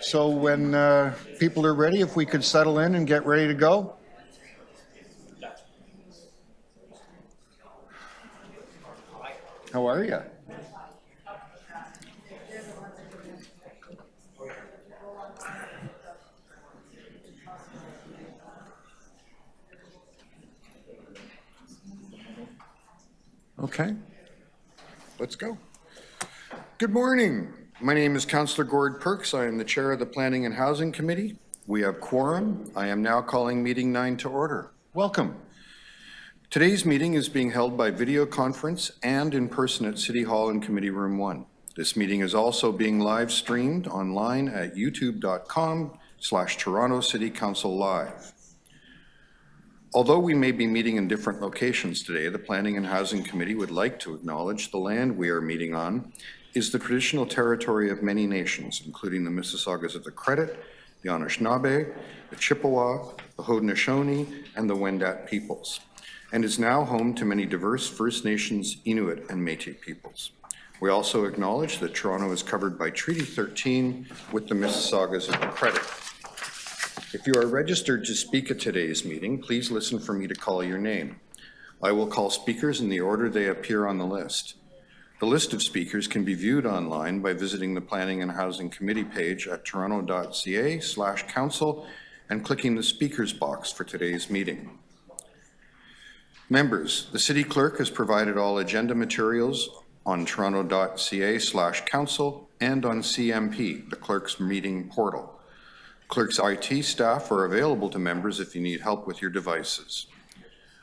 So when people are ready, if we could settle in and get ready to go. How are you? Okay, let's go. Good morning. My name is Councillor Gord Perks. I am the chair of the Planning and Housing Committee. We have quorum. I am now calling meeting 9 to order. Welcome. Today's meeting is being held by video conference and in person at City Hall in Committee Room 1. This meeting is also being live streamed online at youtube.com/Toronto City Council Live. Although we may be meeting in different locations today, the Planning and Housing Committee would like to acknowledge the land we are meeting on is the traditional territory of many nations, including the Mississaugas of the Credit, the Anishinaabe, the Chippewa, the Haudenosaunee, and the Wendat peoples, and is now home to many diverse First Nations, Inuit, and Métis peoples. We also acknowledge that Toronto is covered by Treaty 13 with the Mississaugas of the Credit. If you are registered to speak at today's meeting, please listen for me to call your name. I will call speakers in the order they appear on the list. The list of speakers can be viewed online by visiting the Planning and Housing Committee page at toronto.ca/council and clicking the speakers box for today's meeting. Members, the City Clerk has provided all agenda materials on toronto.ca/council and on CMP, the Clerk's meeting portal. Clerk's IT staff are available to members if you need help with your devices.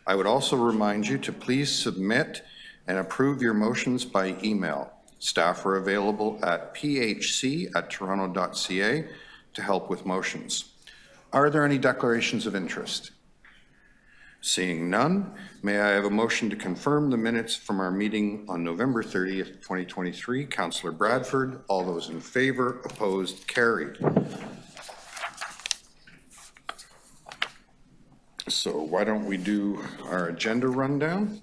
I would also remind you to please submit and approve your motions by email. Staff are available at phc@toronto.ca to help with motions. Are there any declarations of interest? Seeing none, may I have a motion to confirm the minutes from our meeting on November 30th, 2023? Councillor Bradford, all those in favor, opposed, carried. So why don't we do our agenda rundown?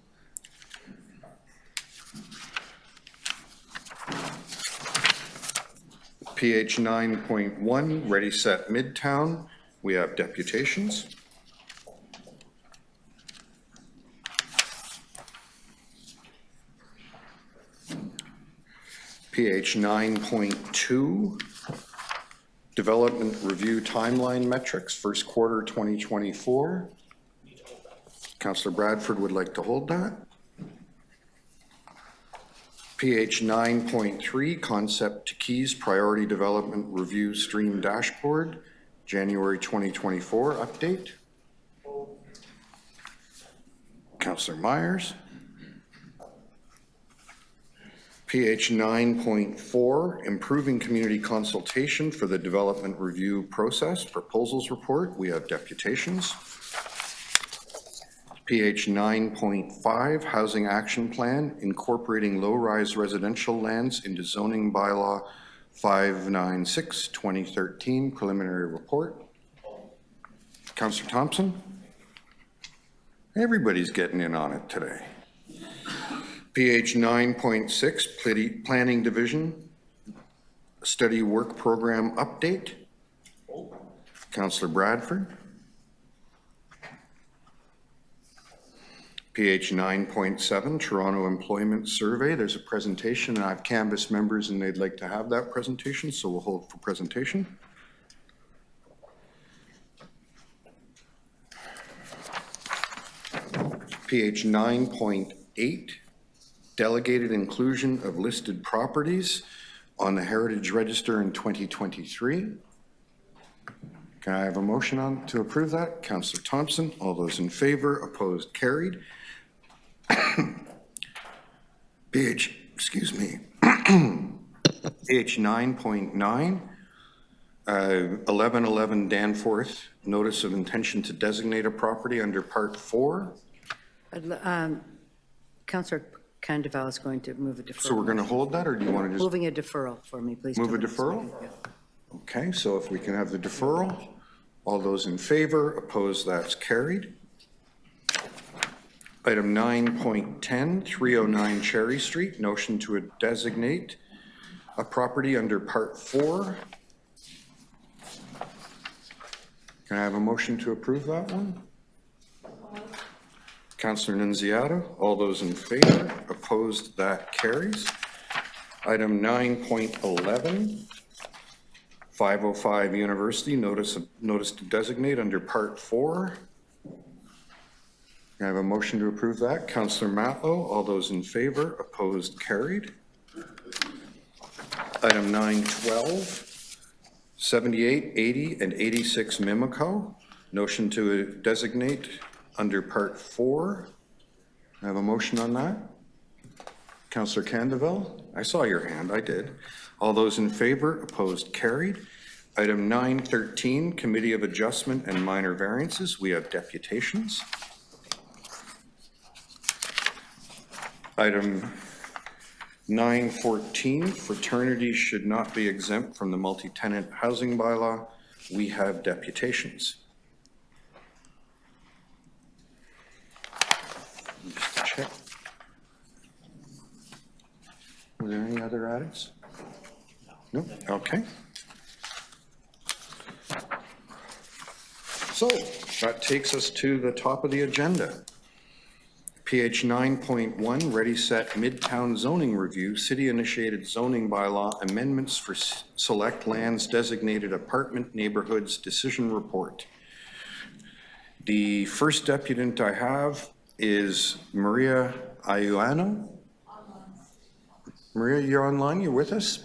PH 9.1, Ready Set Midtown. We have deputations. PH 9.2, Development Review Timeline Metrics, first quarter 2024. Councillor Bradford would like to hold that. PH 9.3, Concept to Keys Priority Development Review Stream Dashboard, January 2024 update. Councillor Myers. PH 9.4, Improving Community Consultation for the Development Review Process, Proposals Report. We have deputations. PH 9.5, Housing Action Plan, Incorporating Low-Rise Residential Lands into Zoning Bylaw 596-2013, Preliminary Report. Councillor Thompson? Everybody's getting in on it today. PH 9.6, Planning Division, Study Work Program Update. Councillor Bradford. PH 9.7, Toronto Employment Survey. There's a presentation, and I've canvassed members and they'd like to have that presentation, so we'll hold for presentation. PH 9.8, Delegated Inclusion of Listed Properties on the Heritage Register in 2023. Can I have a motion on to approve that? Councillor Thompson, all those in favor, opposed, carried. PH 9.9, 1111 Danforth, Notice of Intention to Designate a Property under Part 4. Councillor Candeval is going to move a deferral. So we're going to hold that, or do you want to just moving a deferral for me, please? move a deferral? Yeah. Okay, so if we can have the deferral, all those in favor, opposed, that's carried. Item 9.10, 309 Cherry Street, notion to designate a property under Part 4. Can I have a motion to approve that one? Councillor Nunziata, all those in favor? Opposed? That carries. Item 9.11, 505 University, notice to designate under Part 4. Can I have a motion to approve that? Councillor Matlow, all those in favor? Opposed? Carried. Item 9.12, 78, 80, and 86 Mimico, notion to designate under Part 4. I have a motion on that. Councillor Candeville, I saw your hand, I did. All those in favor, opposed, carried. Item 9.13, Committee of Adjustment and Minor Variances, we have deputations. Item 9.14, fraternities should not be exempt from the multi-tenant housing bylaw. We have deputations. Just check. Were there any other items? No? Okay. So that takes us to the top of the agenda. PH 9.1, Ready Set Midtown Zoning Review, City-Initiated Zoning Bylaw Amendments for Select Lands Designated Apartment Neighborhoods Decision Report. The first deputant I have is Maria Ayuano. Maria, you're online, you're with us?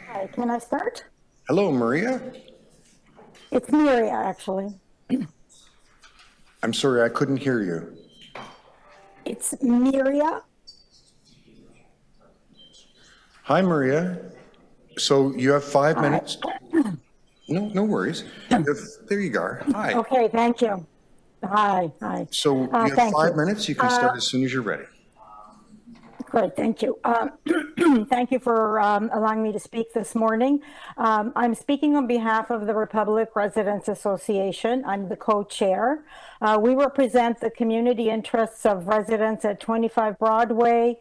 Hi, can I start? Hello, Maria. It's Miria, actually. I'm sorry, I couldn't hear you. It's Miria. Hi, Maria. So you have 5 minutes. No worries. There you go. Hi. Okay, thank you. Hi. So you have thank 5 you. minutes. You can start as soon as you're ready. Great, thank you. Thank you for allowing me to speak this morning. I'm speaking on behalf of the Republic Residents Association. I'm the co-chair. We represent the community interests of residents at 25 Broadway,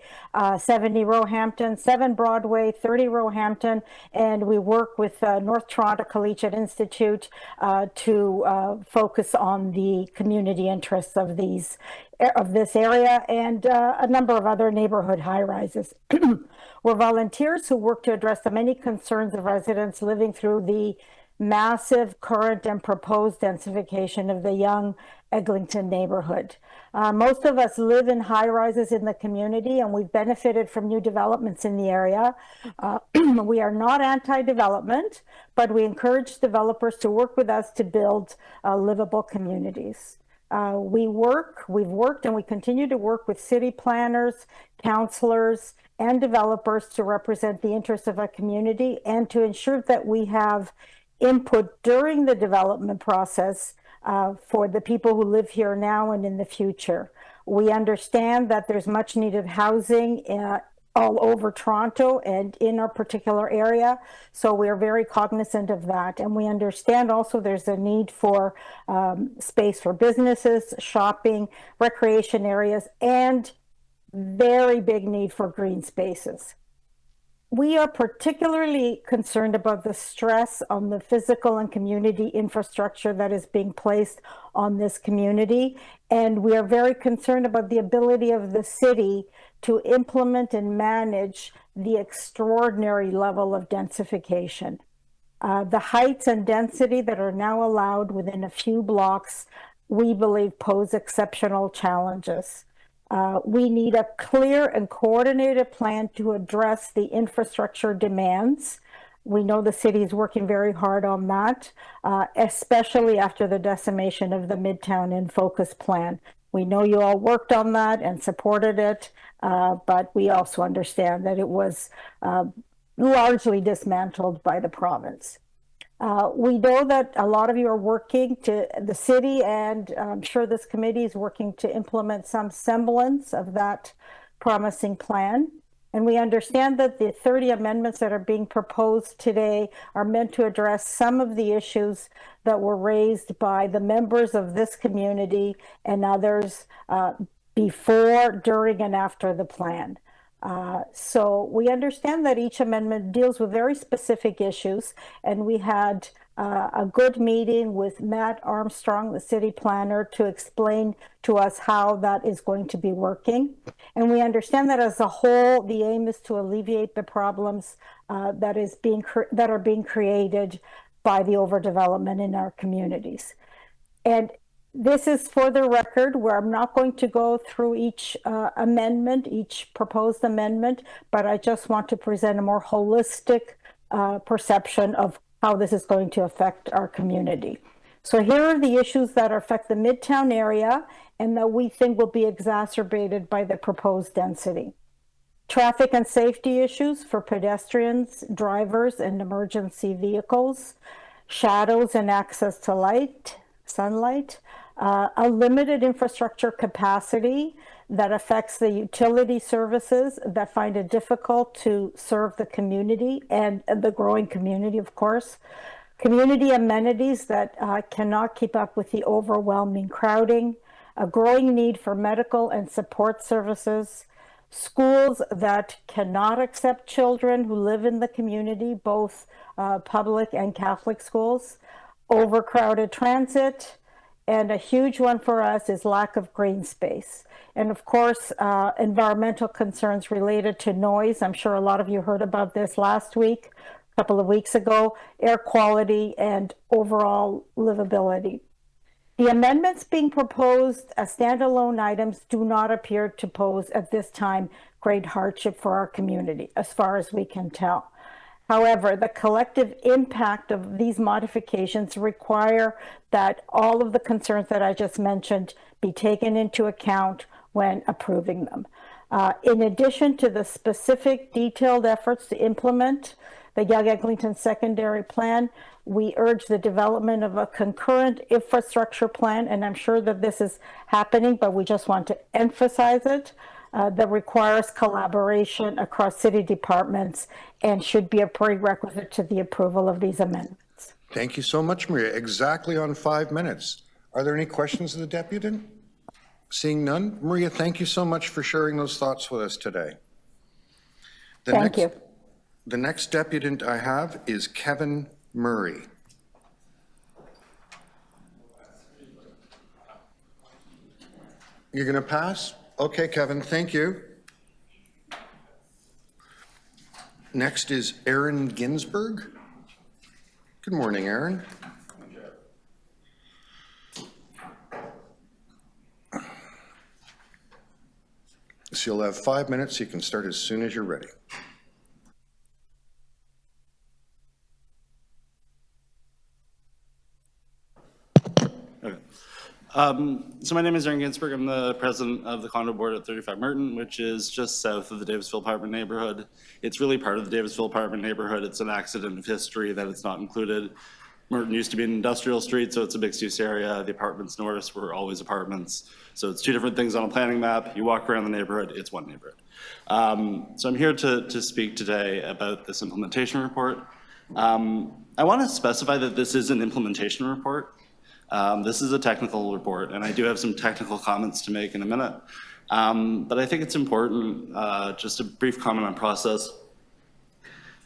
70 Roehampton, 7 Broadway, 30 Roehampton, and we work with North Toronto Collegiate Institute to focus on the community interests of this area and a number of other neighborhood high-rises. We're volunteers who work to address the many concerns of residents living through the massive current and proposed densification of the young Eglinton neighborhood. Most of us live in high-rises in the community, and we've benefited from new developments in the area. We are not anti-development, but we encourage developers to work with us to build livable communities. We've worked and we continue to work with city planners, councillors, and developers to represent the interests of our community and to ensure that we have input during the development process for the people who live here now and in the future. We understand that there's much needed housing all over Toronto and in our particular area. So we are very cognizant of that. And we understand also there's a need for space for businesses, shopping, recreation areas, and very big need for green spaces. We are particularly concerned about the stress on the physical and community infrastructure that is being placed on this community. And we are very concerned about the ability of the city to implement and manage the extraordinary level of densification. The heights and density that are now allowed within a few blocks, we believe, pose exceptional challenges. We need a clear and coordinated plan to address the infrastructure demands. We know the city is working very hard on that, especially after the decimation of the Midtown in Focus plan. We know you all worked on that and supported it, but we also understand that it was largely dismantled by the province. We know that a lot of you are working to the city, and I'm sure this committee is working to implement some semblance of that promising plan. And we understand that the 30 amendments that are being proposed today are meant to address some of the issues that were raised by the members of this community and others before, during, and after the plan. So we understand that each amendment deals with very specific issues, and we had a good meeting with Matt Armstrong, the city planner, to explain to us how that is going to be working. And we understand that as a whole, the aim is to alleviate the problems that are being created by the overdevelopment in our communities. And this is for the record, where I'm not going to go through each amendment, each proposed amendment, but I just want to present a more holistic perception of how this is going to affect our community. So here are the issues that affect the Midtown area and that we think will be exacerbated by the proposed density. Traffic and safety issues for pedestrians, drivers, and emergency vehicles, shadows and access to light, sunlight, a limited infrastructure capacity that affects the utility services that find it difficult to serve the community and the growing community, of course. Community amenities that cannot keep up with the overwhelming crowding, a growing need for medical and support services, schools that cannot accept children who live in the community, both public and Catholic schools, overcrowded transit, and a huge one for us is lack of green space. And of course, environmental concerns related to noise. I'm sure a lot of you heard about this last week, a couple of weeks ago, air quality and overall livability. The amendments being proposed as standalone items do not appear to pose at this time great hardship for our community, as far as we can tell. However, the collective impact of these modifications require that all of the concerns that I just mentioned be taken into account when approving them. In addition to the specific detailed efforts to implement the Yonge-Eglinton secondary plan, we urge the development of a concurrent infrastructure plan, and I'm sure that this is happening, but we just want to emphasize it, that requires collaboration across city departments and should be a prerequisite to the approval of these amendments. Thank you so much, Maria. Exactly on 5 minutes. Are there any questions of the deputant? Seeing none. Maria, thank you so much for sharing those thoughts with us today. Thank you. The next deputant I have is Kevin Murray. You're going to pass? Okay, Kevin, thank you. Next is Aaron Ginsberg. Good morning, Aaron. So you'll have 5 minutes. You can start as soon as you're ready. So my name is Aaron Ginsberg. I'm the president of the condo board at 35 Merton, which is just south of the Davisville apartment neighborhood. It's really part of the Davisville apartment neighborhood. It's an accident of history that it's not included. Merton used to be an industrial street, so it's a mixed-use area. The apartments north were always apartments. So it's two different things on a planning map. You walk around the neighborhood, it's one neighborhood. So I'm here to speak today about this implementation report. I want to specify that this is an implementation report. This is a technical report, and I do have some technical comments to make in a minute. But I think it's important, just a brief comment on process.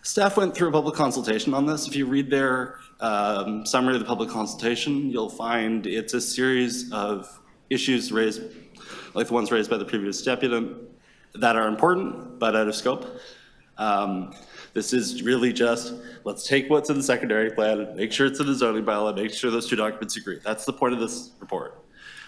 Staff went through a public consultation on this. If you read their summary of the public consultation, you'll find it's a series of issues raised, like the ones raised by the previous deputant, that are important but out of scope. This is really just, let's take what's in the secondary plan, make sure it's in the zoning bylaw, make sure those two documents agree. That's the point of this report.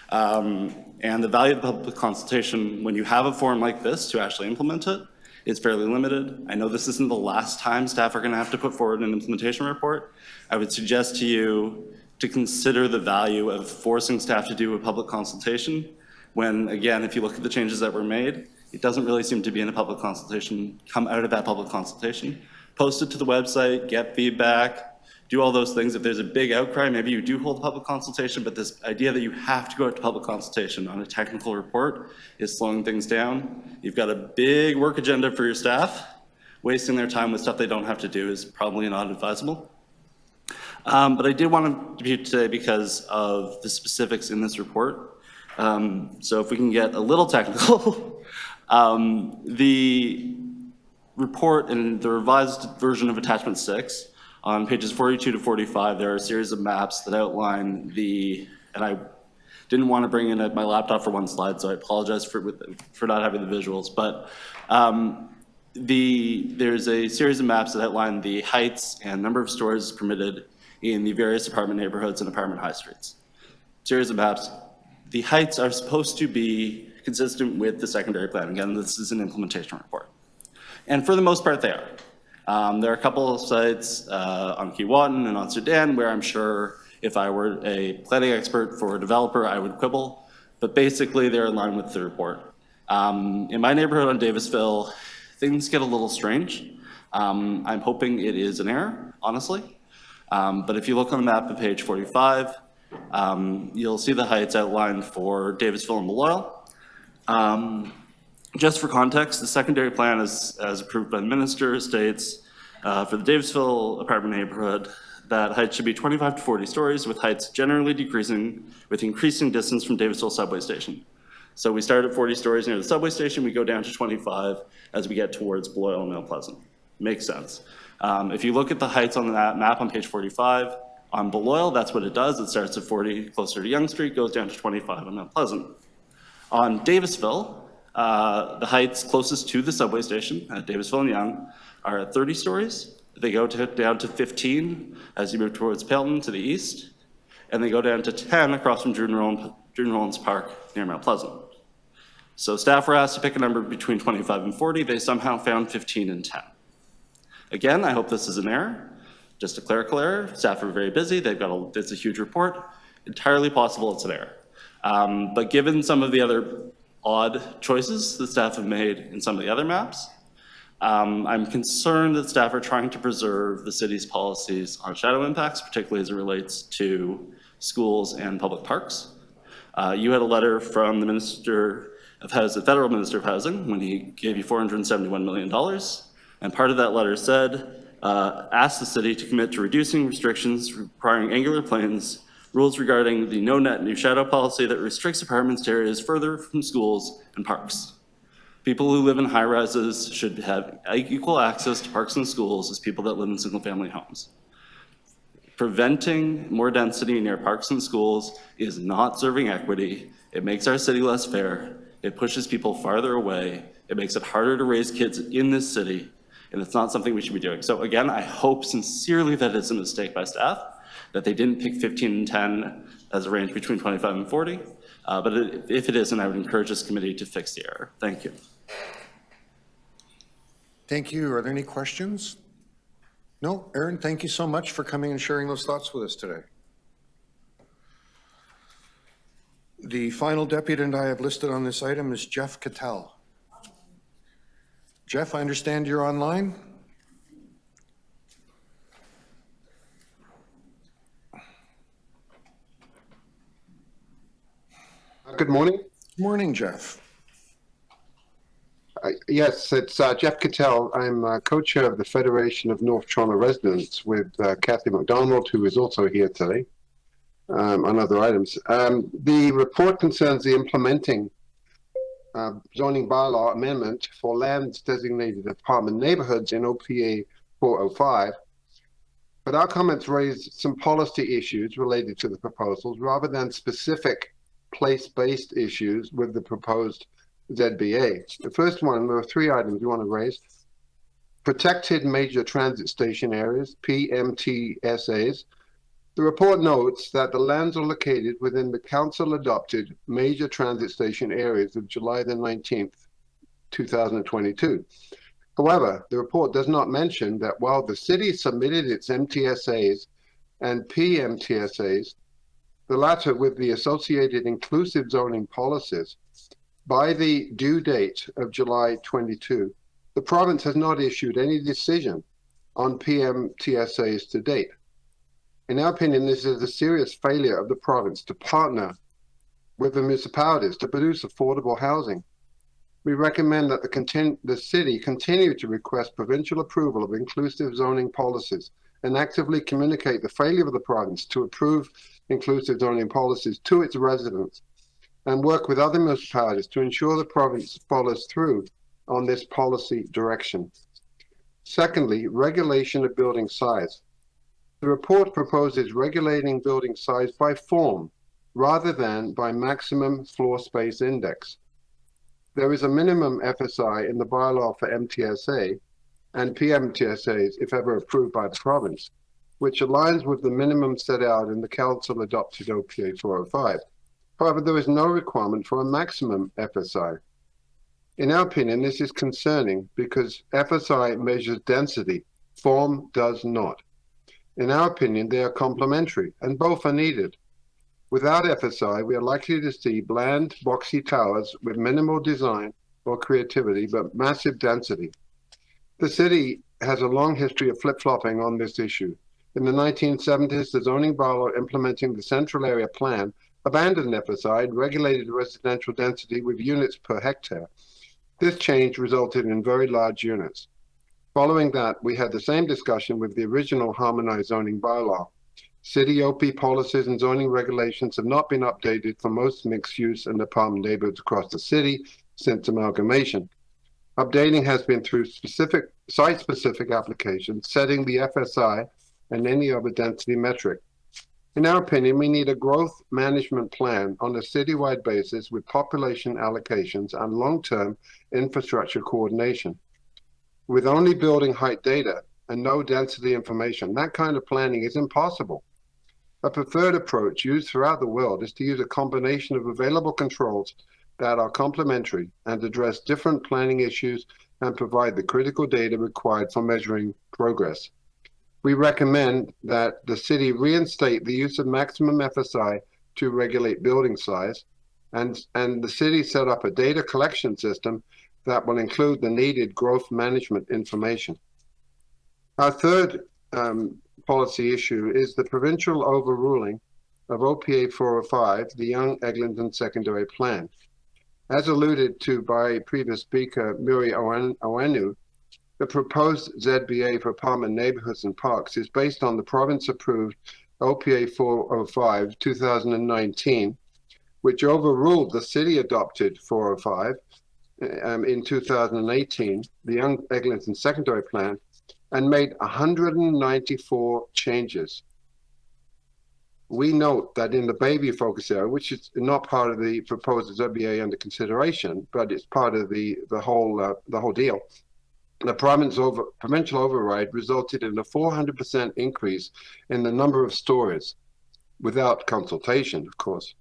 And the value of the public consultation, when you have a form like this to actually implement it, is fairly limited. I know this isn't the last time staff are gonna have to put forward an implementation report. I would suggest to you to consider the value of forcing staff to do a public consultation when, again, if you look at the changes that were made, it doesn't really seem to be in a public consultation, come out of that public consultation. Post it to the website, get feedback, do all those things. If there's a big outcry, maybe you do hold a public consultation, but this idea that you have to go out to public consultation on a technical report is slowing things down. You've got a big work agenda for your staff. Wasting their time with stuff they don't have to do is probably not advisable. But I did want to be here today because of the specifics in this report. So if we can get a little technical, The report and the revised version of attachment 6, on pages 42 to 45, there are a series of maps that outline and I didn't want to bring in my laptop for one slide, so I apologize for not having the visuals, but there's a series of maps that outline the heights and number of stories permitted in the various apartment neighborhoods and apartment high streets. Series of maps. The heights are supposed to be consistent with the secondary plan. Again, this is an implementation report. And for the most part, they are. There are a couple of sites on Keewatin and on Sudan where I'm sure if I were a planning expert for a developer, I would quibble. But basically, they're in line with the report. In my neighborhood on Davisville, things get a little strange. I'm hoping it is an error, honestly. But if you look on the map at page 45, you'll see the heights outlined for Davisville and Beloil. Just for context, the secondary plan as approved by the minister states for the Davisville apartment neighborhood that heights should be 25 to 40 stories, with heights generally decreasing with increasing distance from Davisville subway station. So we start at 40 stories near the subway station, we go down to 25 as we get towards Beloil and Mount Pleasant. Makes sense. If you look at the heights on that map on page 45, on Beloil, that's what it does. It starts at 40 closer to Yonge Street, goes down to 25 on Mount Pleasant. On Davisville, the heights closest to the subway station at Davisville and Yonge are at 30 stories. They go down to 15 as you move towards Pelton to the east, and they go down to 10 across from Drew Nolan's Park near Mount Pleasant. So staff were asked to pick a number between 25 and 40. They somehow found 15 and 10. Again, I hope this is an error, just a clerical error. Staff are very busy. It's a huge report. Entirely possible it's an error. But given some of the other odd choices that staff have made in some of the other maps, I'm concerned that staff are trying to preserve the city's policies on shadow impacts, particularly as it relates to schools and public parks. You had a letter from the Minister of Housing, Federal Minister of Housing, when he gave you $471 million. And part of that letter said, asked the city to commit to reducing restrictions requiring angular planes, rules regarding the no net new shadow policy that restricts apartments to areas further from schools and parks. People who live in high rises should have equal access to parks and schools as people that live in single family homes. Preventing more density near parks and schools is not serving equity. It makes our city less fair. It pushes people farther away. It makes it harder to raise kids in this city, and it's not something we should be doing. So again, I hope sincerely that it's a mistake by staff, that they didn't pick 15 and 10 as a range between 25 and 40. But if it isn't, I would encourage this committee to fix the error. Thank you. Thank you. Are there any questions? No? Aaron, thank you so much for coming and sharing those thoughts with us today. The final deputant I have listed on this item is Jeff Cattell. Jeff, I understand you're online. Good morning. Good morning, Jeff. Yes, it's Jeff Cattell. I'm co-chair of the Federation of North Toronto Residents with Kathy McDonald, who is also here today on other items. The report concerns the implementing zoning bylaw amendment for lands designated apartment neighborhoods in OPA 405. But our comments raise some policy issues related to the proposals rather than specific place-based issues with the proposed ZBA. The first one, there are three items we want to raise. Protected major transit station areas, PMTSAs. The report notes that the lands are located within the council-adopted major transit station areas of July the 19th, 2022. However, the report does not mention that while the city submitted its MTSAs and PMTSAs, the latter with the associated inclusive zoning policies, by the due date of July 22, the province has not issued any decision on PMTSAs to date. In our opinion, this is a serious failure of the province to partner with the municipalities to produce affordable housing. We recommend that the city continue to request provincial approval of inclusive zoning policies and actively communicate the failure of the province to approve inclusive zoning policies to its residents. and work with other municipalities to ensure the province follows through on this policy direction. Secondly, regulation of building size. The report proposes regulating building size by form rather than by maximum floor space index. There is a minimum FSI in the bylaw for MTSA and PMTSAs, if ever approved by the province, which aligns with the minimum set out in the council adopted OPA 405. However, there is no requirement for a maximum FSI. In our opinion, this is concerning because FSI measures density, form does not. In our opinion, they are complementary and both are needed. Without FSI, we are likely to see bland, boxy towers with minimal design or creativity, but massive density. The city has a long history of flip-flopping on this issue. In the 1970s, the zoning bylaw implementing the central area plan abandoned FSI and regulated residential density with units per hectare. This change resulted in very large units. Following that, we had the same discussion with the original harmonized zoning bylaw. City OP policies and zoning regulations have not been updated for most mixed-use and apartment neighborhoods across the city since amalgamation. Updating has been through site-specific applications, setting the FSI and any other density metric. In our opinion, we need a growth management plan on a citywide basis with population allocations and long-term infrastructure coordination. With only building height data and no density information, that kind of planning is impossible. A preferred approach used throughout the world is to use a combination of available controls that are complementary and address different planning issues and provide the critical data required for measuring progress. We recommend that the city reinstate the use of maximum FSI to regulate building size, and the city set up a data collection system that will include the needed growth management information. Our third policy issue is the provincial overruling of OPA 405, the Young Eglinton Secondary Plan. As alluded to by previous speaker Miri Owenu, the proposed ZBA for apartment neighborhoods and parks is based on the province-approved OPA 405 2019, which overruled the city-adopted 405 in 2018, the Young Eglinton Secondary Plan, and made 194 changes. We note that in the Bayview focus area, which is not part of the proposed ZBA under consideration, but it's part of the whole deal, the provincial override resulted in a 400% increase in the number of stories, without consultation, of course.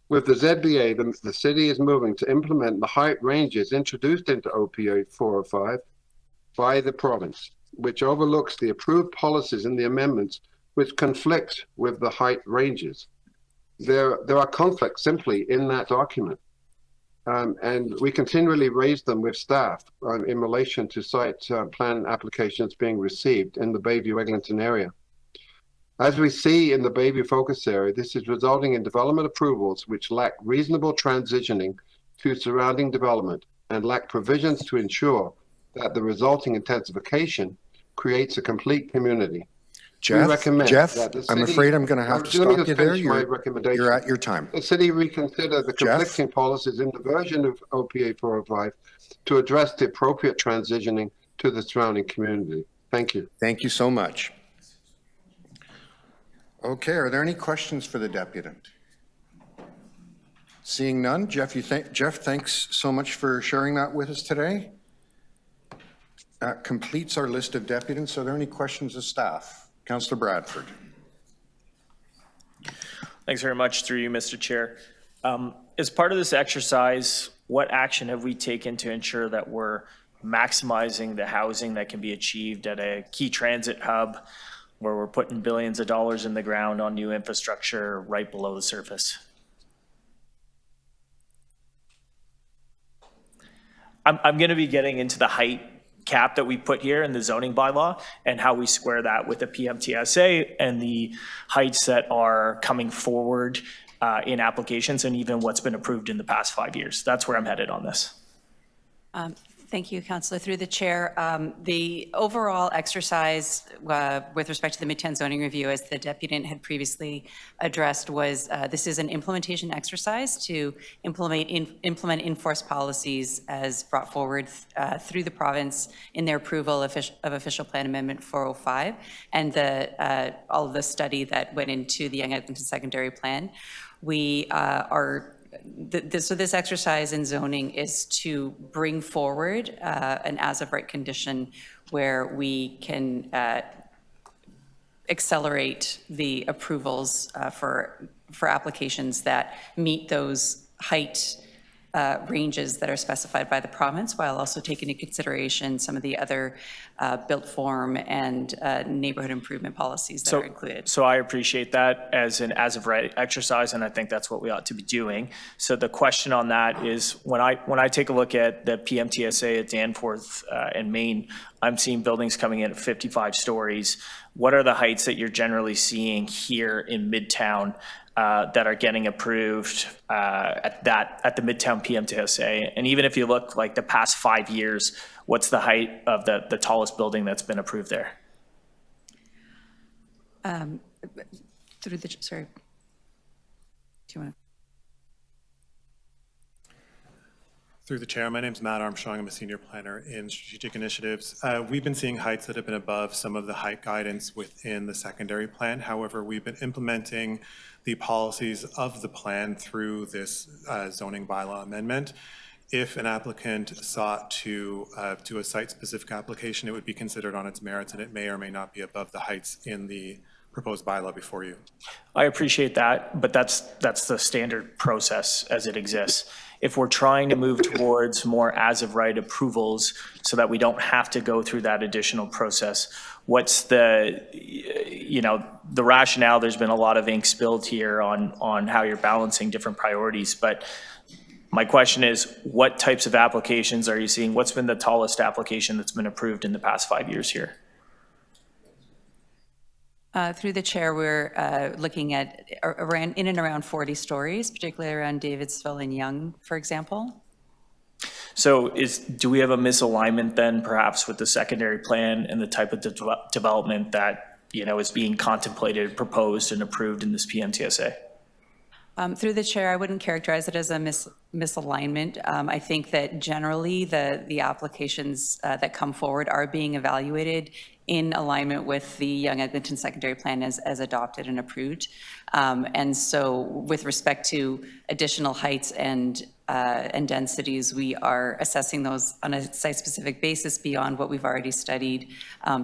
With the ZBA, the city is moving to implement the height ranges introduced into OPA 405 by the province, which overlooks the approved policies in the amendments which conflict with the height ranges. There are conflicts simply in that document. And we continually raise them with staff in relation to site plan applications being received in the Bayview-Eglinton area. As we see in the Bayview focus area, this is resulting in development approvals which lack reasonable transitioning to surrounding development and lack provisions to ensure that the resulting intensification creates a complete community. Jeff, that the I'm city- afraid I'm going to have to Let me stop just you there. finish my recommendation. You're at your time. The city reconsider the Jeff? conflicting policies in the version of OPA 405 to address the appropriate transitioning to the surrounding community. Thank you. Thank you so much. Okay, are there any questions for the deputant? Seeing none, Jeff, thanks so much for sharing that with us today. That completes our list of deputants. Are there any questions of staff? Councillor Bradford. Thanks very much, through you, Mr. Chair. As part of this exercise, what action have we taken to ensure that we're maximizing the housing that can be achieved at a key transit hub where we're putting billions of dollars in the ground on new infrastructure right below the surface? I'm going to be getting into the height cap that we put here in the zoning bylaw and how we square that with the PMTSA and the heights that are coming forward in applications and even what's been approved in the past 5 years. That's where I'm headed on this. Thank you, Councillor. Through the chair, the overall exercise with respect to the Midtown zoning review, as the deputant had previously addressed, was this is an implementation exercise to implement in-force policies as brought forward through the province in their approval of Official Plan Amendment 405 and all of the study that went into the Young Eglinton Secondary Plan. We so this exercise in zoning is to bring forward an as-of-right condition where we can accelerate the approvals for applications that meet those height ranges that are specified by the province, while also taking into consideration some of the other built form and neighborhood improvement policies that are included. So I appreciate that as an as-of-right exercise, and I think that's what we ought to be doing. So the question on that is, when I take a look at the PMTSA at Danforth and Maine, I'm seeing buildings coming in at 55 stories. What are the heights that you're generally seeing here in Midtown that are getting approved at the Midtown PMTSA? And even if you look like the past 5 years, what's the height of the tallest building that's been approved there? Sorry. Do you want to? Through the chair, my name's Matt Armstrong. I'm a senior planner in strategic initiatives. We've been seeing heights that have been above some of the height guidance within the secondary plan. However, we've been implementing the policies of the plan through this zoning bylaw amendment. If an applicant sought to do a site-specific application, it would be considered on its merits, and it may or may not be above the heights in the proposed bylaw before you. I appreciate that, but that's the standard process as it exists. If we're trying to move towards more as-of-right approvals so that we don't have to go through that additional process, what's the rationale? There's been a lot of ink spilled here on how you're balancing different priorities, but my question is, what types of applications are you seeing? What's been the tallest application that's been approved in the past 5 years here? Through the chair, we're looking at in and around 40 stories, particularly around Davidsville and Yonge, for example. So do we have a misalignment then perhaps with the secondary plan and the type of development that is being contemplated, proposed, and approved in this PMTSA? Through the chair, I wouldn't characterize it as a misalignment. I think that generally the applications that come forward are being evaluated in alignment with the Young Eglinton Secondary Plan as adopted and approved. And so with respect to additional heights and densities, we are assessing those on a site-specific basis beyond what we've already studied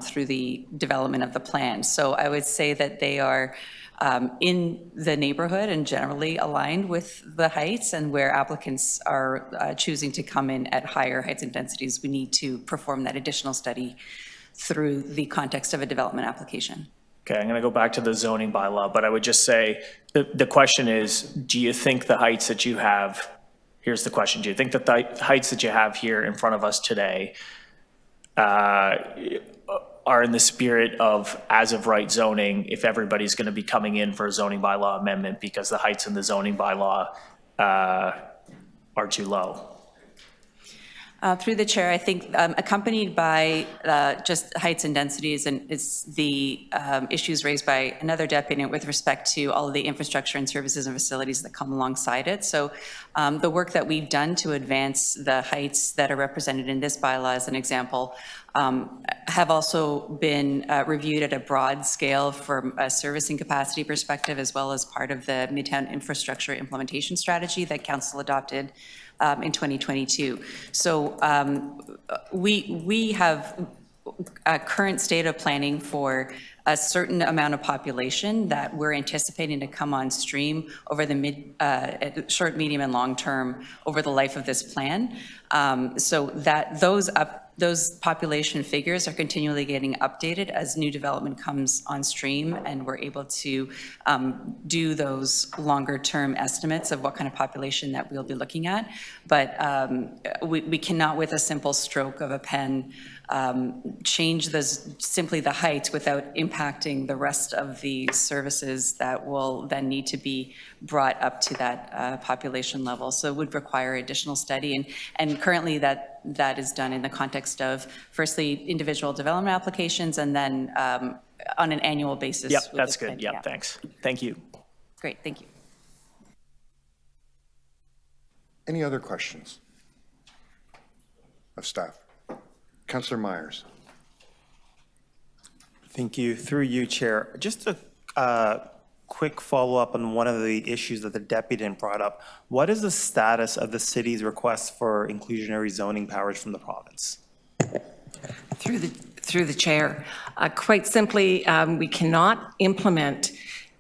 through the development of the plan. So I would say that they are in the neighborhood and generally aligned with the heights, and where applicants are choosing to come in at higher heights and densities, we need to perform that additional study through the context of a development application. Okay, I'm going to go back to the zoning bylaw, but I would just say the question is, do you think the heights that you have, here's the question, do you think that the heights that you have here in front of us today are in the spirit of as-of-right zoning if everybody's going to be coming in for a zoning bylaw amendment because the heights in the zoning bylaw are too low? Through the chair, I think accompanied by just heights and densities, and it's the issues raised by another deputant with respect to all of the infrastructure and services and facilities that come alongside it. So the work that we've done to advance the heights that are represented in this bylaw, as an example, have also been reviewed at a broad scale from a servicing capacity perspective, as well as part of the Midtown Infrastructure Implementation Strategy that Council adopted in 2022. So we have a current state of planning for a certain amount of population that we're anticipating to come on stream over the short, medium, and long term over the life of this plan. So that those population figures are continually getting updated as new development comes on stream, and we're able to do those longer term estimates of what kind of population that we'll be looking at. But we cannot, with a simple stroke of a pen, change simply the height without impacting the rest of the services that will then need to be brought up to that population level. So it would require additional study, and currently that that is done in the context of, firstly, individual development applications, and then on an annual basis. Yep, with that's the good. plan. Yep, thanks. Thank you. Great, thank you. Any other questions of staff? Councillor Myers. Thank you. Through you, Chair. Just a quick follow-up on one of the issues that the deputy brought up. What is the status of the city's request for inclusionary zoning powers from the province? Through the chair. Quite simply, we cannot implement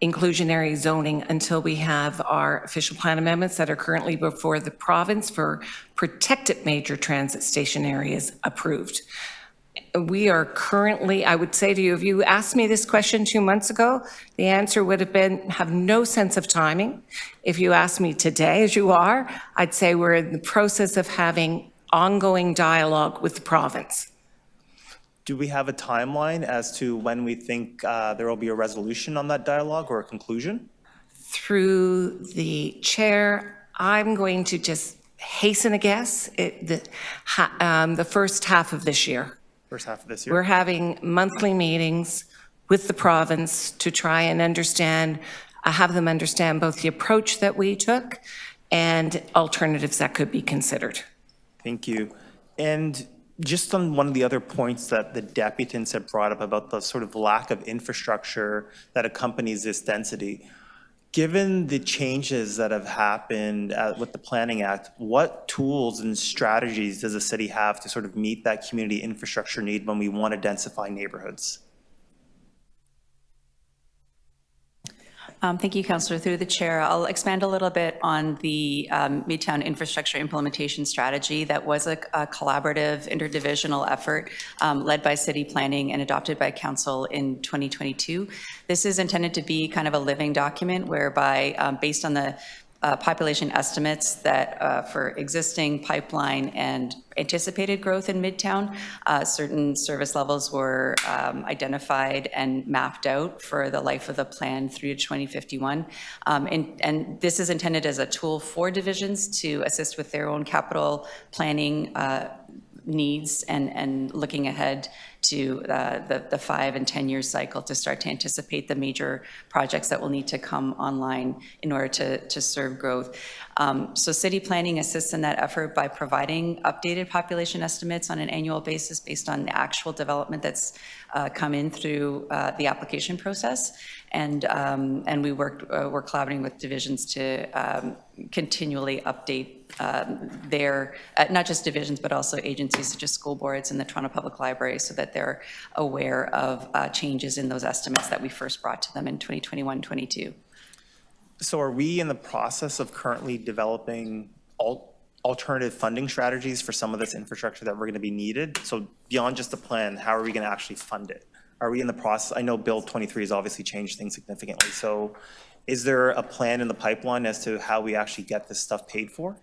inclusionary zoning until we have our official plan amendments that are currently before the province for protected major transit station areas approved. We are currently, I would say to you, if you asked me this question 2 months ago, the answer would have been, have no sense of timing. If you ask me today, as you are, I'd say we're in the process of having ongoing dialogue with the province. Do we have a timeline as to when we think there will be a resolution on that dialogue or a conclusion? Through the chair, I'm going to just hasten a guess, the first half of this year. First half of this year? We're having monthly meetings with the province to try and understand, have them understand both the approach that we took and alternatives that could be considered. Thank you. And just on one of the other points that the deputants had brought up about the sort of lack of infrastructure that accompanies this density, given the changes that have happened with the Planning Act, what tools and strategies does the city have to sort of meet that community infrastructure need when we want to densify neighborhoods? Thank you, Councillor. Through the chair, I'll expand a little bit on the Midtown Infrastructure Implementation Strategy. That was a collaborative interdivisional effort led by City Planning and adopted by Council in 2022. This is intended to be kind of a living document whereby, based on the population estimates that for existing pipeline and anticipated growth in Midtown, certain service levels were identified and mapped out for the life of the plan through to 2051. And this is intended as a tool for divisions to assist with their own capital planning needs and looking ahead to the 5 and 10 year cycle to start to anticipate the major projects that will need to come online in order to serve growth. So city planning assists in that effort by providing updated population estimates on an annual basis based on the actual development that's come in through the application process. And we're collaborating with divisions to continually update their, not just divisions, but also agencies such as school boards and the Toronto Public Library so that they're aware of changes in those estimates that we first brought to them in 2021-22. So are we in the process of currently developing alternative funding strategies for some of this infrastructure that we're going to be needed? So beyond just the plan, how are we going to actually fund it? Are we in the process? I know Bill 23 has obviously changed things significantly. So is there a plan in the pipeline as to how we actually get this stuff paid for?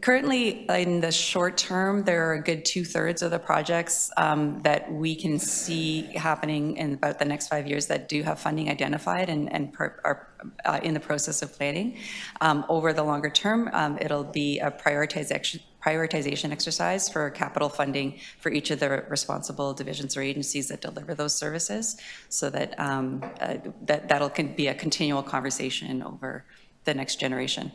Currently, in the short term, there are a good 2/3 of the projects that we can see happening in about the next 5 years that do have funding identified and are in the process of planning. Over the longer term, it'll be a prioritization exercise for capital funding for each of the responsible divisions or agencies that deliver those services, so that that'll be a continual conversation over the next generation.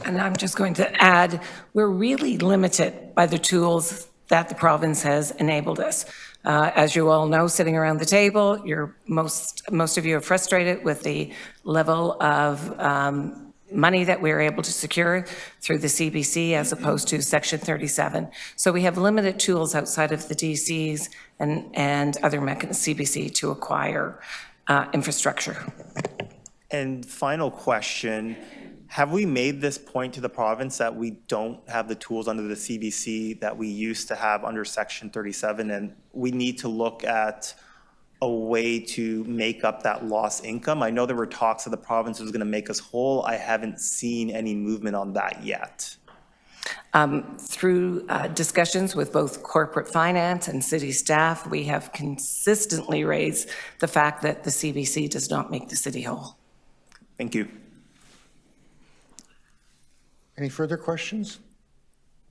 And I'm just going to add, we're really limited by the tools that the province has enabled us. As you all know, sitting around the table, most of you are frustrated with the level of money that we're able to secure through the CBC as opposed to Section 37. So we have limited tools outside of the DCs and other mechanisms, CBC, to acquire infrastructure. And final question, have we made this point to the province that we don't have the tools under the CBC that we used to have under Section 37, and we need to look at a way to make up that lost income? I know there were talks that the province was going to make us whole. I haven't seen any movement on that yet. Through discussions with both corporate finance and city staff, we have consistently raised the fact that the CBC does not make the city whole. Thank you. Any further questions?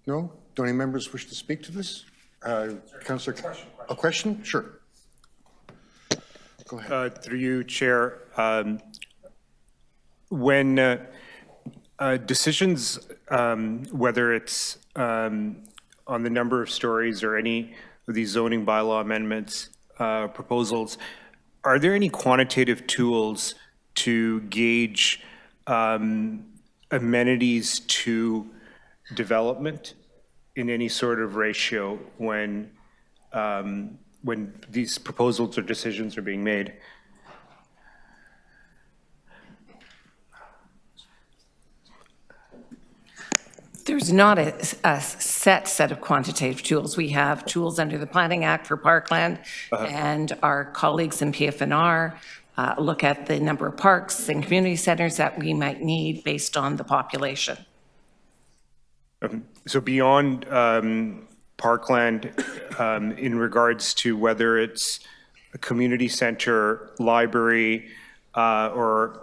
No? Do any members wish to speak to this? Councillor, a question? Sure. Go ahead. Through you, Chair, when decisions, whether it's on the number of stories or any of these zoning bylaw amendments proposals, are there any quantitative tools to gauge amenities to development in any sort of ratio when these proposals or decisions are being made? There's not a set of quantitative tools. We have tools under the Planning Act for Parkland, and our colleagues in PFNR look at the number of parks and community centers that we might need based on the population. So beyond Parkland, in regards to whether it's a community center, library, or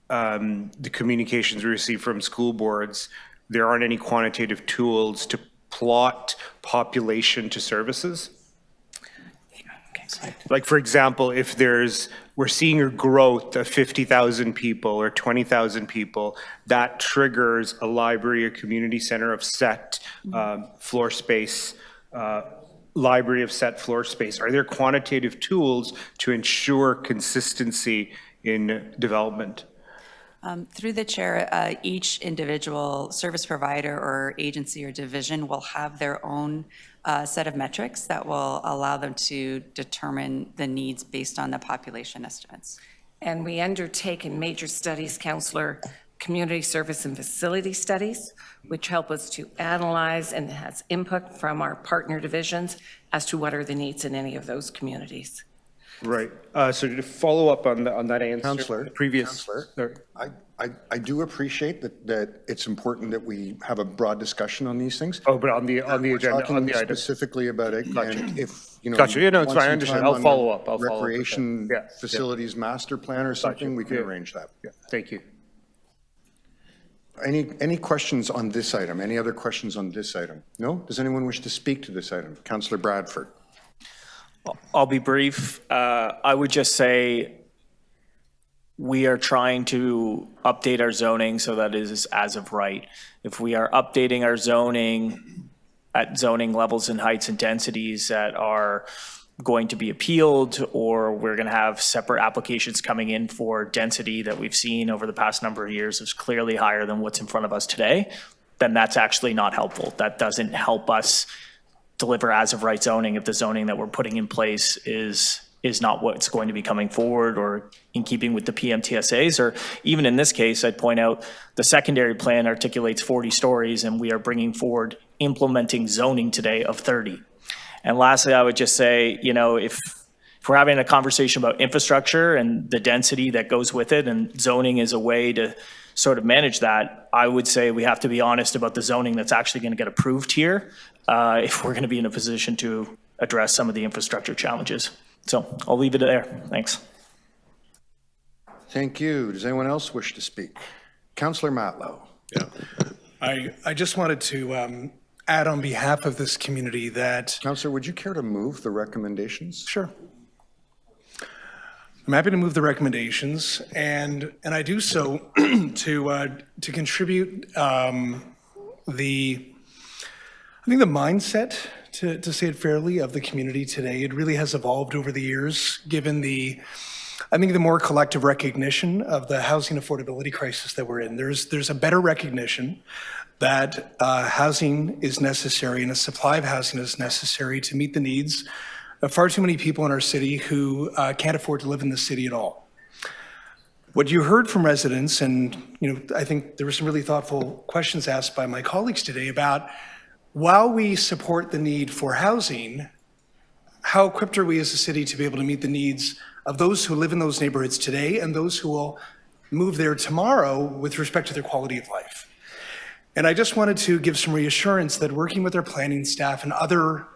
the communications we receive from school boards, there aren't any quantitative tools to plot population to services? Like, for example, if we're seeing a growth of 50,000 people or 20,000 people, that triggers a library or community center of set floor space, library of set floor space. Are there quantitative tools to ensure consistency in development? Through the chair, each individual service provider or agency or division will have their own set of metrics that will allow them to determine the needs based on the population estimates. And we undertake in major studies, Councillor, community service and facility studies, which help us to analyze and has input from our partner divisions as to what are the needs in any of those communities. Right. So to follow up on that answer, Councillor, previous. I do appreciate that it's important that we have a broad discussion on these things. Oh, but on the We're agenda, talking on the item. specifically about it, and if, you know. Gotcha. Yeah, no, it's want fine. I some understand. time I'll on follow the up. I'll follow up with that. Recreation Yeah, yeah. facilities master plan or something, we can Yeah. arrange that. Yeah, thank you. Any questions on this item? Any other questions on this item? No? Does anyone wish to speak to this item? Councillor Bradford. I'll be brief. I would just say we are trying to update our zoning so that it is as of right. If we are updating our zoning at zoning levels and heights and densities that are going to be appealed, or we're going to have separate applications coming in for density that we've seen over the past number of years is clearly higher than what's in front of us today, then that's actually not helpful. That doesn't help us deliver as of right zoning if the zoning that we're putting in place is not what's going to be coming forward or in keeping with the PMTSAs. Or even in this case, I'd point out the secondary plan articulates 40 stories and we are bringing forward implementing zoning today of 30. And lastly, I would just say, you know, if we're having a conversation about infrastructure and the density that goes with it, and zoning is a way to sort of manage that, I would say we have to be honest about the zoning that's actually going to get approved here if we're going to be in a position to address some of the infrastructure challenges. So I'll leave it there. Thanks. Thank you. Does anyone else wish to speak? Councillor Matlow. Yeah. I just wanted to add on behalf of this community that... Councillor, would you care to move the recommendations? Sure. I'm happy to move the recommendations, and I do so to contribute I think the mindset, to say it fairly, of the community today. It really has evolved over the years, given the more collective recognition of the housing affordability crisis that we're in. There's a better recognition that housing is necessary and a supply of housing is necessary to meet the needs of far too many people in our city who can't afford to live in the city at all. What you heard from residents, and I think there were some really thoughtful questions asked by my colleagues today about, while we support the need for housing, how equipped are we as a city to be able to meet the needs of those who live in those neighborhoods today and those who will move there tomorrow with respect to their quality of life? And I just wanted to give some reassurance that working with our planning staff and other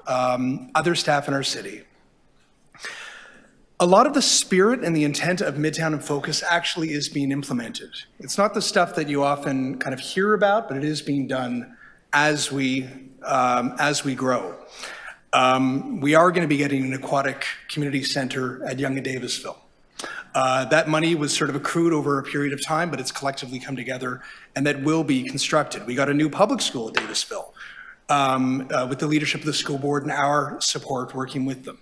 staff in our city, a lot of the spirit and the intent of Midtown in Focus actually is being implemented. It's not the stuff that you often kind of hear about, but it is being done as we grow. We are going to be getting an aquatic community center at Yonge and Davisville. That money was sort of accrued over a period of time, but it's collectively come together, and that will be constructed. We got a new public school at Davisville with the leadership of the school board and our support working with them.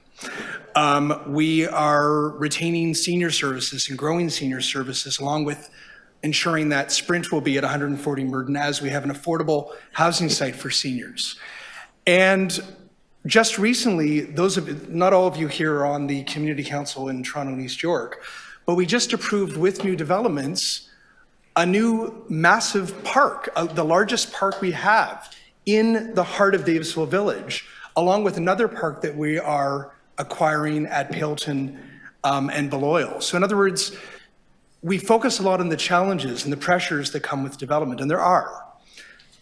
We are retaining senior services and growing senior services, along with ensuring that Sprint will be at 140 Murden as we have an affordable housing site for seniors. And just recently, not all of you here are on the Community Council in Toronto and East York, but we just approved with new developments a new massive park, the largest park we have in the heart of Davisville Village, along with another park that we are acquiring at Pailton and Beloyal. So in other words, we focus a lot on the challenges and the pressures that come with development, and there are.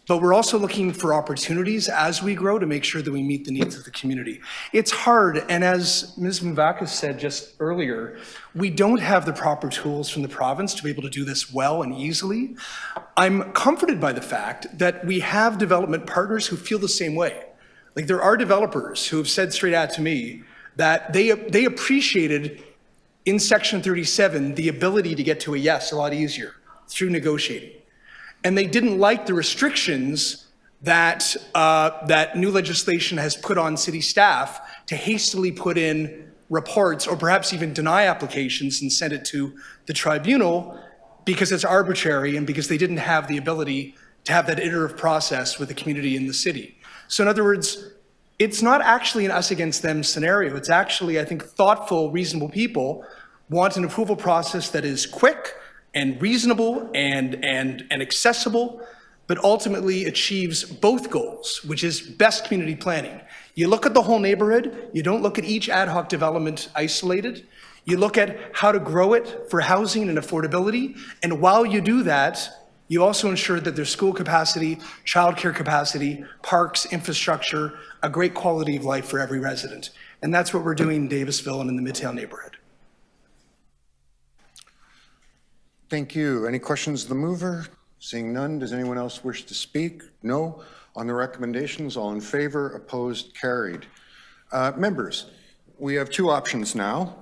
But we're also looking for opportunities as we grow to make sure that we meet the needs of the community. It's hard, and as Ms. Mvakis said just earlier, we don't have the proper tools from the province to be able to do this well and easily. I'm comforted by the fact that we have development partners who feel the same way. Like, there are developers who have said straight out to me that they appreciated in Section 37 the ability to get to a yes a lot easier through negotiating. And they didn't like the restrictions that that new legislation has put on city staff to hastily put in reports or perhaps even deny applications and send it to the tribunal because it's arbitrary and because they didn't have the ability to have that iterative process with the community in the city. So in other words, it's not actually an us against them scenario. It's actually, I think, thoughtful, reasonable people want an approval process that is quick and reasonable and accessible, but ultimately achieves both goals, which is best community planning. You look at the whole neighborhood, you don't look at each ad hoc development isolated, you look at how to grow it for housing and affordability, and while you do that, you also ensure that there's school capacity, childcare capacity, parks, infrastructure, a great quality of life for every resident. And that's what we're doing in Davisville and in the Midtown neighborhood. Thank you. Any questions of the mover? Seeing none, does anyone else wish to speak? No. On the recommendations, all in favor, opposed, carried. Members, we have two options now.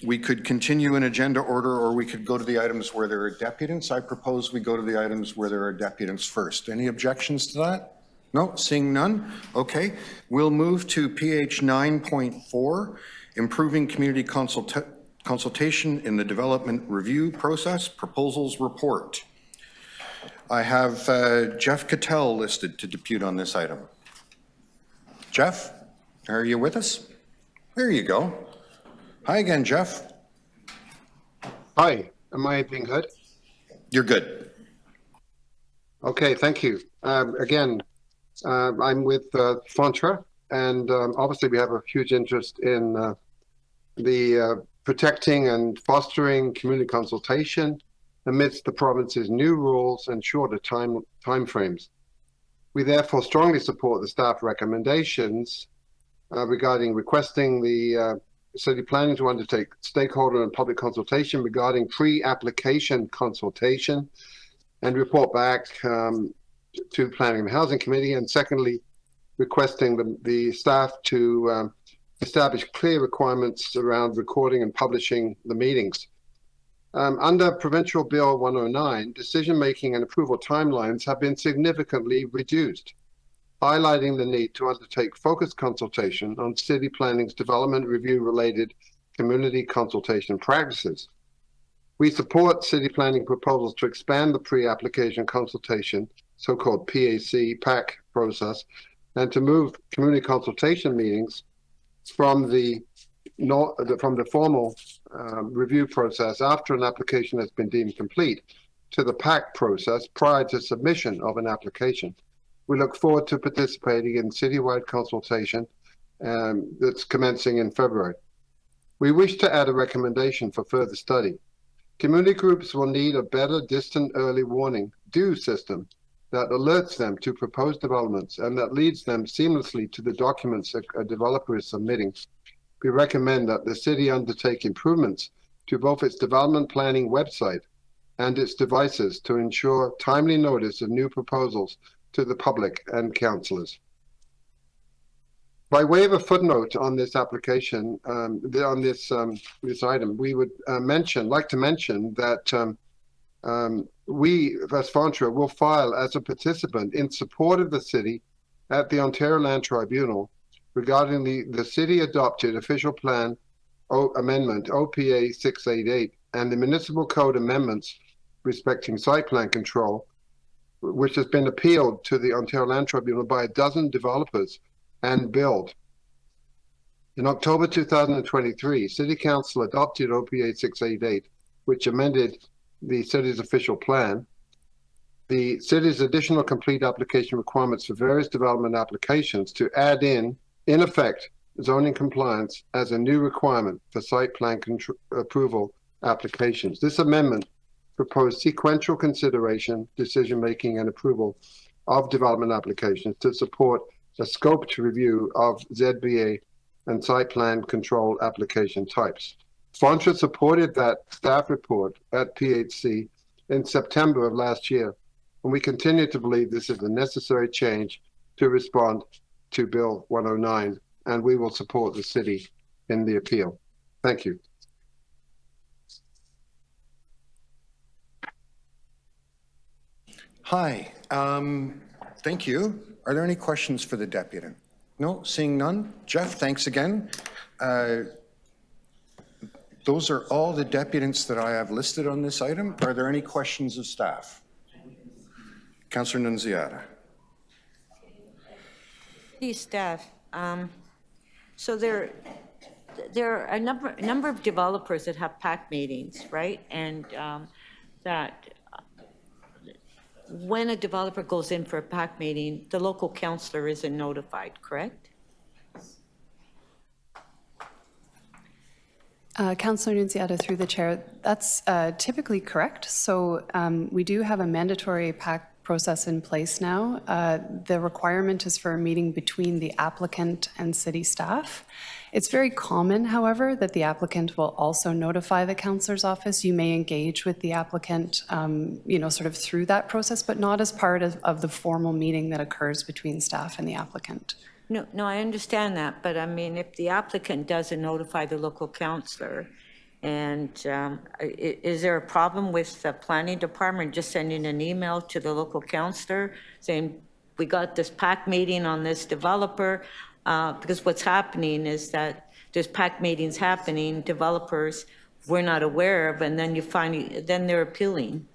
We could continue in agenda order, or we could go to the items where there are deputants. I propose we go to the items where there are deputants first. Any objections to that? No, seeing none? Okay. We'll move to PH 9.4, improving community consultation in the development review process, proposals report. I have Jeff Cattell listed to depute on this item. Jeff, are you with us? There you go. Hi again, Jeff. Hi, am I being heard? You're good. Okay, thank you. Again, I'm with Fontra, and obviously we have a huge interest in the protecting and fostering community consultation amidst the province's new rules and shorter timeframes. We therefore strongly support the staff recommendations regarding requesting the city planning to undertake stakeholder and public consultation regarding pre-application consultation and report back to the Planning and Housing Committee, and secondly, requesting the staff to establish clear requirements around recording and publishing the meetings. Under Provincial Bill 109, decision-making and approval timelines have been significantly reduced, highlighting the need to undertake focused consultation on city planning's development review-related community consultation practices. We support city planning proposals to expand the pre-application consultation, so-called PAC process, and to move community consultation meetings from the formal review process after an application has been deemed complete to the PAC process prior to submission of an application. We look forward to participating in citywide consultation that's commencing in February. We wish to add a recommendation for further study. Community groups will need a better distant early warning due system that alerts them to proposed developments and that leads them seamlessly to the documents a developer is submitting. We recommend that the city undertake improvements to both its development planning website and its devices to ensure timely notice of new proposals to the public and councillors. By way of a footnote on this application, on this item, we would like to mention that we, as Fontra, will file as a participant in support of the city at the Ontario Land Tribunal regarding the city-adopted official plan amendment, OPA 688, and the municipal code amendments respecting site plan control, which has been appealed to the Ontario Land Tribunal by a dozen developers and build. In October 2023, City Council adopted OPA 688, which amended the city's official plan. The city's additional complete application requirements for various development applications to add in effect, zoning compliance as a new requirement for site plan approval applications. This amendment proposed sequential consideration, decision-making, and approval of development applications to support a scoped review of ZBA and site plan control application types. Fontra supported that staff report at PHC in September of last year, and we continue to believe this is a necessary change to respond to Bill 109, and we will support the city in the appeal. Thank you. Hi, thank you. Are there any questions for the deputy? No, seeing none. Jeff, thanks again. Those are all the deputants that I have listed on this item. Are there any questions of staff? Councillor Nunziata. Hey, staff. So there are a number of developers that have PAC meetings, right? And that when a developer goes in for a PAC meeting, the local councillor isn't notified, correct? Councillor Nunziata, through the chair, that's typically correct. So we do have a mandatory PAC process in place now. The requirement is for a meeting between the applicant and city staff. It's very common, however, that the applicant will also notify the councillor's office. You may engage with the applicant, sort of through that process, but not as part of the formal meeting that occurs between staff and the applicant. No, I understand that, but I mean, if the applicant doesn't notify the local councillor, and is there a problem with the planning department just sending an email to the local councillor saying, we got this PAC meeting on this developer? Because what's happening is that there's PAC meetings happening, developers we're not aware of, and then then they're appealing.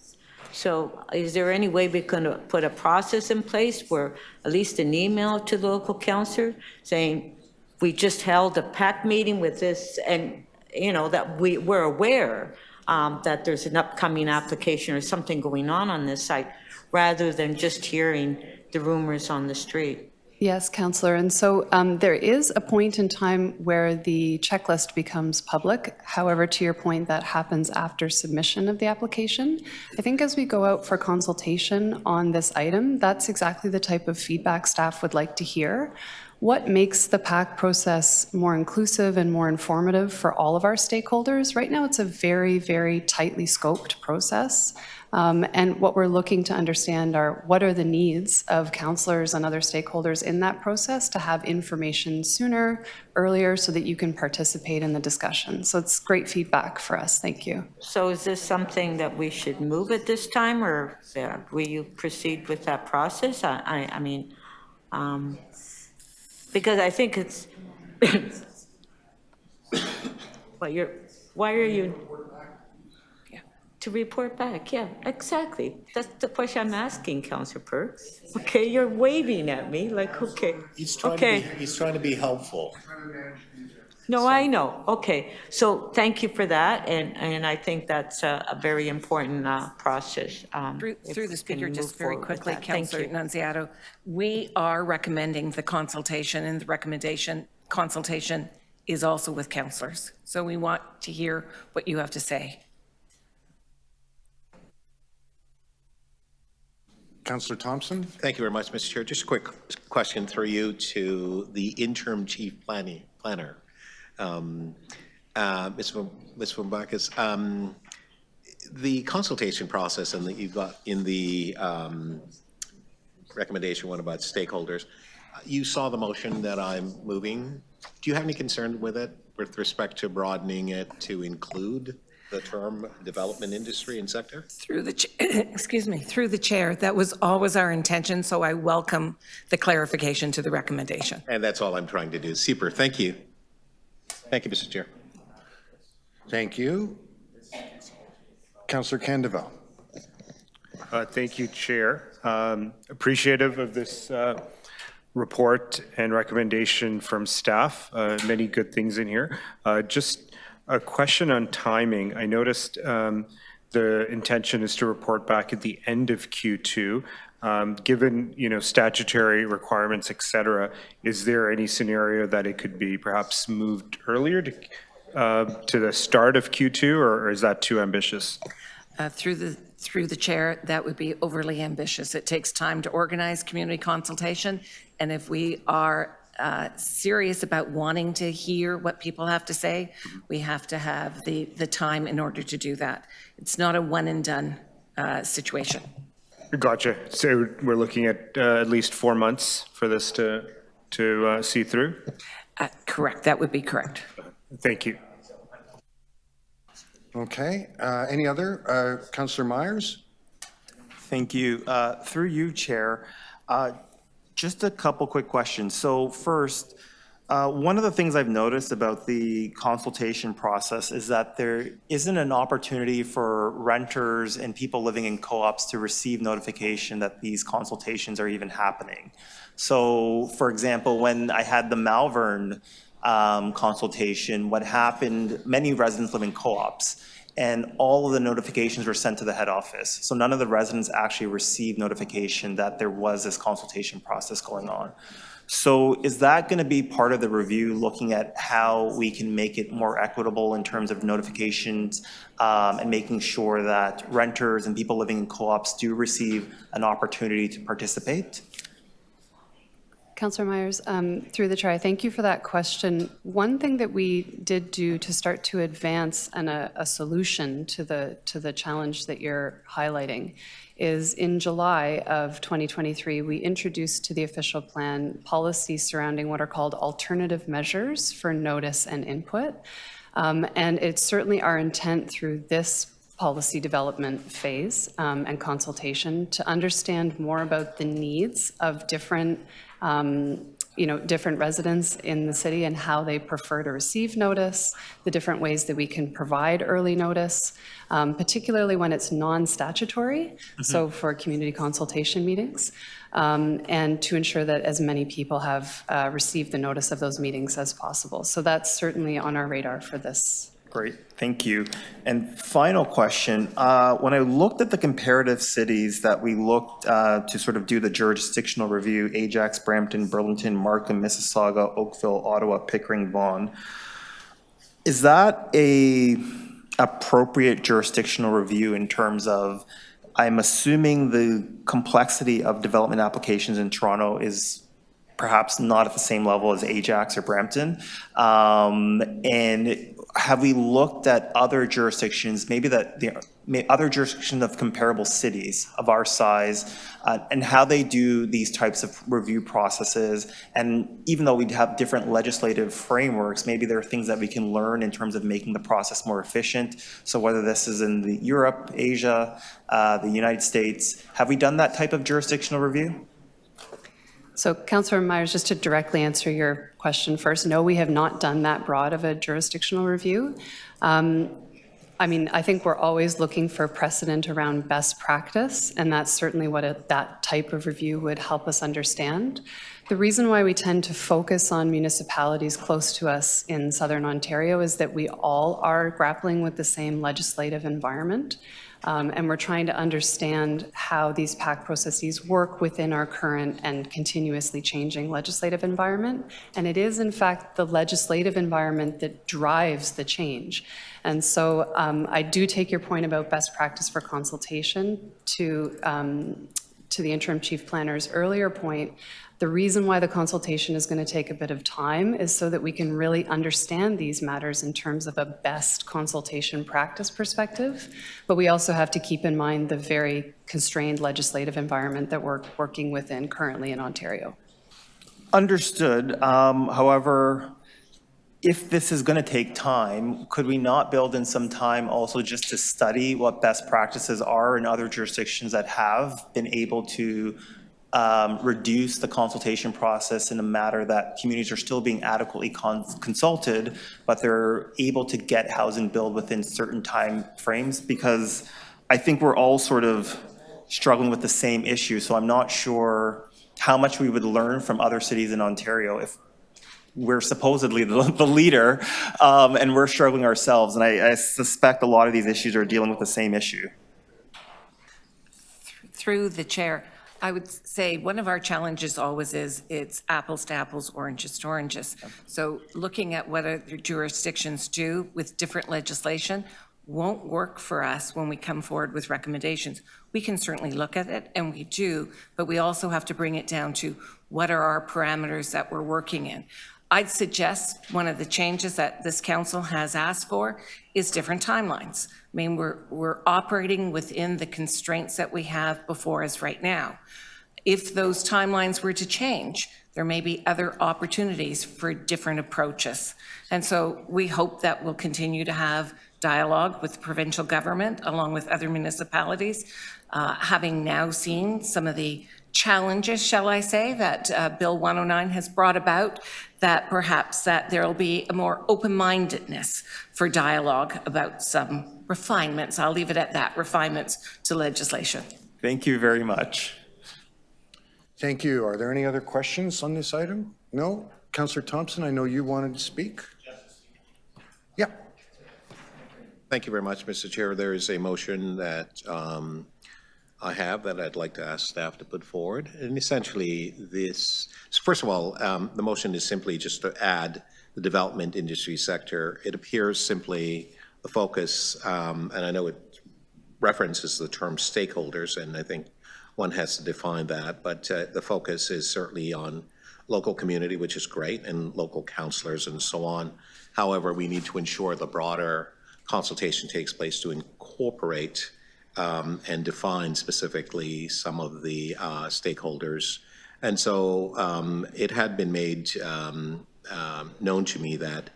So is there any way we can put a process in place where at least an email to the local councillor saying, we just held a PAC meeting with this, and that we're aware that there's an upcoming application or something going on this site, rather than just hearing the rumors on the street? Yes, Councillor. And so there is a point in time where the checklist becomes public. However, to your point, that happens after submission of the application. I think as we go out for consultation on this item, that's exactly the type of feedback staff would like to hear. What makes the PAC process more inclusive and more informative for all of our stakeholders? Right now, it's a very, very tightly scoped process. And what we're looking to understand are what are the needs of councillors and other stakeholders in that process to have information sooner, earlier, so that you can participate in the discussion. So it's great feedback for us. Thank you. So is this something that we should move at this time, or will you proceed with that process? I mean, because I think it's, why are you? To report back, yeah, exactly. That's the question I'm asking, Councillor Perks. Okay, you're waving at me like, okay. He's trying to be helpful. No, I know. Okay, so thank you for that, and I think that's a very important process. Through the speaker, just very quickly, Councillor Thank you. Nunziato, we are recommending the consultation, and the consultation is also with councillors. So we want to hear what you have to say. Councillor Thompson? Thank you very much, Mr. Chair. Just a quick question through you to the interim chief planner. Ms. Vumbakis, the consultation process and that you've got in the recommendation, one about stakeholders. You saw the motion that I'm moving. Do you have any concern with it with respect to broadening it to include the term development industry and sector? Through the, excuse me, through the chair, that was always our intention, so I welcome the clarification to the recommendation. And that's all I'm trying to do. Super, thank you. Thank you, Mr. Chair. Thank you. Councillor Candeval. Thank you, Chair. Appreciative of this report and recommendation from staff. Many good things in here. Just a question on timing. I noticed the intention is to report back at the end of Q2. Given, statutory requirements, et cetera, is there any scenario that it could be perhaps moved earlier to the start of Q2, or is that too ambitious? Through the chair, that would be overly ambitious. It takes time to organize community consultation, and if we are serious about wanting to hear what people have to say, we have to have the time in order to do that. It's not a one and done situation. Gotcha. So we're looking at least 4 months for this to see through? Correct. That would be correct. Thank you. Okay. Any other? Councillor Myers? Thank you. Through you, Chair, just a couple quick questions. So first, one of the things I've noticed about the consultation process is that there isn't an opportunity for renters and people living in co-ops to receive notification that these consultations are even happening. So, for example, when I had the Malvern consultation, what happened, many residents live in co-ops, and all of the notifications were sent to the head office. So none of the residents actually received notification that there was this consultation process going on. So is that going to be part of the review, looking at how we can make it more equitable in terms of notifications and making sure that renters and people living in co-ops do receive an opportunity to participate? Councillor Myers, through the chair, thank you for that question. One thing that we did do to start to advance a solution to the challenge that you're highlighting is in July of 2023, we introduced to the official plan policies surrounding what are called alternative measures for notice and input. And it's certainly our intent through this policy development phase and consultation to understand more about the needs of different different residents in the city and how they prefer to receive notice, the different ways that we can provide early notice, particularly when it's non-statutory, so for community consultation meetings, and to ensure that as many people have received the notice of those meetings as possible. So that's certainly on our radar for this. Great, thank you. And final question, when I looked at the comparative cities that we looked to sort of do the jurisdictional review, Ajax, Brampton, Burlington, Markham, Mississauga, Oakville, Ottawa, Pickering, Vaughan, is that a appropriate jurisdictional review in terms of, I'm assuming the complexity of development applications in Toronto is perhaps not at the same level as Ajax or Brampton, and have we looked at other jurisdictions, maybe other jurisdictions of comparable cities of our size, and how they do these types of review processes? And even though we have different legislative frameworks, maybe there are things that we can learn in terms of making the process more efficient. So whether this is in Europe, Asia, the United States, have we done that type of jurisdictional review? So Councillor Myers, just to directly answer your question first, no, we have not done that broad of a jurisdictional review. I mean, I think we're always looking for precedent around best practice, and that's certainly what that type of review would help us understand. The reason why we tend to focus on municipalities close to us in Southern Ontario is that we all are grappling with the same legislative environment. And we're trying to understand how these PAC processes work within our current and continuously changing legislative environment. And it is, in fact, the legislative environment that drives the change. And so I do take your point about best practice for consultation to the interim chief planner's earlier point. The reason why the consultation is going to take a bit of time is so that we can really understand these matters in terms of a best consultation practice perspective. But we also have to keep in mind the very constrained legislative environment that we're working within currently in Ontario. Understood. However, if this is going to take time, could we not build in some time also just to study what best practices are in other jurisdictions that have been able to reduce the consultation process in a matter that communities are still being adequately consulted, but they're able to get housing built within certain time frames? Because I think we're all sort of struggling with the same issue, so I'm not sure how much we would learn from other cities in Ontario if we're supposedly the leader, and we're struggling ourselves. And I suspect a lot of these issues are dealing with the same issue. Through the chair, I would say one of our challenges always is it's apples to apples, oranges to oranges. So looking at what other jurisdictions do with different legislation won't work for us when we come forward with recommendations. We can certainly look at it, and we do, but we also have to bring it down to what are our parameters that we're working in. I'd suggest one of the changes that this council has asked for is different timelines. I mean, we're operating within the constraints that we have before us right now. If those timelines were to change, there may be other opportunities for different approaches. And so we hope that we'll continue to have dialogue with the provincial government along with other municipalities, having now seen some of the challenges, shall I say, that Bill 109 has brought about, that perhaps that there'll be a more open-mindedness for dialogue about some refinements. I'll leave it at that, refinements to legislation. Thank you very much. Thank you. Are there any other questions on this item? No? Councillor Thompson, I know you wanted to speak. Yeah. Thank you very much, Mr. Chair. There is a motion that I have that I'd like to ask staff to put forward. And essentially this, first of all, the motion is simply just to add the development industry sector. It appears simply the focus, and I know it references the term stakeholders, and I think one has to define that, but the focus is certainly on local community, which is great, and local councillors and so on. However, we need to ensure the broader consultation takes place to incorporate and define specifically some of the stakeholders. And so it had been made known to me that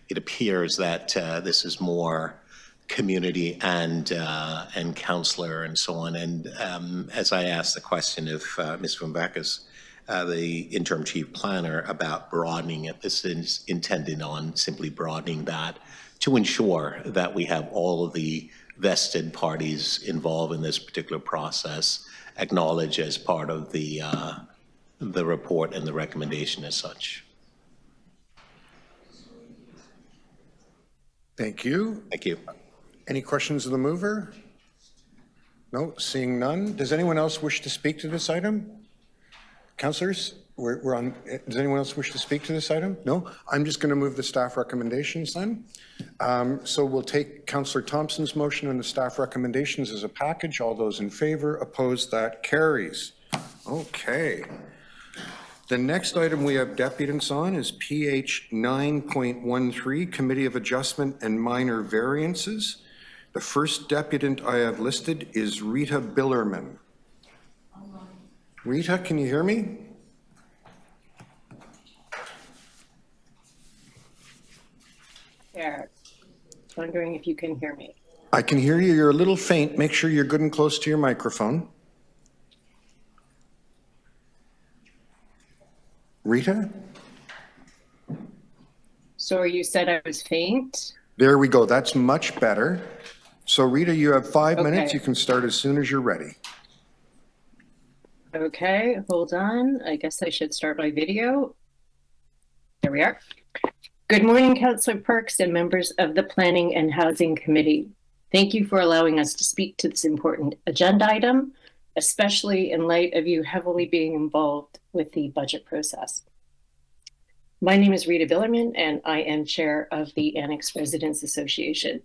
it appears that this is more community and councillor and so on. And as I asked the question of Ms. Van Bacchus, the interim chief planner, about broadening it, this is intended on simply broadening that to ensure that we have all of the vested parties involved in this particular process acknowledged as part of the report and the recommendation as such. Thank you. Thank you. Any questions of the mover? No, seeing none. Does anyone else wish to speak to this item? Councillors, we're on. Does anyone else wish to speak to this item? No? I'm just going to move the staff recommendations then. So we'll take Councillor Thompson's motion and the staff recommendations as a package. All those in favor, opposed, that carries. Okay. The next item we have deputants on is PH 9.13, Committee of Adjustment and Minor Variances. The first deputant I have listed is Rita Billerman. Rita, can you hear me? Chair, wondering if you can hear me. I can hear you. You're a little faint. Make sure you're good and close to your microphone. Rita? Sorry, you said I was faint? There we go. That's much better. So Rita, you have 5 minutes. Okay. You can start as soon as you're ready. Okay, hold on. I guess I should start my video. There we are. Good morning, Councillor Perks and members of the Planning and Housing Committee. Thank you for allowing us to speak to this important agenda item, especially in light of you heavily being involved with the budget process. My name is Rita Billerman, and I am chair of the Annex Residents Association.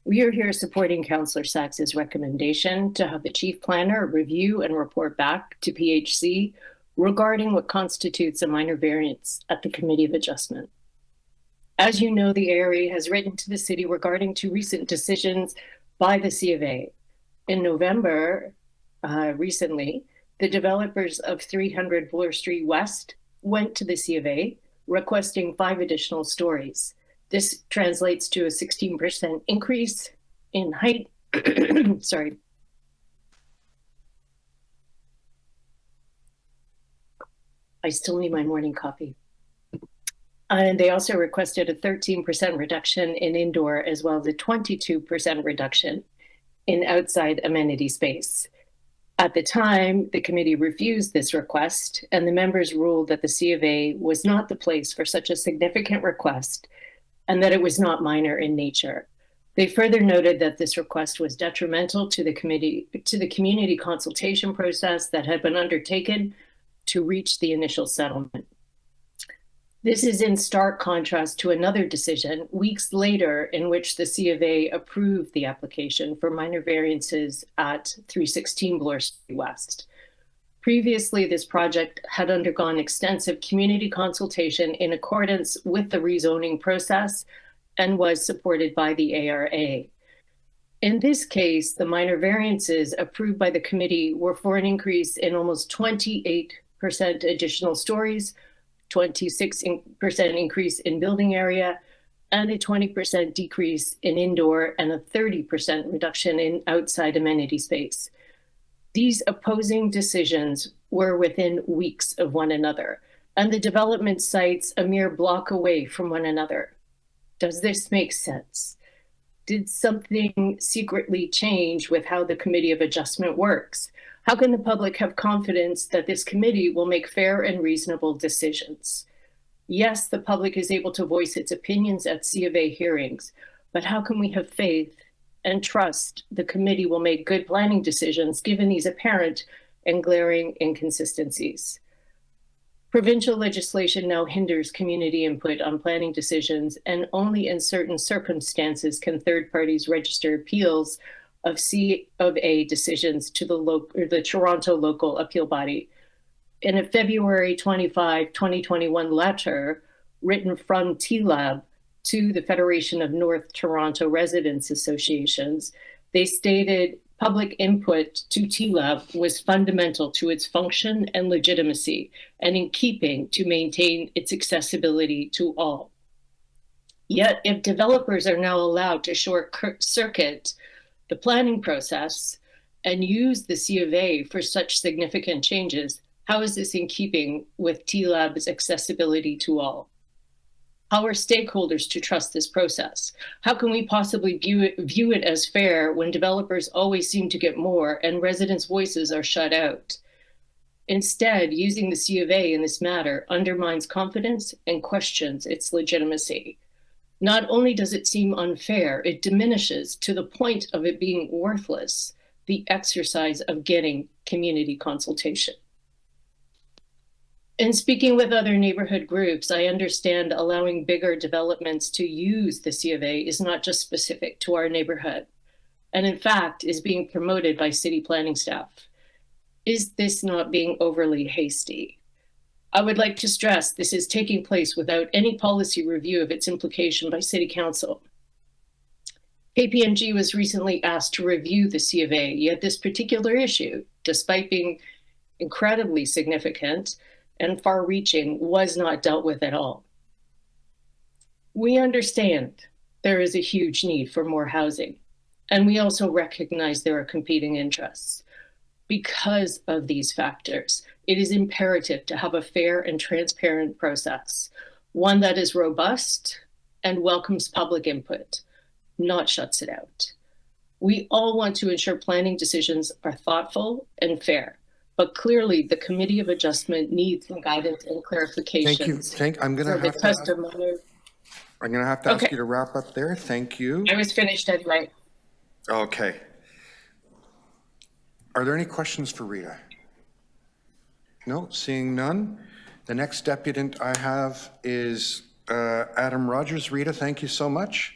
We are here supporting Councillor Sachs's recommendation to have the chief planner review and report back to PHC regarding what constitutes a minor variance at the Committee of Adjustment. As you know, the ARA has written to the city regarding two recent decisions by the C of A. In November, recently, the developers of 300 Bloor Street West went to the C of A requesting 5 additional stories. This translates to a 16% increase in height. Sorry. I still need my morning coffee. And they also requested a 13% reduction in indoor as well as a 22% reduction in outside amenity space. At the time, the committee refused this request, and the members ruled that the C of A was not the place for such a significant request and that it was not minor in nature. They further noted that this request was detrimental to the community consultation process that had been undertaken to reach the initial settlement. This is in stark contrast to another decision weeks later in which the C of A approved the application for minor variances at 316 Bloor Street West. Previously, this project had undergone extensive community consultation in accordance with the rezoning process and was supported by the ARA. In this case, the minor variances approved by the committee were for an increase in almost 28% additional stories, 26% increase in building area, and a 20% decrease in indoor and a 30% reduction in outside amenity space. These opposing decisions were within weeks of one another, and the development sites a mere block away from one another. Does this make sense? Did something secretly change with how the Committee of Adjustment works? How can the public have confidence that this committee will make fair and reasonable decisions? Yes, the public is able to voice its opinions at C of A hearings, but how can we have faith and trust the committee will make good planning decisions given these apparent and glaring inconsistencies? Provincial legislation now hinders community input on planning decisions, and only in certain circumstances can third parties register appeals of C of A decisions to the Toronto local appeal body. In a February 25, 2021 letter written from TLAB to the Federation of North Toronto Residents Associations, they stated public input to TLAB was fundamental to its function and legitimacy, and in keeping to maintain its accessibility to all. Yet, if developers are now allowed to short circuit the planning process and use the C of A for such significant changes, how is this in keeping with TLAB's accessibility to all? How are stakeholders to trust this process? How can we possibly view it as fair when developers always seem to get more and residents' voices are shut out? Instead, using the C of A in this matter undermines confidence and questions its legitimacy. Not only does it seem unfair, it diminishes to the point of it being worthless the exercise of getting community consultation. In speaking with other neighborhood groups, I understand allowing bigger developments to use the C of A is not just specific to our neighborhood, and in fact is being promoted by city planning staff. Is this not being overly hasty? I would like to stress this is taking place without any policy review of its implication by City Council. KPMG was recently asked to review the C of A, yet this particular issue, despite being incredibly significant and far-reaching, was not dealt with at all. We understand there is a huge need for more housing, and we also recognize there are competing interests. Because of these factors, it is imperative to have a fair and transparent process, one that is robust and welcomes public input, not shuts it out. We all want to ensure planning decisions are thoughtful and fair, but clearly the Committee of Adjustment needs some guidance and clarifications. Thank you. I'm going to have to ask you to wrap up there. Thank you. I was finished anyway. Okay. Are there any questions for Rita? No, seeing none. The next deputant I have is Adam Rogers. Rita, thank you so much.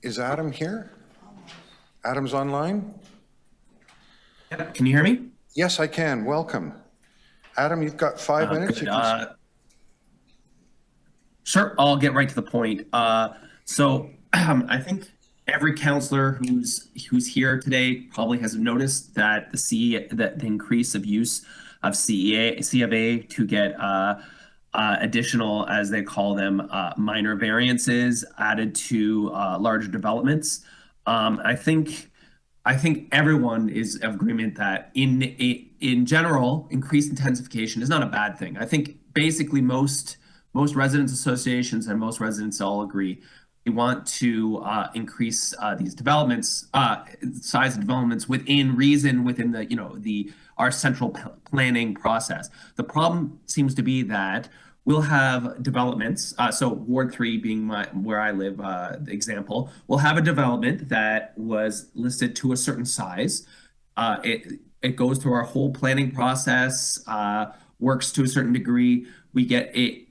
Is Adam here? Adam's online? Yep. Can you hear me? Yes, I can. Welcome. Adam, you've got 5 minutes. You can Sure, I'll get right to the point. So I think every counselor who's here today probably has noticed that the increase of use of C of A to get additional, as they call them, minor variances added to larger developments. I think everyone is of agreement that in general, increased intensification is not a bad thing. I think basically most residents associations and most residents all agree we want to increase these developments, size of developments within reason, within our central planning process. The problem seems to be that we'll have developments. So Ward 3 being where I live, the example, we'll have a development that was listed to a certain size. It goes through our whole planning process, works to a certain degree. We get it.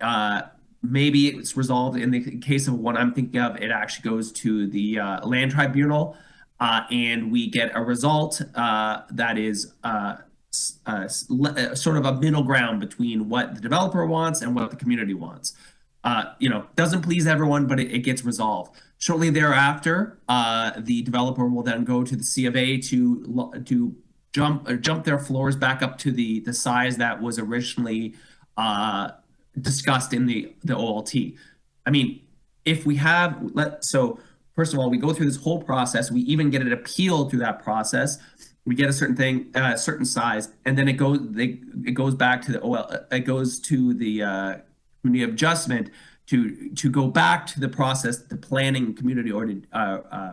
Maybe it's resolved. In the case of what I'm thinking of, it actually goes to the land tribunal, and we get a result that is sort of a middle ground between what the developer wants and what the community wants. Doesn't please everyone, but it gets resolved. Shortly thereafter, the developer will then go to the C of A to jump their floors back up to the size that was originally discussed in the OLT. I mean, if we have so first of all, we go through this whole process. We even get it appealed through that process. We get a certain thing, certain size, and then it goes back to the community of adjustment to go back to the process the planning community already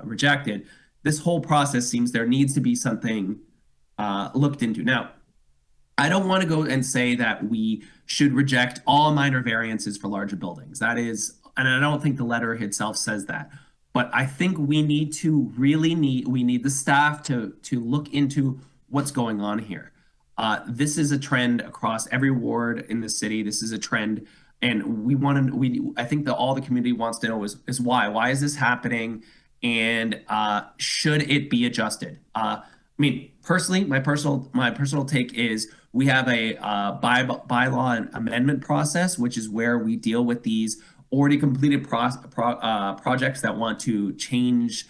rejected. This whole process seems there needs to be something looked into. Now, I don't want to go and say that we should reject all minor variances for larger buildings. That is, and I don't think the letter itself says that. But I think we need the staff to look into what's going on here. This is a trend across every ward in the city. This is a trend, and I think that all the community wants to know is why. Why is this happening? And should it be adjusted? I mean, personally, my personal take is we have a bylaw amendment process, which is where we deal with these already completed projects that want to change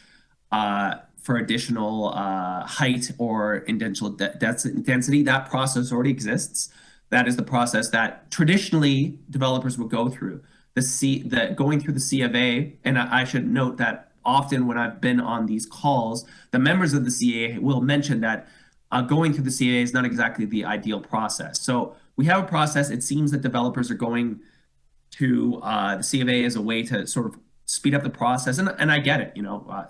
for additional height or additional density. That process already exists. That is the process that traditionally developers would go through. Going through the C of A, and I should note that often when I've been on these calls, the members of the CAA will mention that going through the CAA is not exactly the ideal process. So we have a process. It seems that developers are going to the C of A as a way to sort of speed up the process. And I get it,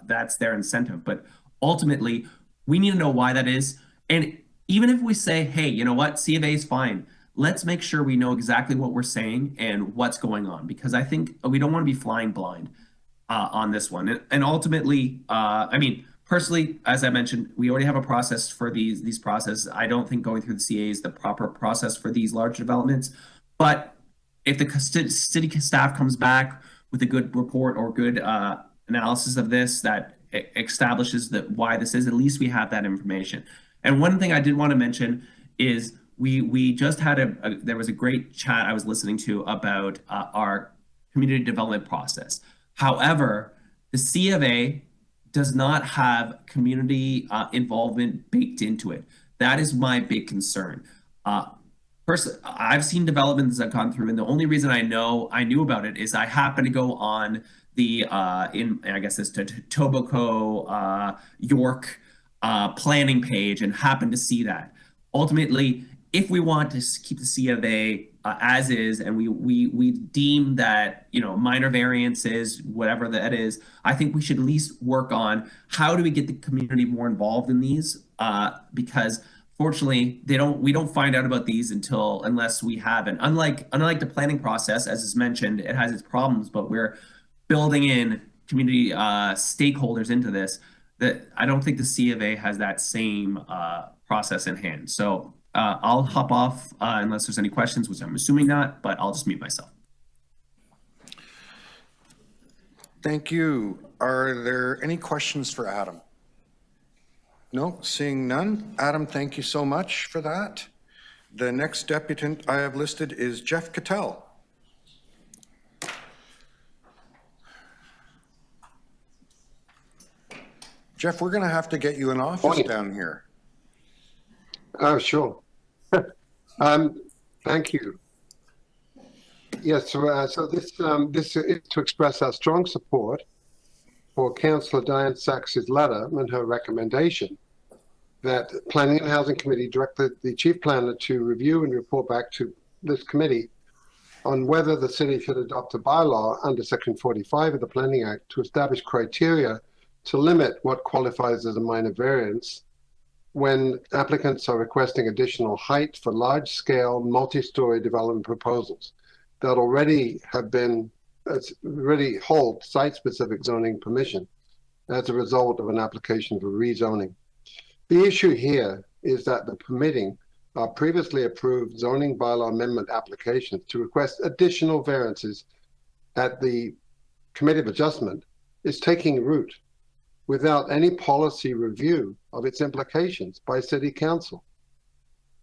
that's their incentive. But ultimately, we need to know why that is. And even if we say, hey, you know what, C of A is fine, let's make sure we know exactly what we're saying and what's going on. Because I think we don't want to be flying blind on this one. And ultimately, I mean, personally, as I mentioned, we already have a process for these processes. I don't think going through the CAA is the proper process for these large developments. But if the city staff comes back with a good report or good analysis of this that establishes why this is, at least we have that information. And one thing I did want to mention is we just had there was a great chat I was listening to about our community development process. However, the C of A does not have community involvement baked into it. That is my big concern. Personally, I've seen developments that have gone through, and the only reason I knew about it is I happened to go on the Etobicoke York planning page and happened to see that. Ultimately, if we want to keep the C of A as is, and we deem that minor variances, whatever that is, I think we should at least work on how do we get the community more involved in these, because fortunately, we don't find out about these unless we have it. Unlike the planning process, as is mentioned, it has its problems, but we're building in community stakeholders into this. That I don't think the C of A has that same process in hand. So I'll hop off unless there's any questions, which I'm assuming not, but I'll just mute myself. Thank you. Are there any questions for Adam? No, seeing none. Adam, thank you so much for that. The next deputant I have listed is Jeff Cattell. Jeff, we're going to have to get you an office Morning. down here. Oh, sure. Thank you. Yes, so this is to express our strong support for Councillor Diane Sachs's letter and her recommendation that Planning and Housing Committee directed the Chief Planner to review and report back to this committee on whether the city should adopt a bylaw under Section 45 of the Planning Act to establish criteria to limit what qualifies as a minor variance when applicants are requesting additional height for large-scale multi-story development proposals that already hold site-specific zoning permission as a result of an application for rezoning. The issue here is that the permitting of previously approved zoning bylaw amendment applications to request additional variances at the Committee of Adjustment is taking root without any policy review of its implications by City Council.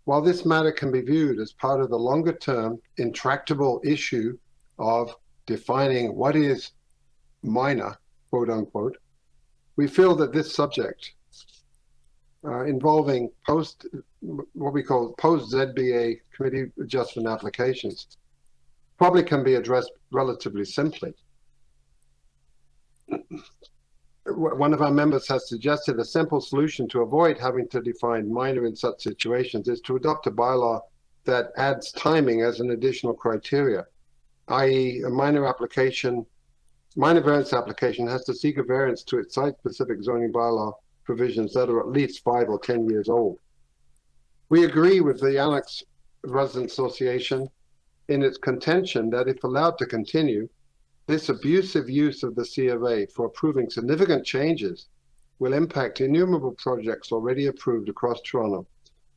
While this matter can be viewed as part of the longer-term intractable issue of defining what is minor, quote unquote, we feel that this subject involving what we call post-ZBA committee adjustment applications probably can be addressed relatively simply. One of our members has suggested a simple solution to avoid having to define minor in such situations is to adopt a bylaw that adds timing as an additional criteria, i.e. a minor variance application has to seek a variance to its site-specific zoning bylaw provisions that are at least 5 or 10 years old. We agree with the Annex Resident Association in its contention that if allowed to continue, this abusive use of the C of A for approving significant changes will impact innumerable projects already approved across Toronto.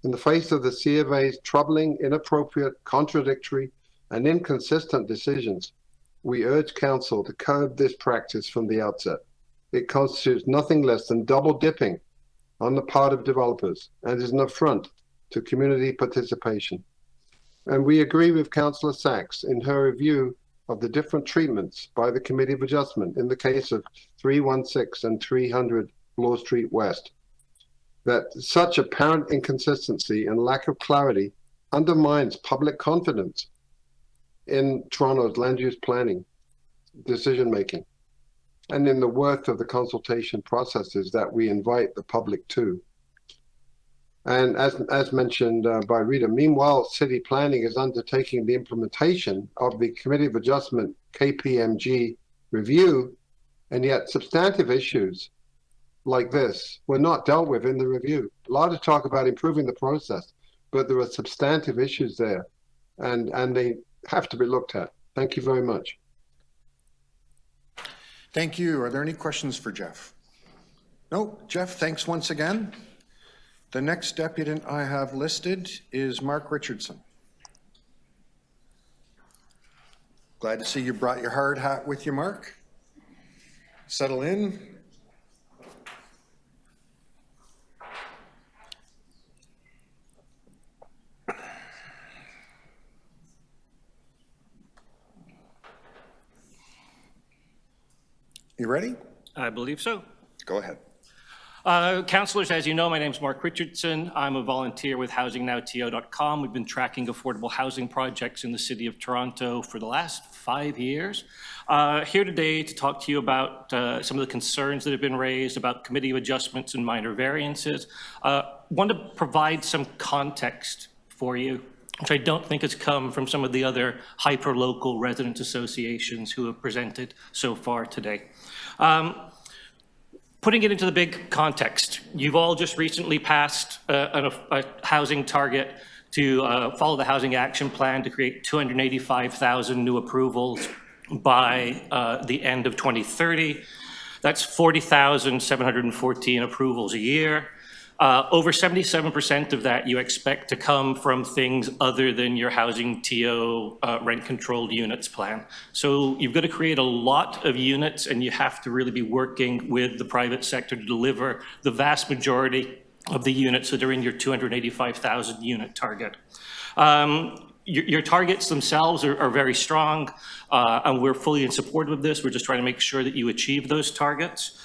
In the face of the C of A's troubling, inappropriate, contradictory, and inconsistent decisions, we urge Council to curb this practice from the outset. It constitutes nothing less than double dipping on the part of developers and is an affront to community participation. And we agree with Councillor Sachs in her review of the different treatments by the Committee of Adjustment in the case of 316 and 300 Bloor Street West, that such apparent inconsistency and lack of clarity undermines public confidence in Toronto's land use planning decision-making and in the worth of the consultation processes that we invite the public to. And as mentioned by Rita, meanwhile, city planning is undertaking the implementation of the Committee of Adjustment KPMG review, and yet substantive issues like this were not dealt with in the review. A lot of talk about improving the process, but there are substantive issues there, and they have to be looked at. Thank you very much. Thank you. Are there any questions for Jeff? No, Jeff, thanks once again. The next deputant I have listed is Mark Richardson. Glad to see you brought your hard hat with you, Mark. Settle in. You ready? I believe so. Go ahead. Councillors, as you know, my name is Mark Richardson. I'm a volunteer with HousingNowTO.com. We've been tracking affordable housing projects in the City of Toronto for the last 5 years. Here today to talk to you about some of the concerns that have been raised about Committee of Adjustments and minor variances. Want to provide some context for you, which I don't think has come from some of the other hyper-local resident associations who have presented so far today. Putting it into the big context, you've all just recently passed a housing target to follow the Housing Action Plan to create 285,000 new approvals by the end of 2030. That's 40,714 approvals a year. Over 77% of that you expect to come from things other than your housing TO rent-controlled units plan. So you've got to create a lot of units, and you have to really be working with the private sector to deliver the vast majority of the units that are in your 285,000 unit target. Your targets themselves are very strong, and we're fully in support of this. We're just trying to make sure that you achieve those targets.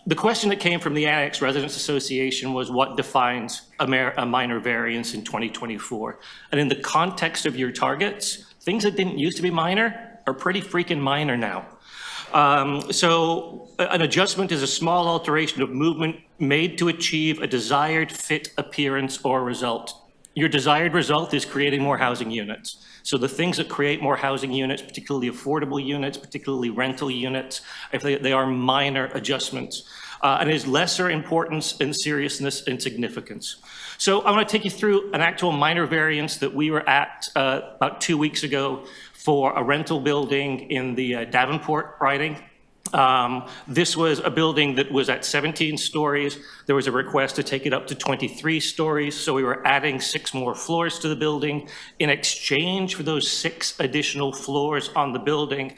The question that came from the Annex Residents Association was what defines a minor variance in 2024? And in the context of your targets, things that didn't used to be minor are pretty freaking minor now. So an adjustment is a small alteration of movement made to achieve a desired fit appearance or result. Your desired result is creating more housing units. So the things that create more housing units, particularly affordable units, particularly rental units, if they are minor adjustments, and it is lesser importance and seriousness and significance. So I want to take you through an actual minor variance that we were at about 2 weeks ago for a rental building in the Davenport riding. This was a building that was at 17 stories. There was a request to take it up to 23 stories, so we were adding 6 more floors to the building. In exchange for those 6 additional floors on the building,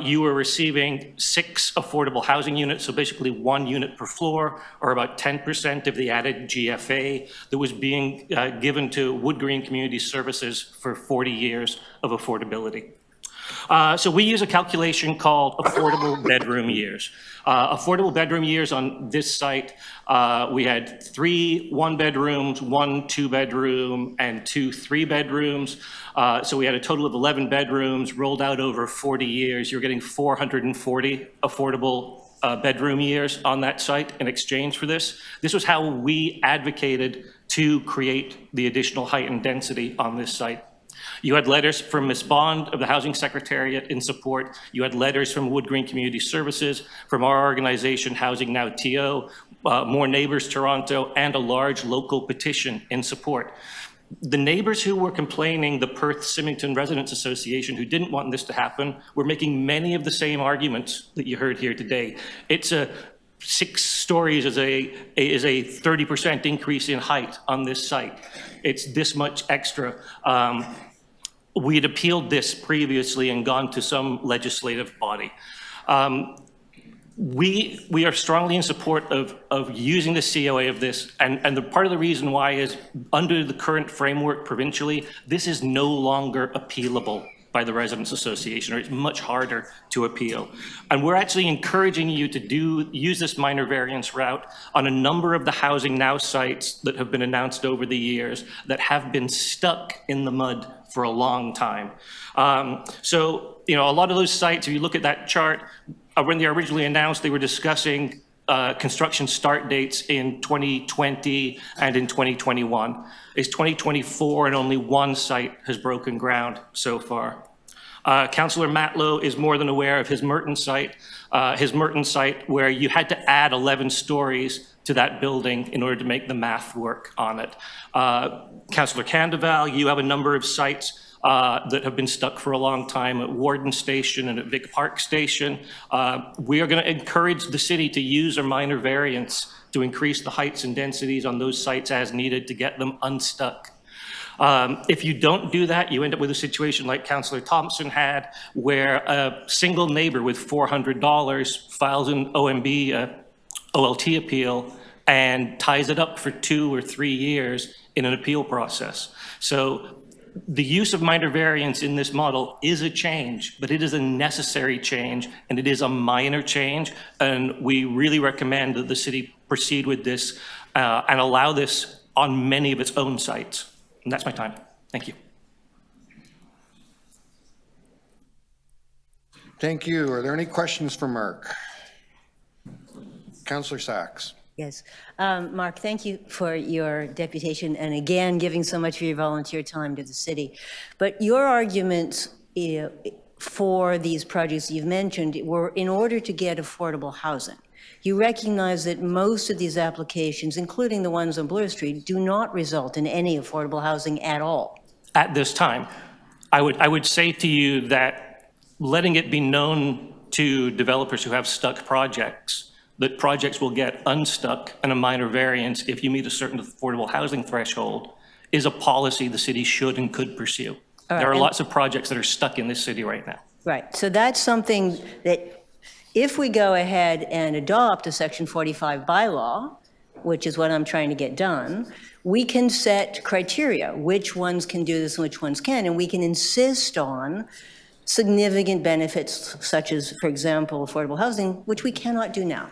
you were receiving 6 affordable housing units, so basically 1 unit per floor, or about 10% of the added GFA that was being given to Wood Green Community Services for 40 years of affordability. So we use a calculation called affordable bedroom years. Affordable bedroom years on this site, we had 3 1-bedrooms, 1 2-bedroom, and 2 3-bedrooms. So we had a total of 11 bedrooms rolled out over 40 years. You're getting 440 affordable bedroom years on that site in exchange for this. This was how we advocated to create the additional height and density on this site. You had letters from Ms. Bond of the Housing Secretariat in support. You had letters from Wood Green Community Services, from our organization, Housing Now TO, More Neighbors Toronto, and a large local petition in support. The neighbors who were complaining, the Perth Symington Residents Association, who didn't want this to happen, were making many of the same arguments that you heard here today. It's 6 stories is a 30% increase in height on this site. It's this much extra. We had appealed this previously and gone to some legislative body. We are strongly in support of using the COA of this, and the part of the reason why is under the current framework provincially, this is no longer appealable by the Residents Association, or it's much harder to appeal. And we're actually encouraging you to use this minor variance route on a number of the Housing Now sites that have been announced over the years that have been stuck in the mud for a long time. So, you know, a lot of those sites, if you look at that chart, when they originally announced, they were discussing construction start dates in 2020 and in 2021. It's 2024 and only 1 site has broken ground so far. Councillor Matlow is more than aware of his Merton site where you had to add 11 stories to that building in order to make the math work on it. Councillor Candeval, you have a number of sites that have been stuck for a long time at Warden Station and at Vic Park Station. We are going to encourage the city to use a minor variance to increase the heights and densities on those sites as needed to get them unstuck. If you don't do that, you end up with a situation like Councillor Thompson had, where a single neighbor with $400 files an OLT appeal and ties it up for 2 or 3 years in an appeal process. So the use of minor variance in this model is a change, but it is a necessary change, and it is a minor change, and we really recommend that the city proceed with this and allow this on many of its own sites. And that's my time. Thank you. Thank you. Are there any questions for Mark? Councillor Sachs. Yes. Mark, thank you for your deputation and again giving so much of your volunteer time to the city. But your arguments for these projects you've mentioned were in order to get affordable housing. You recognize that most of these applications, including the ones on Bloor Street, do not result in any affordable housing at all. At this time, I would say to you that letting it be known to developers who have stuck projects that projects will get unstuck in a minor variance if you meet a certain affordable housing threshold is a policy the city should and could pursue. There are lots of projects that are stuck in this city right now. Right. So that's something that if we go ahead and adopt a Section 45 bylaw, which is what I'm trying to get done, we can set criteria, which ones can do this and which ones can, and we can insist on significant benefits such as, for example, affordable housing, which we cannot do now.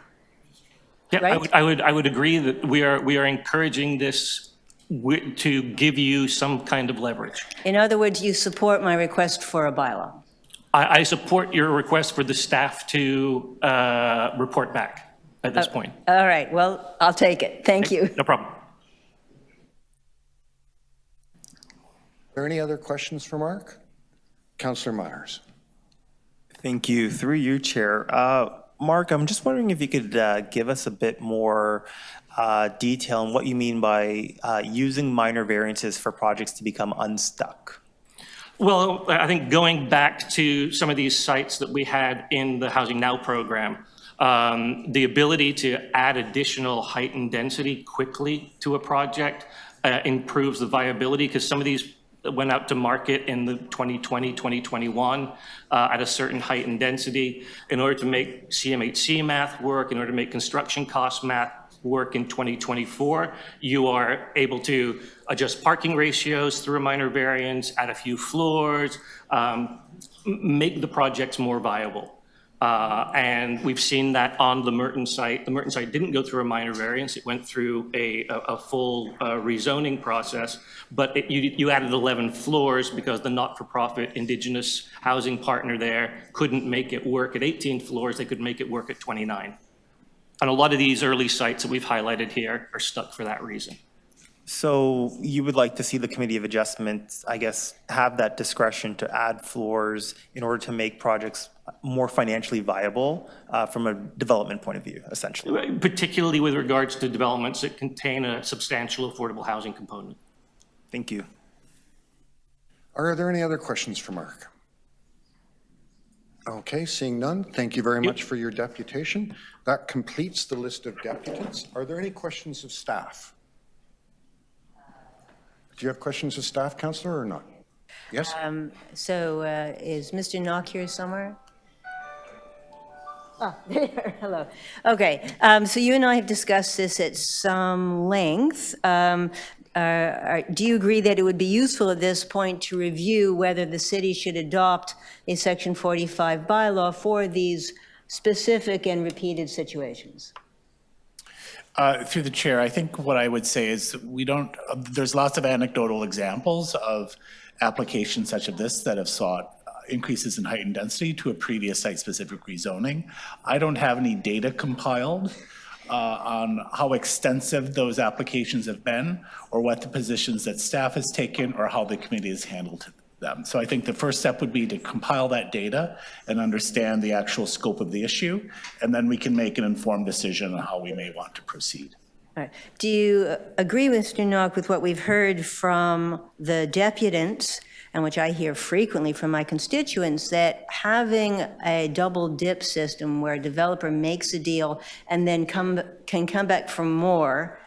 Yeah, Right? I would agree that we are encouraging this to give you some kind of leverage. In other words, you support my request for a bylaw. I support your request for the staff to report back at this point. All right, well, I'll take it. Thank you. No problem. Are there any other questions for Mark? Councillor Myers. Thank you. Through you, Chair. Mark, I'm just wondering if you could give us a bit more detail on what you mean by using minor variances for projects to become unstuck. Well, I think going back to some of these sites that we had in the Housing Now program, the ability to add additional height and density quickly to a project improves the viability, because some of these went out to market in the 2020, 2021 at a certain height and density. In order to make CMHC math work, in order to make construction cost math work in 2024, you are able to adjust parking ratios through a minor variance, add a few floors, make the projects more viable. And we've seen that on the Merton site. The Merton site didn't go through a minor variance. It went through a full rezoning process, but you added 11 floors because the not-for-profit Indigenous housing partner there couldn't make it work at 18 floors. They could make it work at 29. And a lot of these early sites that we've highlighted here are stuck for that reason. So you would like to see the Committee of Adjustments, I guess, have that discretion to add floors in order to make projects more financially viable from a development point of view, essentially? Particularly with regards to developments that contain a substantial affordable housing component. Thank you. Are there any other questions for Mark? Okay, seeing none, thank you very much for your deputation. That completes the list of deputants. Are there any questions of staff? Do you have questions of staff, Councillor, or not? Yes? So is Mr. Knock here somewhere? Oh, there, hello. Okay, so you and I have discussed this at some length. Do you agree that it would be useful at this point to review whether the city should adopt a Section 45 bylaw for these specific and repeated situations? Through the chair, I think what I would say is there's lots of anecdotal examples of applications such as this that have sought increases in height and density to a previous site-specific rezoning. I don't have any data compiled on how extensive those applications have been, or what the positions that staff has taken, or how the committee has handled them. So I think the first step would be to compile that data and understand the actual scope of the issue, and then we can make an informed decision on how we may want to proceed. All right. Do you agree, Mr. Knock, with what we've heard from the deputants, and which I hear frequently from my constituents, that having a double dip system where a developer makes a deal and then can come back for more,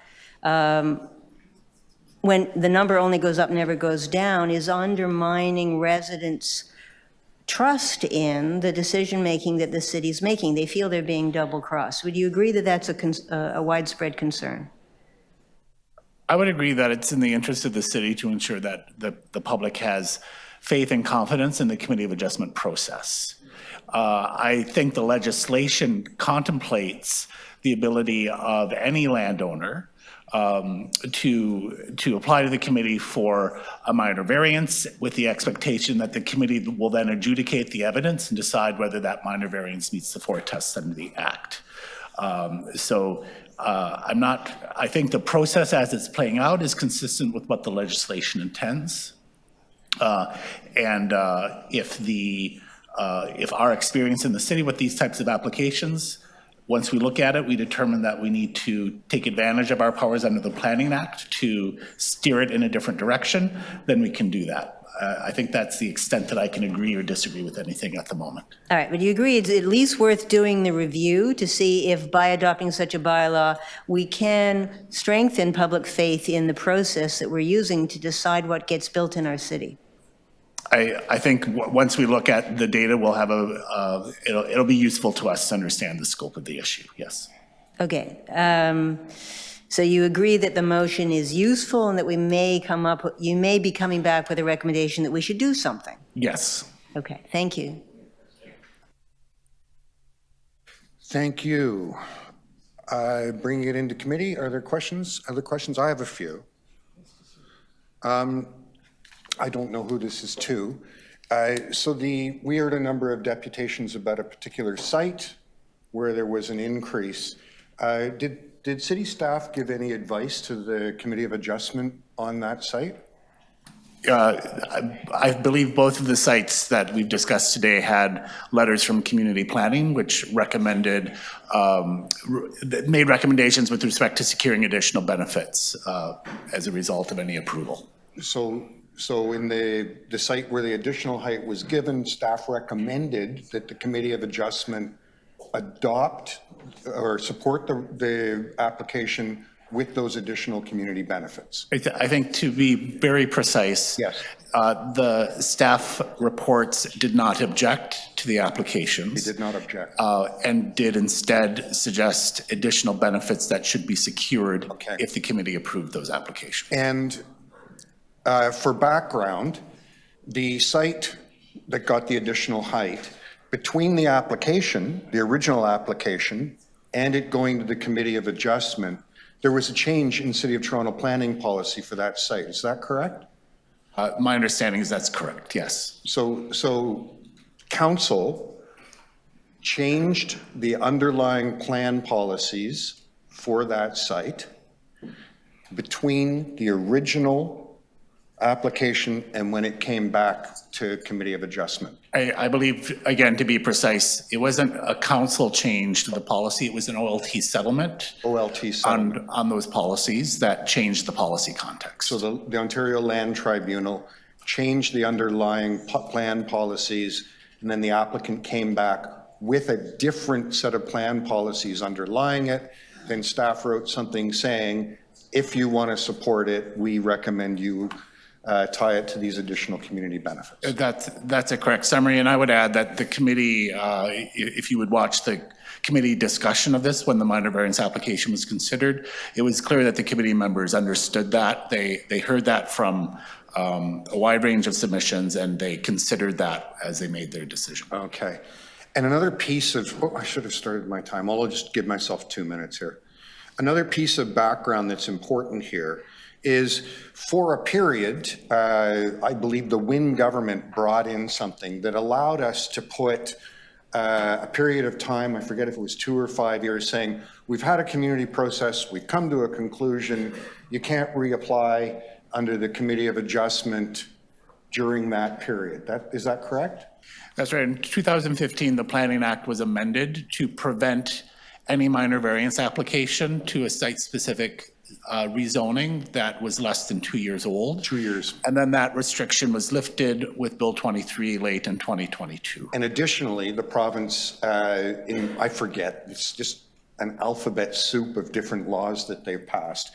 when the number only goes up, never goes down, is undermining residents' trust in the decision-making that the city's making? They feel they're being double-crossed. Would you agree that that's a widespread concern? I would agree that it's in the interest of the city to ensure that the public has faith and confidence in the Committee of Adjustment process. I think the legislation contemplates the ability of any landowner to apply to the committee for a minor variance, with the expectation that the committee will then adjudicate the evidence and decide whether that minor variance meets the four tests under the Act. I think the process as it's playing out is consistent with what the legislation intends. If our experience in the city with these types of applications, once we look at it, we determine that we need to take advantage of our powers under the Planning Act to steer it in a different direction, then we can do that. I think that's the extent that I can agree or disagree with anything at the moment. All right, but you agree it's at least worth doing the review to see if by adopting such a bylaw, we can strengthen public faith in the process that we're using to decide what gets built in our city? I think once we look at the data, we'll have it'll be useful to us to understand the scope of the issue, yes. Okay. So you agree that the motion is useful and that we may come up, you may be coming back with a recommendation that we should do something? Yes. Okay, thank you. Thank you. Bringing it into committee, are there questions? Other questions? I have a few. I don't know who this is to. We heard a number of deputations about a particular site where there was an increase. Did city staff give any advice to the Committee of Adjustment on that site? I believe both of the sites that we've discussed today had letters from community planning, which recommended, made recommendations with respect to securing additional benefits as a result of any approval. So in the site where the additional height was given, staff recommended that the Committee of Adjustment adopt or support the application with those additional community benefits. I think to be very precise, yes, the staff reports did not object to the applications. They did not object. And did instead suggest additional benefits that should be secured if the committee approved those applications. And for background, the site that got the additional height, between the application, the original application, and it going to the Committee of Adjustment, there was a change in City of Toronto planning policy for that site. Is that correct? My understanding is that's correct, yes. So council changed the underlying plan policies for that site between the original application and when it came back to Committee of Adjustment. I believe, again, to be precise, it wasn't a council change to the policy, it was an OLT settlement. OLT settlement. On those policies that changed the policy context. So the Ontario Land Tribunal changed the underlying plan policies, and then the applicant came back with a different set of plan policies underlying it. Then staff wrote something saying, if you want to support it, we recommend you tie it to these additional community benefits. That's a correct summary, and I would add that the committee, if you would watch the committee discussion of this when the minor variance application was considered, it was clear that the committee members understood that. They heard that from a wide range of submissions, and they considered that as they made their decision. Okay. And another piece of, I should have started my time. I'll just give myself 2 minutes here. Another piece of background that's important here is for a period, I believe the Wynne government brought in something that allowed us to put a period of time, I forget if it was 2 or 5 years, saying, we've had a community process, we've come to a conclusion, you can't reapply under the Committee of Adjustment during that period. Is that correct? That's right. In 2015, the Planning Act was amended to prevent any minor variance application to a site-specific rezoning that was less than 2 years old. 2 years. And then that restriction was lifted with Bill 23 late in 2022. And additionally, the province, I forget, it's just an alphabet soup of different laws that they've passed,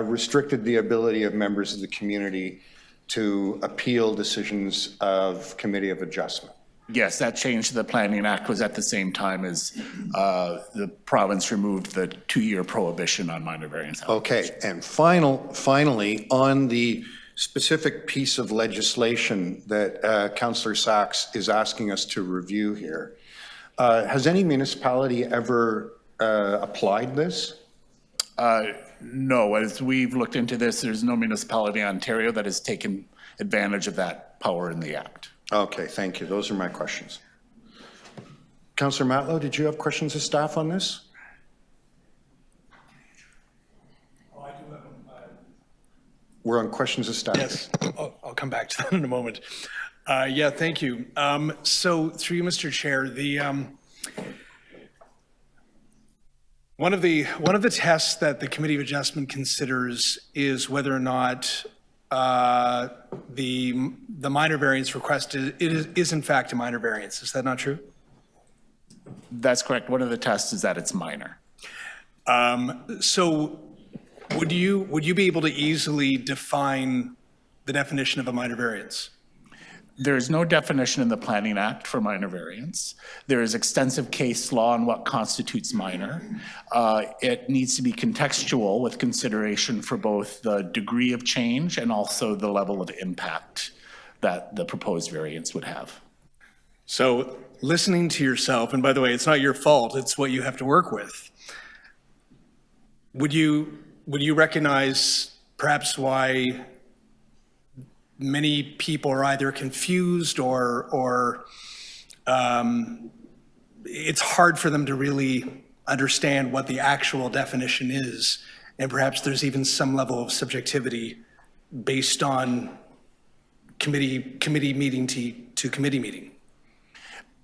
restricted the ability of members of the community to appeal decisions of Committee of Adjustment. Yes, that change to the Planning Act was at the same time as the province removed the 2-year prohibition on minor variance. Okay, and finally, on the specific piece of legislation that Councillor Sachs is asking us to review here, has any municipality ever applied this? No, as we've looked into this, there's no municipality in Ontario that has taken advantage of that power in the Act. Okay, thank you. Those are my questions. Councillor Matlow, did you have questions of staff on this? Oh, I do have them. We're on questions of staff. Yes, I'll come back to that in a moment. Yeah, thank you. So through you, Mr. Chair, one of the tests that the Committee of Adjustment considers is whether or not the minor variance requested is in fact a minor variance. Is that not true? That's correct. One of the tests is that it's minor. So would you be able to easily define the definition of a minor variance? There is no definition in the Planning Act for minor variance. There is extensive case law on what constitutes minor. It needs to be contextual with consideration for both the degree of change and also the level of impact that the proposed variance would have. So listening to yourself, and by the way, it's not your fault, it's what you have to work with. Would you recognize perhaps why many people are either confused or it's hard for them to really understand what the actual definition is, and perhaps there's even some level of subjectivity based on committee meeting to committee meeting?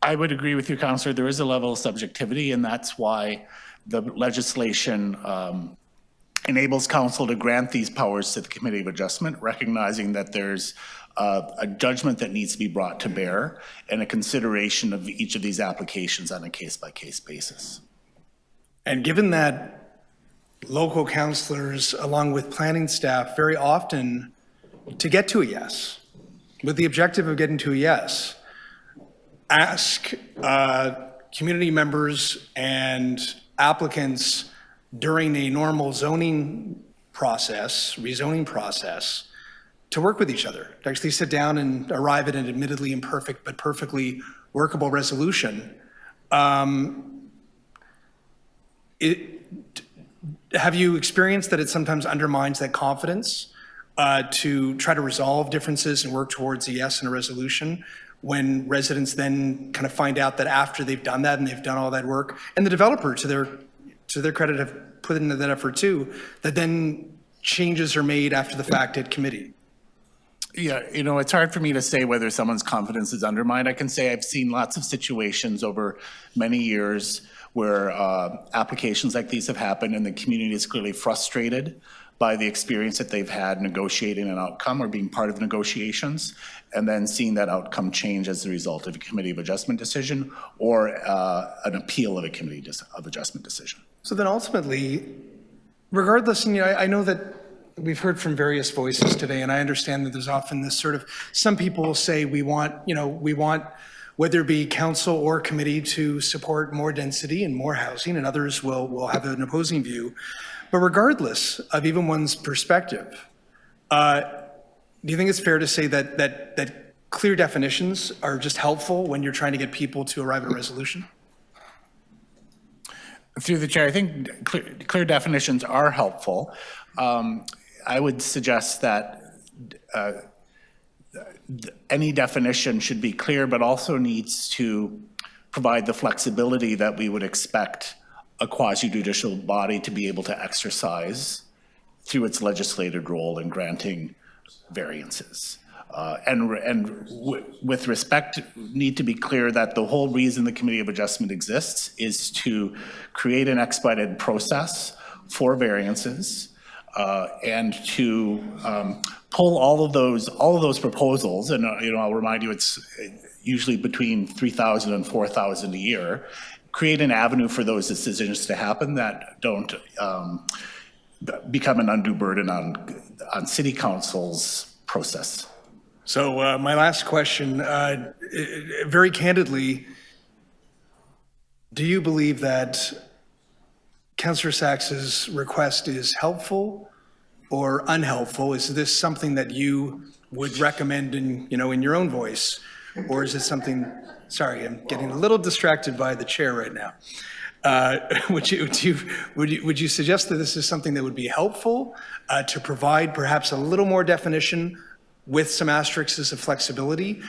I would agree with you, Councillor. There is a level of subjectivity, and that's why the legislation enables council to grant these powers to the Committee of Adjustment, recognizing that there's a judgment that needs to be brought to bear and a consideration of each of these applications on a case-by-case basis. And given that local councillors, along with planning staff, very often, to get to a yes, with the objective of getting to a yes, ask community members and applicants during a normal zoning process, rezoning process, to work with each other, to actually sit down and arrive at an admittedly imperfect but perfectly workable resolution. Have you experienced that it sometimes undermines that confidence to try to resolve differences and work towards a yes and a resolution, when residents then kind of find out that after they've done that and they've done all that work, and the developer, to their credit, have put into that effort too, that then changes are made after the fact at committee? Yeah, you know, it's hard for me to say whether someone's confidence is undermined. I can say I've seen lots of situations over many years where applications like these have happened and the community is clearly frustrated by the experience that they've had negotiating an outcome or being part of negotiations, and then seeing that outcome change as a result of a Committee of Adjustment decision or an appeal of a Committee of Adjustment decision. So then ultimately, regardless, and I know that we've heard from various voices today, and I understand that there's often this sort of, some people will say we want, whether it be council or committee, to support more density and more housing, and others will have an opposing view. But regardless of even one's perspective, do you think it's fair to say that clear definitions are just helpful when you're trying to get people to arrive at a resolution? Through the chair, I think clear definitions are helpful. I would suggest that any definition should be clear, but also needs to provide the flexibility that we would expect a quasi-judicial body to be able to exercise through its legislated role in granting variances. With respect, need to be clear that the whole reason the Committee of Adjustment exists is to create an expedited process for variances and to pull all of those proposals. And I'll remind you, it's usually between 3,000 and 4,000 a year. Create an avenue for those decisions to happen that don't become an undue burden on City Council's process. So my last question, very candidly, do you believe that Councillor Sachs's request is helpful or unhelpful? Is this something that you would recommend in your own voice, or is it something? Sorry, I'm getting a little distracted by the chair right now. Would you suggest that this is something that would be helpful to provide perhaps a little more definition with some asterisks of flexibility,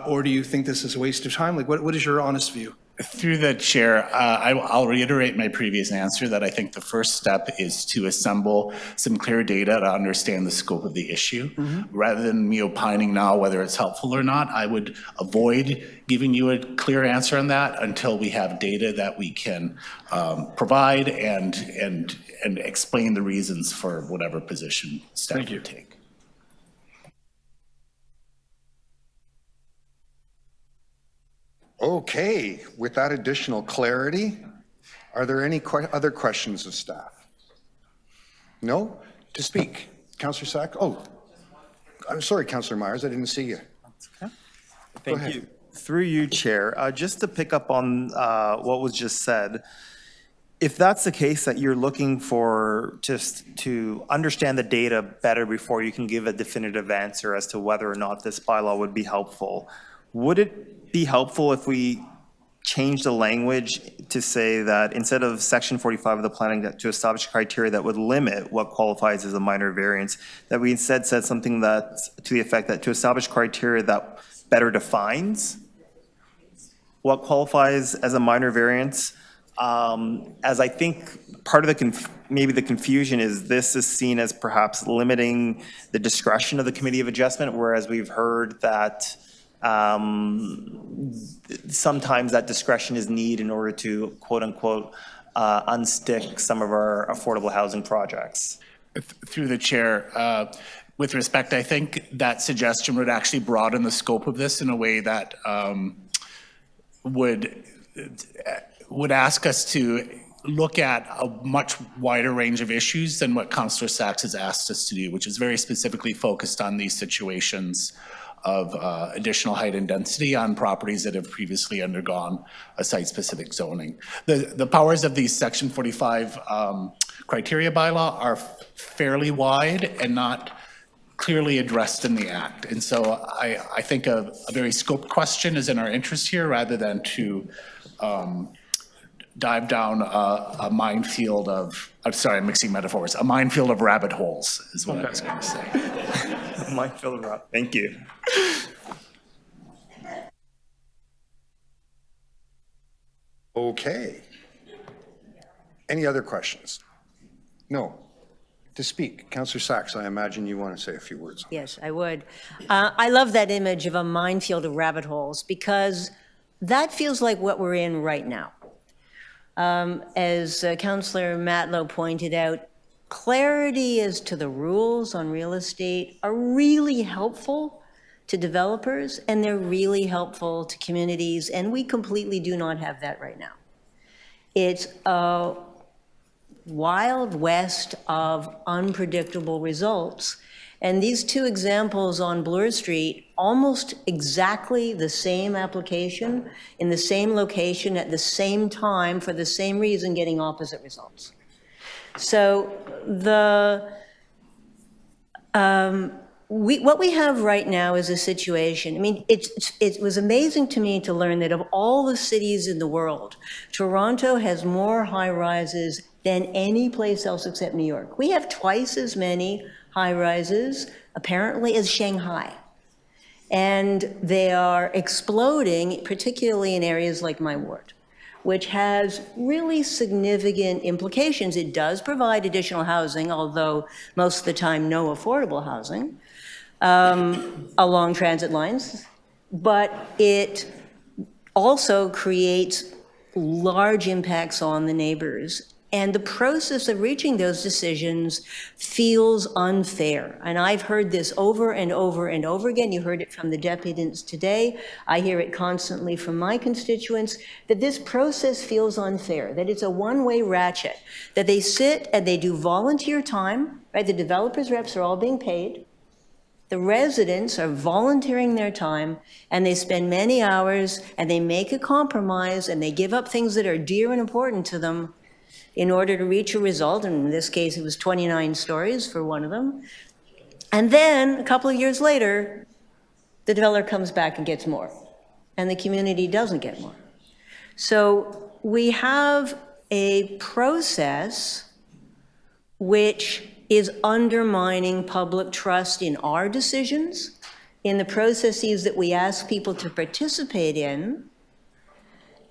or do you think this is a waste of time? Like, what is your honest view? Through the chair, I'll reiterate my previous answer that I think the first step is to assemble some clear data to understand the scope of the issue. Rather than me opining now whether it's helpful or not, I would avoid giving you a clear answer on that until we have data that we can provide and explain the reasons for whatever position staff would take. Okay, with that additional clarity, are there any other questions of staff? No? To speak, Councillor Sack? Oh, I'm sorry, Councillor Myers, I didn't see you. Thank ahead. you. Through you, Chair, just to pick up on what was just said, if that's the case that you're looking for just to understand the data better before you can give a definitive answer as to whether or not this bylaw would be helpful, would it be helpful if we change the language to say that instead of section 45 of the planning to establish criteria that would limit what qualifies as a minor variance, that we instead said something that to the effect that to establish criteria that better defines what qualifies as a minor variance? As I think part of the maybe the confusion is this is seen as perhaps limiting the discretion of the Committee of Adjustment, whereas we've heard that sometimes that discretion is needed in order to quote unquote unstick some of our affordable housing projects. Through the chair, with respect, I think that suggestion would actually broaden the scope of this in a way that would ask us to look at a much wider range of issues than what Councillor Sachs has asked us to do, which is very specifically focused on these situations of additional height and density on properties that have previously undergone a site-specific zoning. The powers of the Section 45 criteria bylaw are fairly wide and not clearly addressed in the Act. And so I think a very scoped question is in our interest here rather than to dive down a minefield of, I'm sorry, I'm mixing metaphors, a minefield of rabbit holes is what I was going to say. Minefield of rabbit, thank you. Okay. Any other questions? No. To speak, Councillor Sachs, I imagine you want to say a few words. Yes, I would. I love that image of a minefield of rabbit holes because that feels like what we're in right now. As Councillor Matlow pointed out, clarity as to the rules on real estate are really helpful to developers and they're really helpful to communities, and we completely do not have that right now. It's a wild west of unpredictable results. And these two examples on Bloor Street, almost exactly the same application in the same location at the same time for the same reason, getting opposite results. So what we have right now is a situation, I mean, it was amazing to me to learn that of all the cities in the world, Toronto has more high-rises than any place else except New York. We have twice as many high-rises, apparently, as Shanghai. And they are exploding, particularly in areas like my ward, which has really significant implications. It does provide additional housing, although most of the time no affordable housing, along transit lines, but it also creates large impacts on the neighbors. And the process of reaching those decisions feels unfair. And I've heard this over and over and over again. You heard it from the deputants today. I hear it constantly from my constituents, that this process feels unfair, that it's a one-way ratchet, that they sit and they do volunteer time, right? The developers' reps are all being paid. The residents are volunteering their time, and they spend many hours, and they make a compromise, and they give up things that are dear and important to them in order to reach a result. And in this case, it was 29 stories for one of them. And then a couple of years later, the developer comes back and gets more, and the community doesn't get more. So we have a process which is undermining public trust in our decisions, in the processes that we ask people to participate in,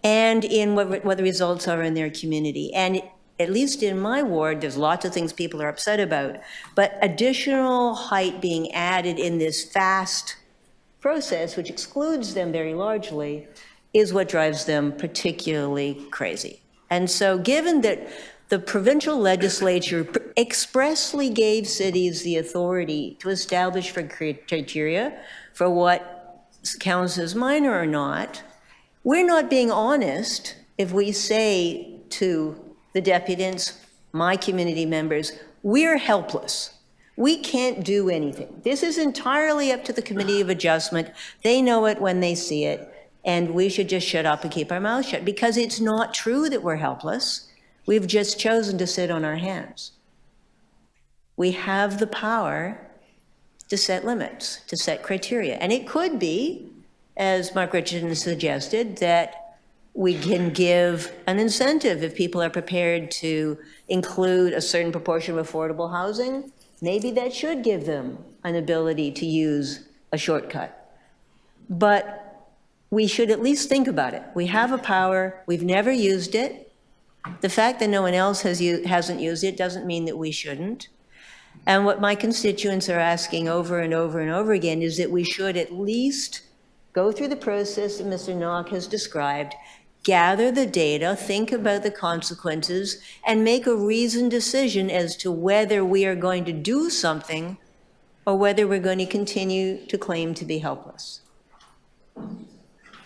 and in what the results are in their community. And at least in my ward, there's lots of things people are upset about, but additional height being added in this fast process, which excludes them very largely, is what drives them particularly crazy. And so given that the provincial legislature expressly gave cities the authority to establish for criteria for what counts as minor or not, we're not being honest if we say to the deputants, my community members, we're helpless. We can't do anything. This is entirely up to the Committee of Adjustment. They know it when they see it, and we should just shut up and keep our mouths shut, because it's not true that we're helpless. We've just chosen to sit on our hands. We have the power to set limits, to set criteria. And it could be, as Mark Richardson suggested, that we can give an incentive if people are prepared to include a certain proportion of affordable housing. Maybe that should give them an ability to use a shortcut. But we should at least think about it. We have a power, we've never used it. The fact that no one else hasn't used it doesn't mean that we shouldn't. And what my constituents are asking over and over and over again is that we should at least go through the process that Mr. Nock has described, gather the data, think about the consequences, and make a reasoned decision as to whether we are going to do something or whether we're going to continue to claim to be helpless.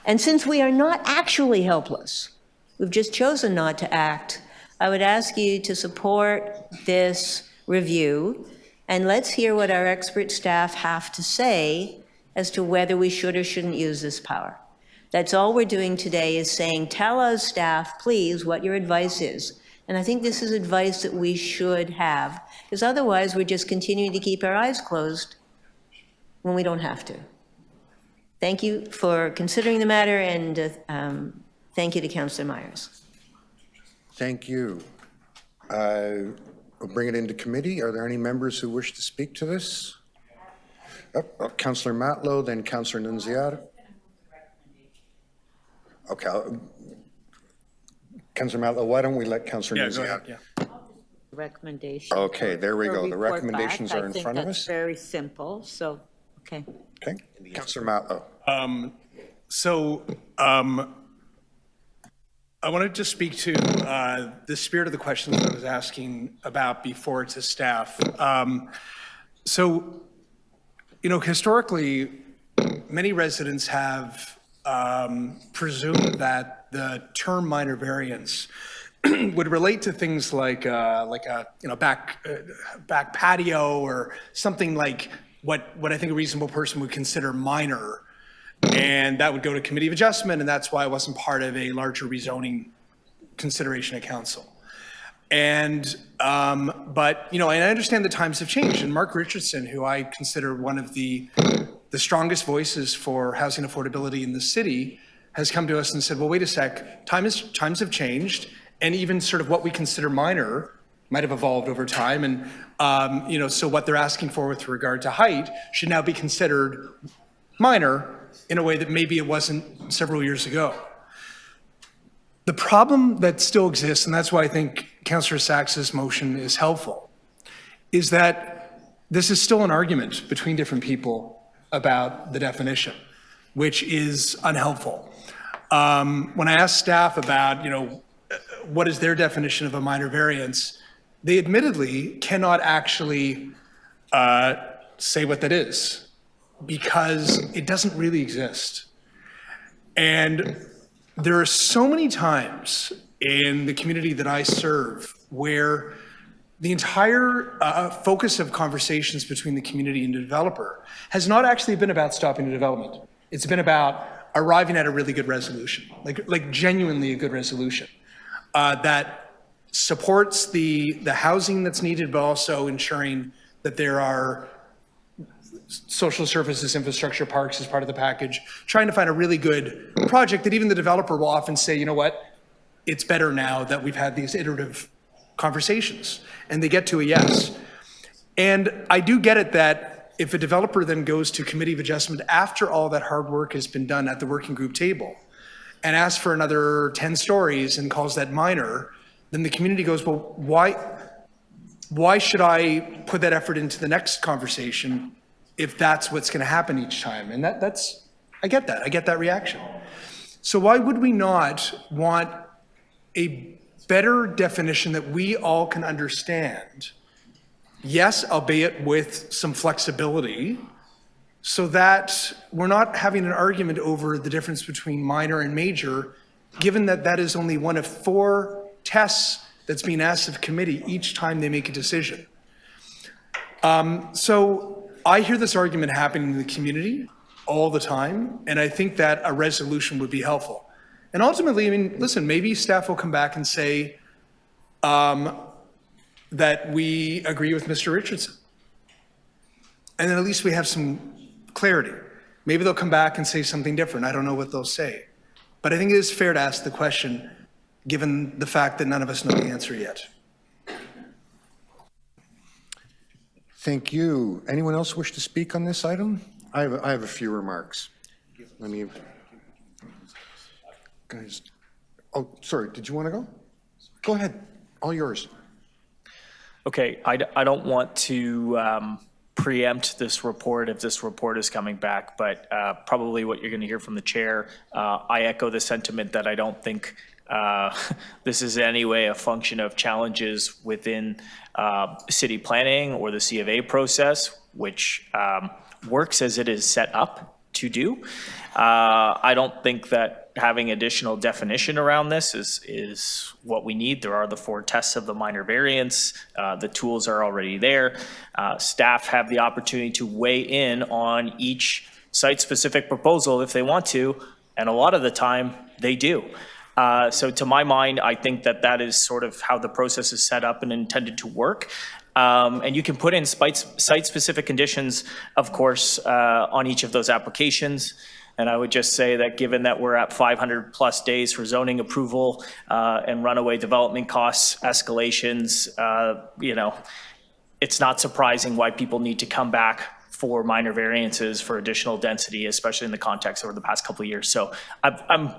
And since we are not actually helpless, we've just chosen not to act, I would ask you to support this review, and let's hear what our expert staff have to say as to whether we should or shouldn't use this power. That's all we're doing today, is saying, tell us, staff, please, what your advice is. And I think this is advice that we should have, because otherwise we're just continuing to keep our eyes closed when we don't have to. Thank you for considering the matter, and thank you to Councillor Myers. Thank you. We'll bring it into committee. Are there any members who wish to speak to this? Councillor Matlow, then Councillor Nunziata. Okay. Councillor Matlow, why don't we let Councillor Nunziata? Recommendation. Okay, there we go. The Report recommendations back. are in front of I think that's us. very simple, so, okay. Okay. Councillor Matlow. I wanted to speak to the spirit of the questions I was asking about before to staff. Historically, many residents have presumed that the term minor variance would relate to things like a back patio or something like what I think a reasonable person would consider minor. And that would go to Committee of Adjustment, and that's why it wasn't part of a larger rezoning consideration at council. And, but I understand the times have changed, and Mark Richardson, who I consider one of the strongest voices for housing affordability in the city, has come to us and said, well, wait a sec, times have changed, and even sort of what we consider minor might have evolved over time. And, so what they're asking for with regard to height should now be considered minor in a way that maybe it wasn't several years ago. The problem that still exists, and that's why I think Councillor Sachs's motion is helpful, is that this is still an argument between different people about the definition, which is unhelpful. When I asked staff about, what is their definition of a minor variance, they admittedly cannot actually say what that is, because it doesn't really exist. And there are so many times in the community that I serve where the entire focus of conversations between the community and the developer has not actually been about stopping the development. It's been about arriving at a really good resolution, like genuinely a good resolution that supports the housing that's needed, but also ensuring that there are social services, infrastructure, parks as part of the package, trying to find a really good project that even the developer will often say, you know what, it's better now that we've had these iterative conversations, and they get to a yes. And I do get it that if a developer then goes to Committee of Adjustment after all that hard work has been done at the working group table and asks for another 10 stories and calls that minor, then the community goes, well, why should I put that effort into the next conversation if that's what's going to happen each time? And I get that reaction. So why would we not want a better definition that we all can understand? Yes, albeit with some flexibility, so that we're not having an argument over the difference between minor and major, given that that is only one of 4 tests that's being asked of committee each time they make a decision. So I hear this argument happening in the community all the time, and I think that a resolution would be helpful. And ultimately, I mean, listen, maybe staff will come back and say that we agree with Mr. Richardson. And then at least we have some clarity. Maybe they'll come back and say something different. I don't know what they'll say. But I think it is fair to ask the question, given the fact that none of us know the answer yet. Thank you. Anyone else wish to speak on this item? I have a few remarks. Let me, guys, oh, sorry, did you want to go? Go ahead, all yours. Okay, I don't want to preempt this report if this report is coming back, but probably what you're going to hear from the chair, I echo the sentiment that I don't think this is in any way a function of challenges within city planning or the C of A process, which works as it is set up to do. I don't think that having additional definition around this is what we need. There are the 4 tests of the minor variance. The tools are already there. Staff have the opportunity to weigh in on each site-specific proposal if they want to, and a lot of the time they do. So to my mind, I think that that is sort of how the process is set up and intended to work. And you can put in site-specific conditions, of course, on each of those applications. And I would just say that given that we're at 500 plus days for zoning approval and runaway development costs escalations, you know, it's not surprising why people need to come back for minor variances for additional density, especially in the context over the past couple of years. So I'm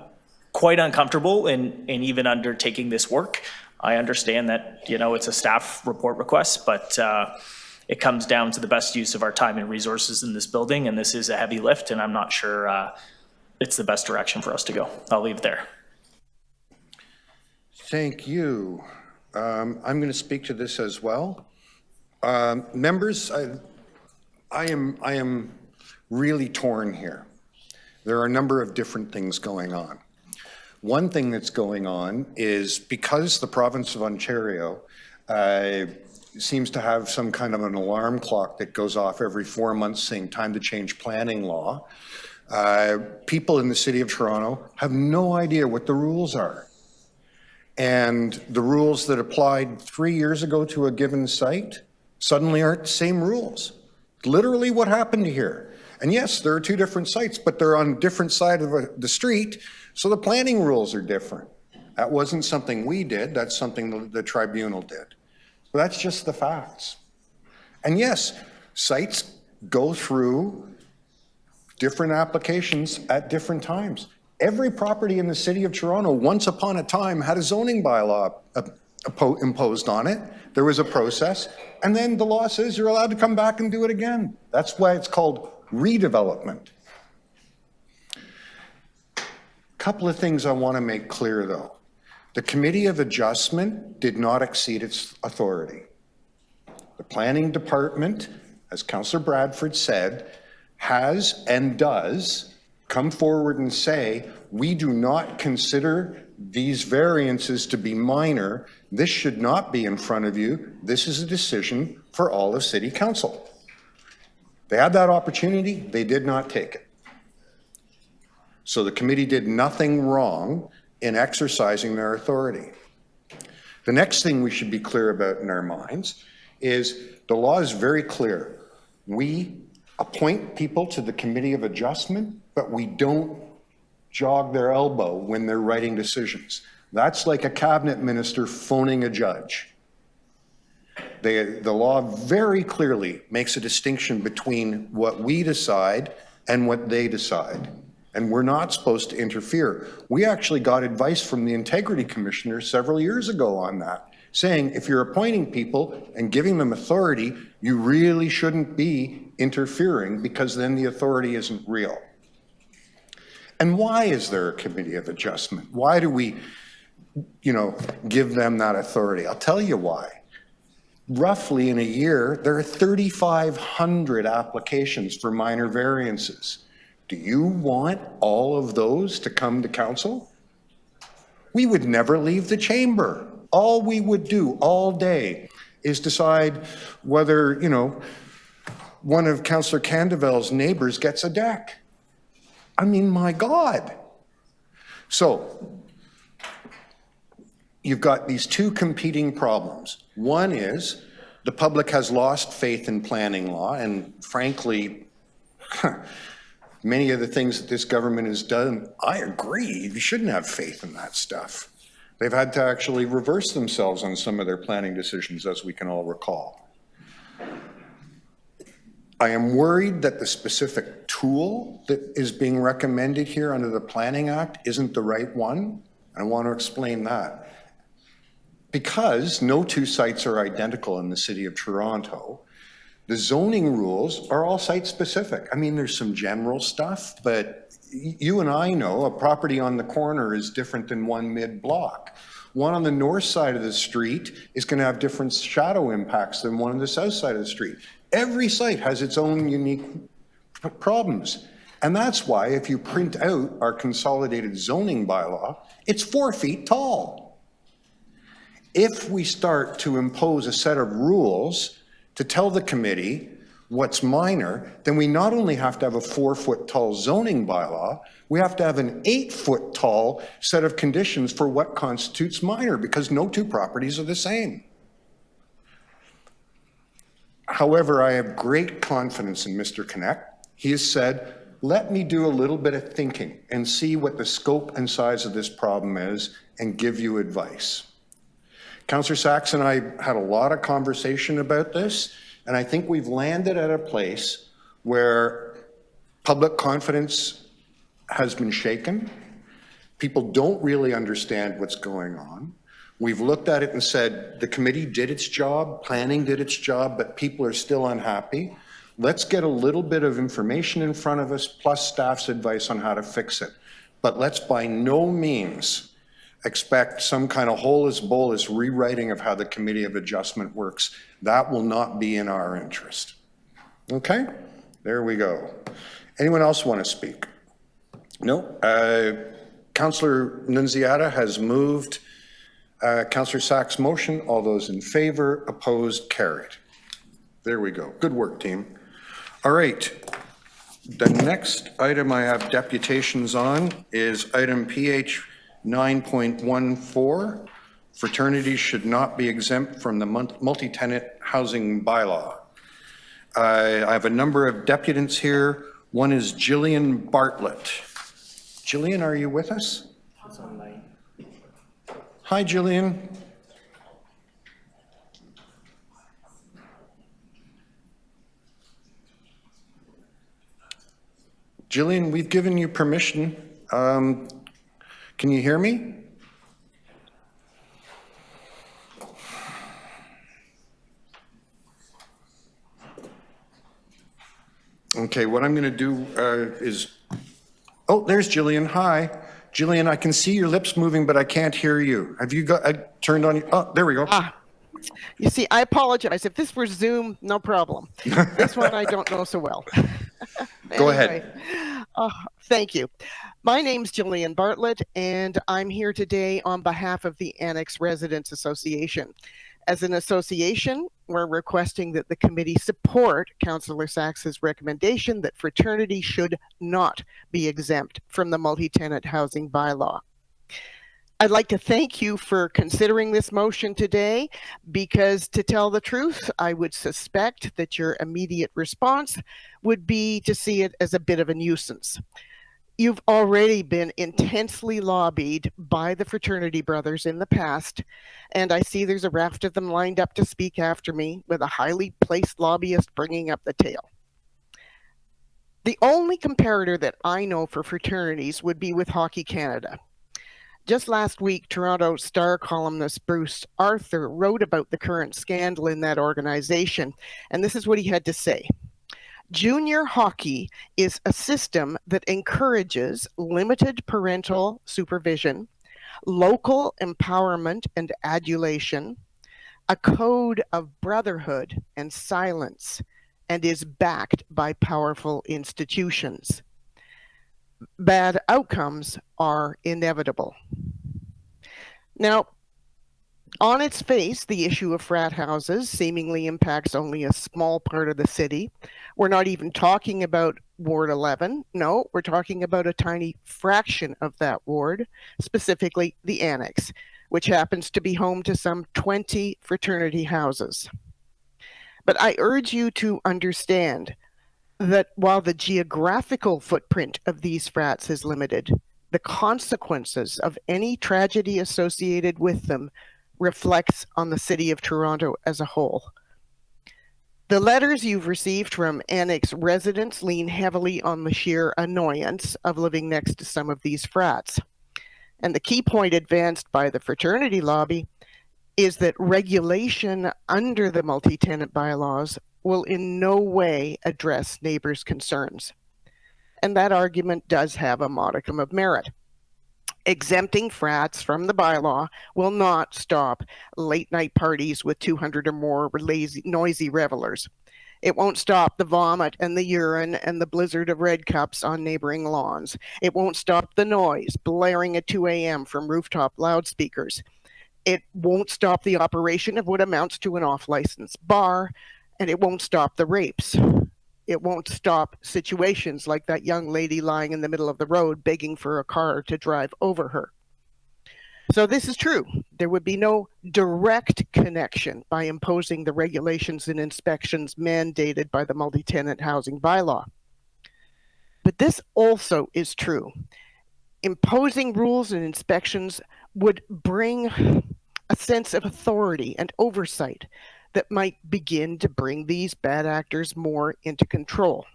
quite uncomfortable in even undertaking this work. I understand that, you know, it's a staff report request, but it comes down to the best use of our time and resources in this building, and this is a heavy lift, and I'm not sure it's the best direction for us to go. I'll leave it there. Thank you. I'm going to speak to this as well. Members, I am really torn here. There are a number of different things going on. One thing that's going on is because the province of Ontario seems to have some kind of an alarm clock that goes off every 4 months saying time to change planning law, people in the city of Toronto have no idea what the rules are. And the rules that applied 3 years ago to a given site suddenly aren't the same rules. Literally what happened here. And yes, there are 2 different sites, but they're on different sides of the street, so the planning rules are different. That wasn't something we did, that's something the tribunal did. But that's just the facts. And yes, sites go through different applications at different times. Every property in the city of Toronto, once upon a time, had a zoning bylaw imposed on it. There was a process, and then the law says you're allowed to come back and do it again. That's why it's called redevelopment. Couple of things I want to make clear, though. The Committee of Adjustment did not exceed its authority. The Planning Department, as Councillor Bradford said, has and does come forward and say, we do not consider these variances to be minor. This should not be in front of you. This is a decision for all of City Council. They had that opportunity. They did not take it. So the committee did nothing wrong in exercising their authority. The next thing we should be clear about in our minds is the law is very clear. We appoint people to the Committee of Adjustment, but we don't jog their elbow when they're writing decisions. That's like a cabinet minister phoning a judge. The law very clearly makes a distinction between what we decide and what they decide. And we're not supposed to interfere. We actually got advice from the Integrity Commissioner several years ago on that, saying if you're appointing people and giving them authority, you really shouldn't be interfering because then the authority isn't real. And why is there a Committee of Adjustment? Why do we, give them that authority? I'll tell you why. Roughly in a year, there are 3,500 applications for minor variances. Do you want all of those to come to council? We would never leave the chamber. All we would do all day is decide whether, you know, one of Councillor Candeval's neighbors gets a deck. I mean, my God. So you've got these two competing problems. One is the public has lost faith in planning law, and frankly, many of the things that this government has done, I agree, you shouldn't have faith in that stuff. They've had to actually reverse themselves on some of their planning decisions, as we can all recall. I am worried that the specific tool that is being recommended here under the Planning Act isn't the right one. I want to explain that. Because no two sites are identical in the city of Toronto, the zoning rules are all site specific. I mean, there's some general stuff, but you and I know a property on the corner is different than one mid-block. One on the north side of the street is going to have different shadow impacts than one on the south side of the street. Every site has its own unique problems. And that's why if you print out our consolidated zoning bylaw, it's 4 feet tall. If we start to impose a set of rules to tell the committee what's minor, then we not only have to have a 4-foot tall zoning bylaw, we have to have an 8-foot tall set of conditions for what constitutes minor, because no two properties are the same. However, I have great confidence in Mr. Connect. He has said, let me do a little bit of thinking and see what the scope and size of this problem is and give you advice. Councillor Sachs and I had a lot of conversation about this, and I think we've landed at a place where public confidence has been shaken. People don't really understand what's going on. We've looked at it and said, the committee did its job, planning did its job, but people are still unhappy. Let's get a little bit of information in front of us, plus staff's advice on how to fix it. But let's by no means expect some kind of holus bolus rewriting of how the Committee of Adjustment works. That will not be in our interest. Okay, there we go. Anyone else want to speak? No. Councillor Nunziata has moved Councillor Sachs' motion. All those in favor, opposed, carried. There we go. Good work, team. All right. The next item I have deputations on is item PH 9.14. Fraternities should not be exempt from the multi-tenant housing bylaw. I have a number of deputants here. One is Jillian Bartlett. Jillian, are you with us? Hi, Jillian. Jillian, we've given you permission. Can you hear me? Okay, what I'm going to do is, oh, there's Jillian. Hi. Jillian, I can see your lips moving, but I can't hear you. Have you got turned on? Oh, there we go. You see, I apologize. If this were Zoom, no problem. This one I don't know so well. Go ahead. Thank you. My name's Jillian Bartlett, and I'm here today on behalf of the Annex Residents Association. As an association, we're requesting that the committee support Councillor Sachs's recommendation that fraternity should not be exempt from the multi-tenant housing bylaw. I'd like to thank you for considering this motion today, because to tell the truth, I would suspect that your immediate response would be to see it as a bit of a nuisance. You've already been intensely lobbied by the fraternity brothers in the past, and I see there's a raft of them lined up to speak after me, with a highly placed lobbyist bringing up the tail. The only comparator that I know for fraternities would be with Hockey Canada. Just last week, Toronto Star columnist Bruce Arthur wrote about the current scandal in that organization, and this is what he had to say. Junior hockey is a system that encourages limited parental supervision, local empowerment and adulation, a code of brotherhood and silence, and is backed by powerful institutions. Bad outcomes are inevitable. Now, On its face, the issue of frat houses seemingly impacts only a small part of the city. We're not even talking about Ward 11. No, we're talking about a tiny fraction of that ward, specifically the Annex, which happens to be home to some 20 fraternity houses. But I urge you to understand that while the geographical footprint of these frats is limited, the consequences of any tragedy associated with them reflects on the City of Toronto as a whole. The letters you've received from Annex residents lean heavily on the sheer annoyance of living next to some of these frats. And the key point advanced by the fraternity lobby is that regulation under the multi-tenant bylaws will in no way address neighbors' concerns. And that argument does have a modicum of merit. Exempting frats from the bylaw will not stop late-night parties with 200 or more noisy revelers. It won't stop the vomit and the urine and the blizzard of red cups on neighboring lawns. It won't stop the noise blaring at 2 a.m. from rooftop loudspeakers. It won't stop the operation of what amounts to an off-license bar, and it won't stop the rapes. It won't stop situations like that young lady lying in the middle of the road begging for a car to drive over her. So this is true. There would be no direct connection by imposing the regulations and inspections mandated by the multi-tenant housing bylaw. But this also is true. Imposing rules and inspections would bring a sense of authority and oversight that might begin to bring these bad actors more into control.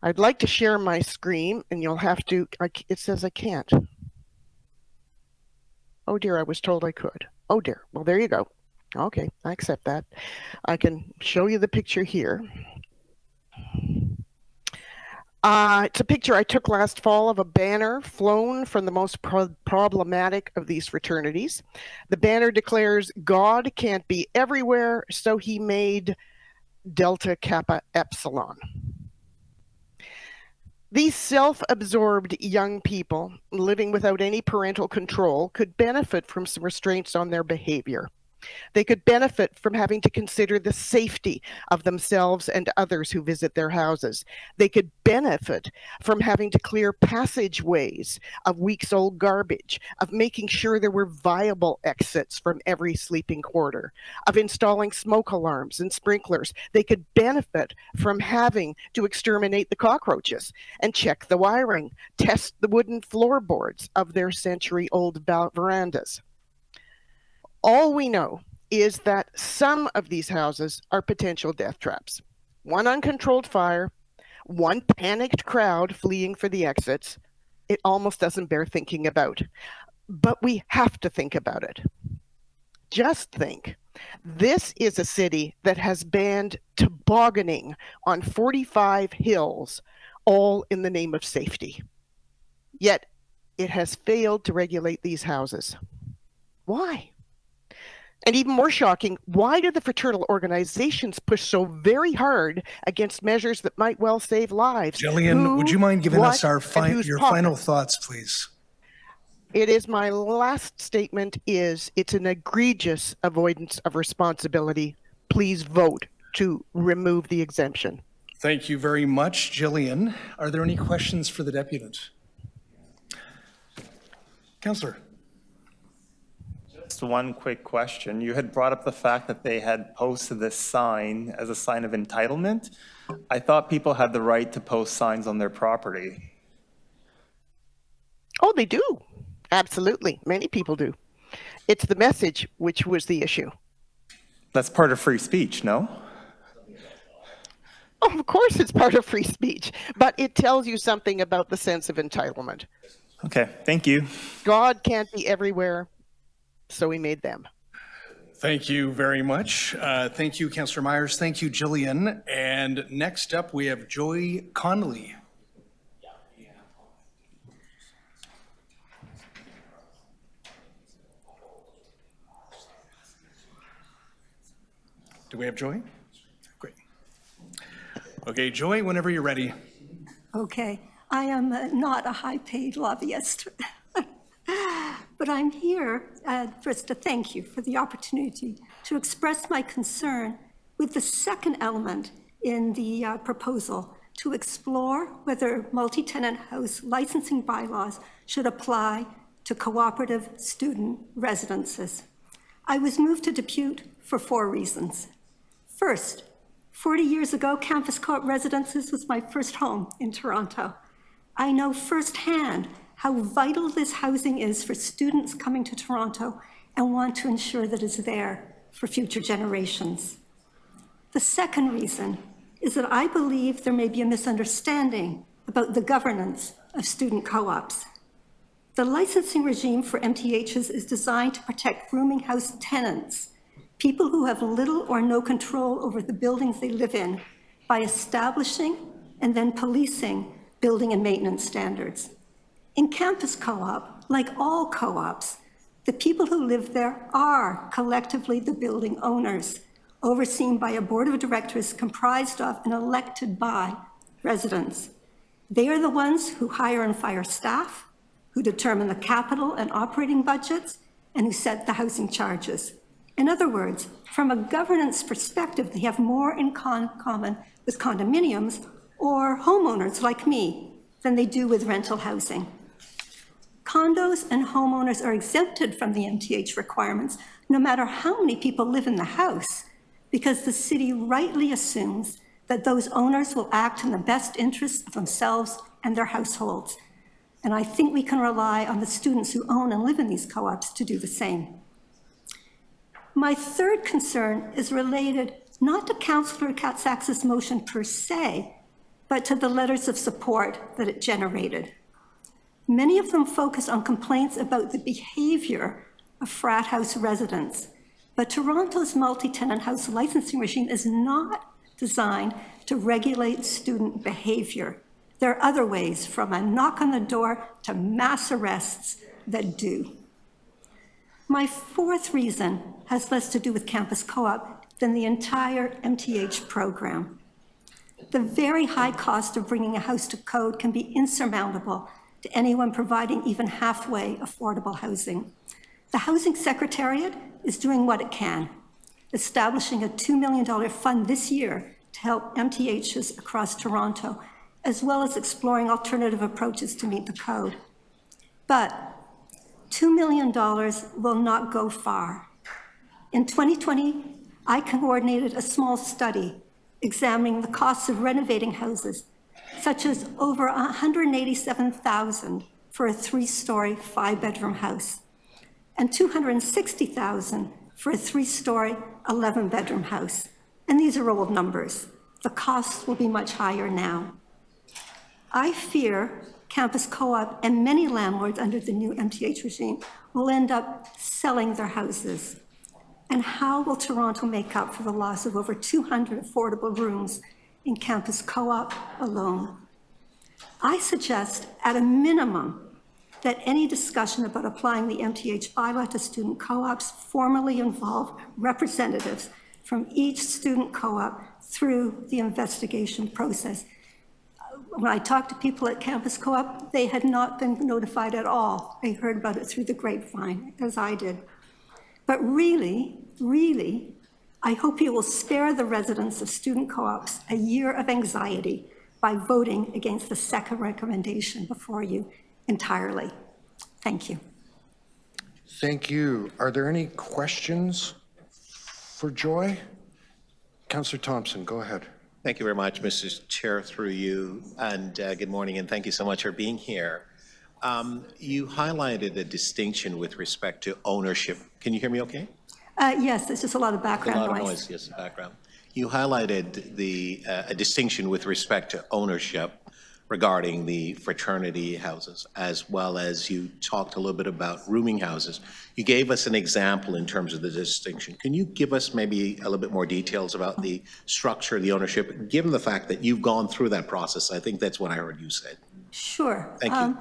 I'd like to share my screen, and you'll have to, it says I can't. Oh dear, I was told I could. Oh dear, well there you go. Okay, I accept that. I can show you the picture here. It's a picture I took last fall of a banner flown from the most problematic of these fraternities. The banner declares, "God can't be everywhere, so he made Delta Kappa Epsilon." These self-absorbed young people living without any parental control could benefit from some restraints on their behavior. They could benefit from having to consider the safety of themselves and others who visit their houses. They could benefit from having to clear passageways of weeks-old garbage, of making sure there were viable exits from every sleeping quarter, of installing smoke alarms and sprinklers. They could benefit from having to exterminate the cockroaches and check the wiring, test the wooden floorboards of their century-old verandas. All we know is that some of these houses are potential death traps. One uncontrolled fire, one panicked crowd fleeing for the exits. It almost doesn't bear thinking about. But we have to think about it. Just think, this is a city that has banned tobogganing on 45 hills, all in the name of safety. Yet it has failed to regulate these houses. Why? And even more shocking, why do the fraternal organizations push so very hard against measures that might well save lives? Jillian, would you mind giving us your pocket? final thoughts, please? It is my last statement is it's an egregious avoidance of responsibility. Please vote to remove the exemption. Thank you very much, Jillian. Are there any questions for the deputant? Councillor. Just one quick question. You had brought up the fact that they had posted this sign as a sign of entitlement. I thought people had the right to post signs on their property. Oh, they do. Absolutely. Many people do. It's the message which was the issue. That's part of free speech, no? Oh, of course it's part of free speech, but it tells you something about the sense of entitlement. Okay, thank you. God can't be everywhere, so he made them. Thank you very much. Thank you, Councillor Myers. Thank you, Jillian. And next up, we have Joy Connolly. Do we have Joy? Great. Okay, Joy, whenever you're ready. Okay, I am not a high-paid lobbyist, but I'm here first to thank you for the opportunity to express my concern with the second element in the proposal, to explore whether multi-tenant house licensing bylaws should apply to cooperative student residences. I was moved to Depute for 4 reasons. First, 40 years ago, Campus Co-op Residences was my first home in Toronto. I know firsthand how vital this housing is for students coming to Toronto and want to ensure that it's there for future generations. The second reason is that I believe there may be a misunderstanding about the governance of student co-ops. The licensing regime for MTHs is designed to protect rooming house tenants, people who have little or no control over the buildings they live in, by establishing and then policing building and maintenance standards. In Campus Co-op, like all co-ops, the people who live there are collectively the building owners, overseen by a board of directors comprised of and elected by residents. They are the ones who hire and fire staff, who determine the capital and operating budgets, and who set the housing charges. In other words, from a governance perspective, they have more in common with condominiums or homeowners like me than they do with rental housing. Condos and homeowners are exempted from the MTH requirements, no matter how many people live in the house, because the city rightly assumes that those owners will act in the best interests of themselves and their households. And I think we can rely on the students who own and live in these co-ops to do the same. My third concern is related not to Councillor Katsaks's motion per se, but to the letters of support that it generated. Many of them focus on complaints about the behavior of frat house residents, but Toronto's multi-tenant house licensing regime is not designed to regulate student behavior. There are other ways, from a knock on the door to mass arrests, that do. My fourth reason has less to do with Campus Co-op than the entire MTH program. The very high cost of bringing a house to code can be insurmountable to anyone providing even halfway affordable housing. The Housing Secretariat is doing what it can, establishing a $2 million fund this year to help MTHs across Toronto, as well as exploring alternative approaches to meet the code. But $2 million will not go far. In 2020, I coordinated a small study examining the costs of renovating houses, such as over $187,000 for a 3-story, 5-bedroom house, and $260,000 for a 3-story, 11-bedroom house. And these are old numbers. The costs will be much higher now. I fear Campus Co-op and many landlords under the new MTH regime will end up selling their houses. And how will Toronto make up for the loss of over 200 affordable rooms in Campus Co-op alone? I suggest, at a minimum, that any discussion about applying the MTH bylaw to student co-ops formally involve representatives from each student co-op through the investigation process. When I talked to people at Campus Co-op, they had not been notified at all. They heard about it through the grapevine, as I did. But really, I hope you will spare the residents of student co-ops a year of anxiety by voting against the second recommendation before you entirely. Thank you. Thank you. Are there any questions for Joy? Councillor Thompson, go ahead. Thank you very much, Mr. Chair, through you, and good morning, and thank you so much for being here. You highlighted a distinction with respect to ownership. Can you hear me okay? Yes, there's just a lot of background noise. A lot of noise, yes, background. You highlighted a distinction with respect to ownership regarding the fraternity houses, as well as you talked a little bit about rooming houses. You gave us an example in terms of the distinction. Can you give us maybe a little bit more details about the structure of the ownership, given the fact that you've gone through that process? I think that's what I heard you say. Sure. Thank you.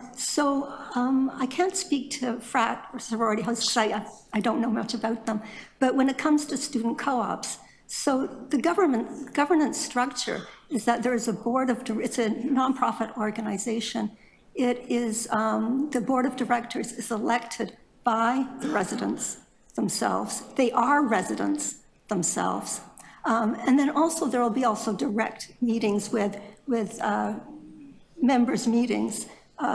I can't speak to frat or sorority houses because I don't know much about them. But when it comes to student co-ops, so the governance structure is that there is a board of, it's a nonprofit organization. It is, the board of directors is elected by the residents themselves. They are residents themselves. And then also, there will be also direct meetings with members' meetings,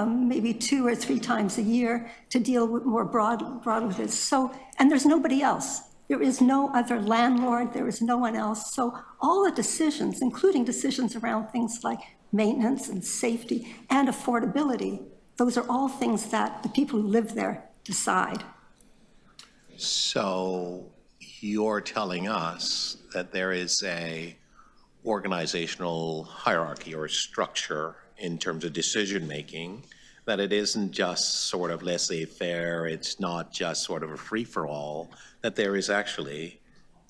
maybe 2 or 3 times a year to deal with more broad with this. So, and there's nobody else. There is no other landlord, there is no one else. So all the decisions, including decisions around things like maintenance and safety and affordability, those are all things that the people who live there decide. So you're telling us that there is a organizational hierarchy or structure in terms of decision-making, that it isn't just sort of laissez-faire, it's not just sort of a free-for-all, that there is actually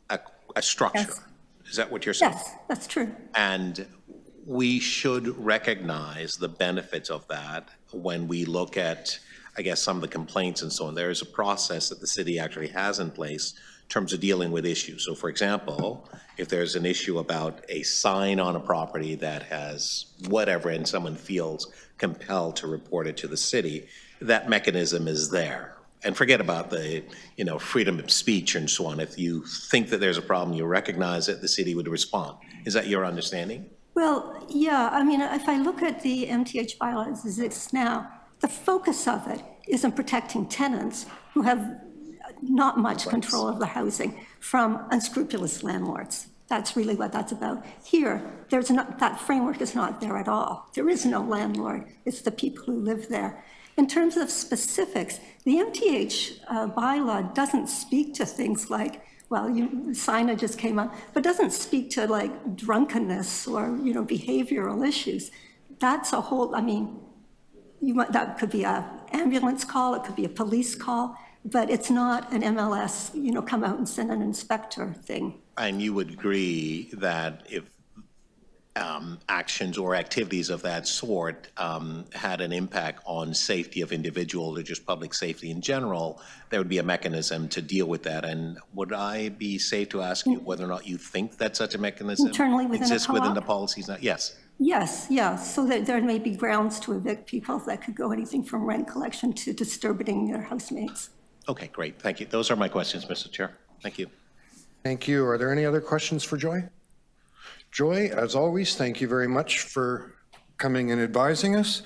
a structure. Yes. Is that what you're saying? Yes, that's true. And we should recognize the benefits of that when we look at, I guess, some of the complaints and so on. There is a process that the city actually has in place in terms of dealing with issues. So for example, if there's an issue about a sign on a property that has whatever and someone feels compelled to report it to the city, that mechanism is there. And forget about the, freedom of speech and so on. If you think that there's a problem, you recognize it, the city would respond. Is that your understanding? Well, yeah, I mean, if I look at the MTH bylaws as it's now, the focus of it is on protecting tenants who have not much control of the housing from unscrupulous landlords. That's really what that's about. Here, there's not, that framework is not there at all. There is no landlord. It's the people who live there. In terms of specifics, the MTH bylaw doesn't speak to things like, well, signage just came up, but doesn't speak to like drunkenness or, behavioral issues. That's a whole, I mean, that could be an ambulance call, it could be a police call, but it's not an MLS, come out and send an inspector thing. And you would agree that if actions or activities of that sort had an impact on safety of individuals or just public safety in general, there would be a mechanism to deal with that. And would I be safe to ask you whether or not you think that such a mechanism Internally within exists a co-op? within the policies now? Yes. Yes, yeah, so that there may be grounds to evict people that could go anything from rent collection to disturbing their housemates. Okay, great. Thank you. Those are my questions, Mr. Chair. Thank you. Thank you. Are there any other questions for Joy? Joy, as always, thank you very much for coming and advising us.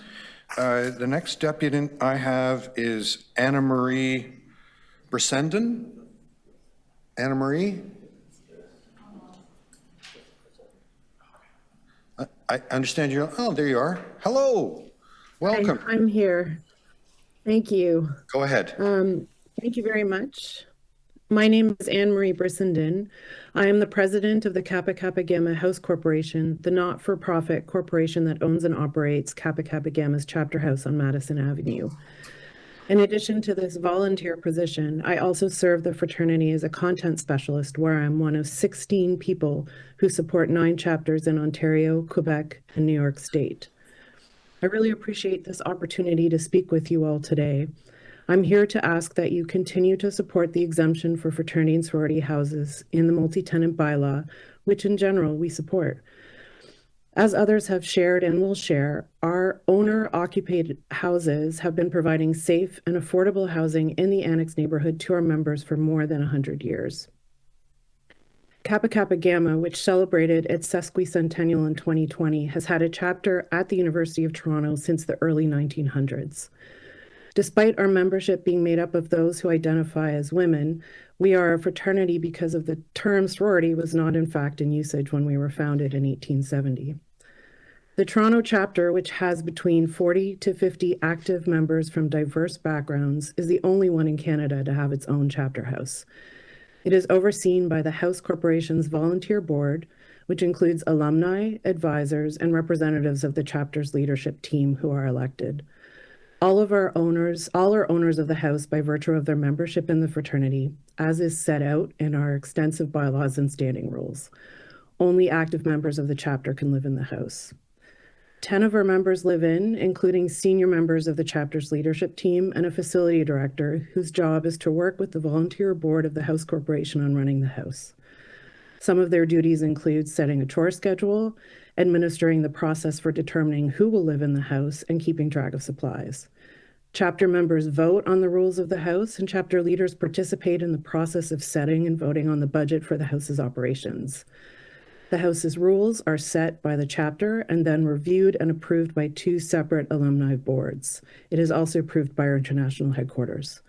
The next deputant I have is Anna Marie Brissenden. Anna Marie? I understand you. Oh, there you are. Hello. Welcome. I'm here. Thank you. Go ahead. Thank you very much. My name is Anne Marie Brissenden. I am the president of the Kappa Kappa Gamma House Corporation, the not-for-profit corporation that owns and operates Kappa Kappa Gamma's chapter house on Madison Avenue. In addition to this volunteer position, I also serve the fraternity as a content specialist, where I'm one of 16 people who support 9 chapters in Ontario, Quebec, and New York State. I really appreciate this opportunity to speak with you all today. I'm here to ask that you continue to support the exemption for fraternity and sorority houses in the multi-tenant bylaw, which in general we support. As others have shared and will share, our owner-occupied houses have been providing safe and affordable housing in the Annex neighborhood to our members for more than 100 years. Kappa Kappa Gamma, which celebrated its sesquicentennial in 2020, has had a chapter at the University of Toronto since the early 1900s. Despite our membership being made up of those who identify as women, we are a fraternity because of the term sorority was not in fact in usage when we were founded in 1870. The Toronto chapter, which has between 40 to 50 active members from diverse backgrounds, is the only one in Canada to have its own chapter house. It is overseen by the House Corporation's volunteer board, which includes alumni, advisors, and representatives of the chapter's leadership team who are elected. All are owners of the house by virtue of their membership in the fraternity, as is set out in our extensive bylaws and standing rules. Only active members of the chapter can live in the house. 10 of our members live in, including senior members of the chapter's leadership team and a facility director whose job is to work with the volunteer board of the House Corporation on running the house. Some of their duties include setting a chore schedule, administering the process for determining who will live in the house, and keeping track of supplies. Chapter members vote on the rules of the House, and chapter leaders participate in the process of setting and voting on the budget for the House's operations. The House's rules are set by the chapter and then reviewed and approved by 2 separate alumni boards. It is also approved by our international headquarters.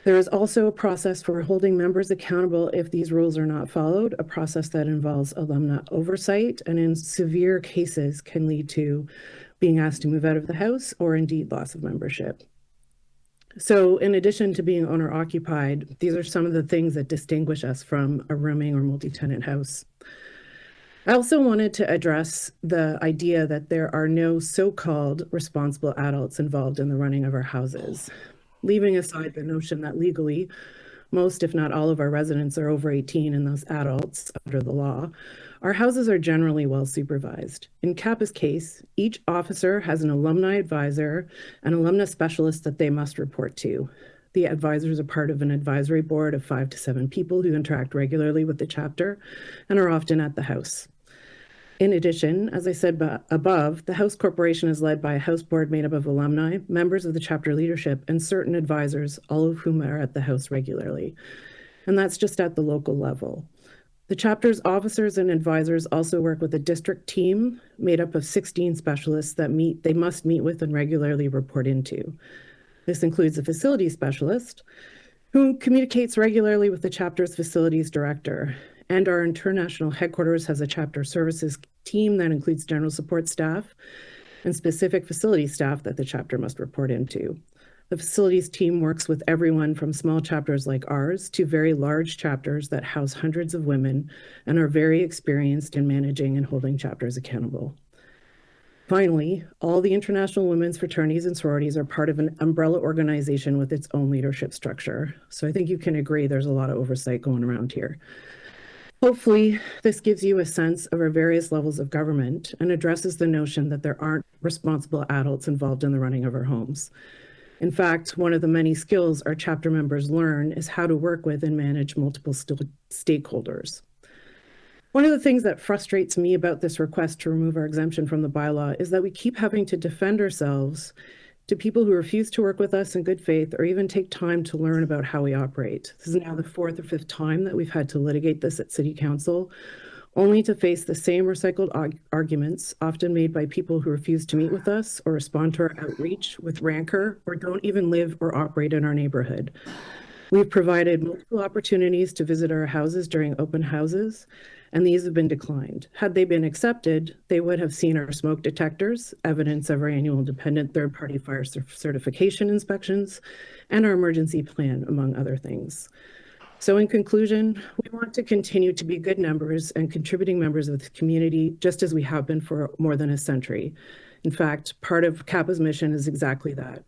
There is also a process for holding members accountable if these rules are not followed, a process that involves alumna oversight and in severe cases can lead to being asked to move out of the House or indeed loss of membership. So in addition to being owner occupied, these are some of the things that distinguish us from a rooming or multi-tenant house. I also wanted to address the idea that there are no so-called responsible adults involved in the running of our houses. Leaving aside the notion that legally, most if not all of our residents are over 18 and thus adults under the law, our houses are generally well supervised. In CAPA's case, each officer has an alumni advisor and alumna specialist that they must report to. The advisors are part of an advisory board of 5 to 7 people who interact regularly with the chapter and are often at the House. In addition, as I said above, the House Corporation is led by a House board made up of alumni, members of the chapter leadership, and certain advisors, all of whom are at the House regularly. And that's just at the local level. The chapter's officers and advisors also work with a district team made up of 16 specialists that they must meet with and regularly report into. This includes a facilities specialist who communicates regularly with the chapter's facilities director. And our international headquarters has a chapter services team that includes general support staff and specific facility staff that the chapter must report into. The facilities team works with everyone from small chapters like ours to very large chapters that house hundreds of women and are very experienced in managing and holding chapters accountable. Finally, all the international women's fraternities and sororities are part of an umbrella organization with its own leadership structure. So I think you can agree there's a lot of oversight going around here. Hopefully, this gives you a sense of our various levels of government and addresses the notion that there aren't responsible adults involved in the running of our homes. In fact, one of the many skills our chapter members learn is how to work with and manage multiple stakeholders. One of the things that frustrates me about this request to remove our exemption from the bylaw is that we keep having to defend ourselves to people who refuse to work with us in good faith or even take time to learn about how we operate. This is now the 4th or 5th time that we've had to litigate this at City Council, only to face the same recycled arguments, often made by people who refuse to meet with us or respond to our outreach with rancor or don't even live or operate in our neighborhood. We've provided multiple opportunities to visit our houses during open houses, and these have been declined. Had they been accepted, they would have seen our smoke detectors, evidence of our annual independent third-party fire certification inspections, and our emergency plan, among other things. So in conclusion, we want to continue to be good members and contributing members of the community, just as we have been for more than a century. In fact, part of CAPA's mission is exactly that,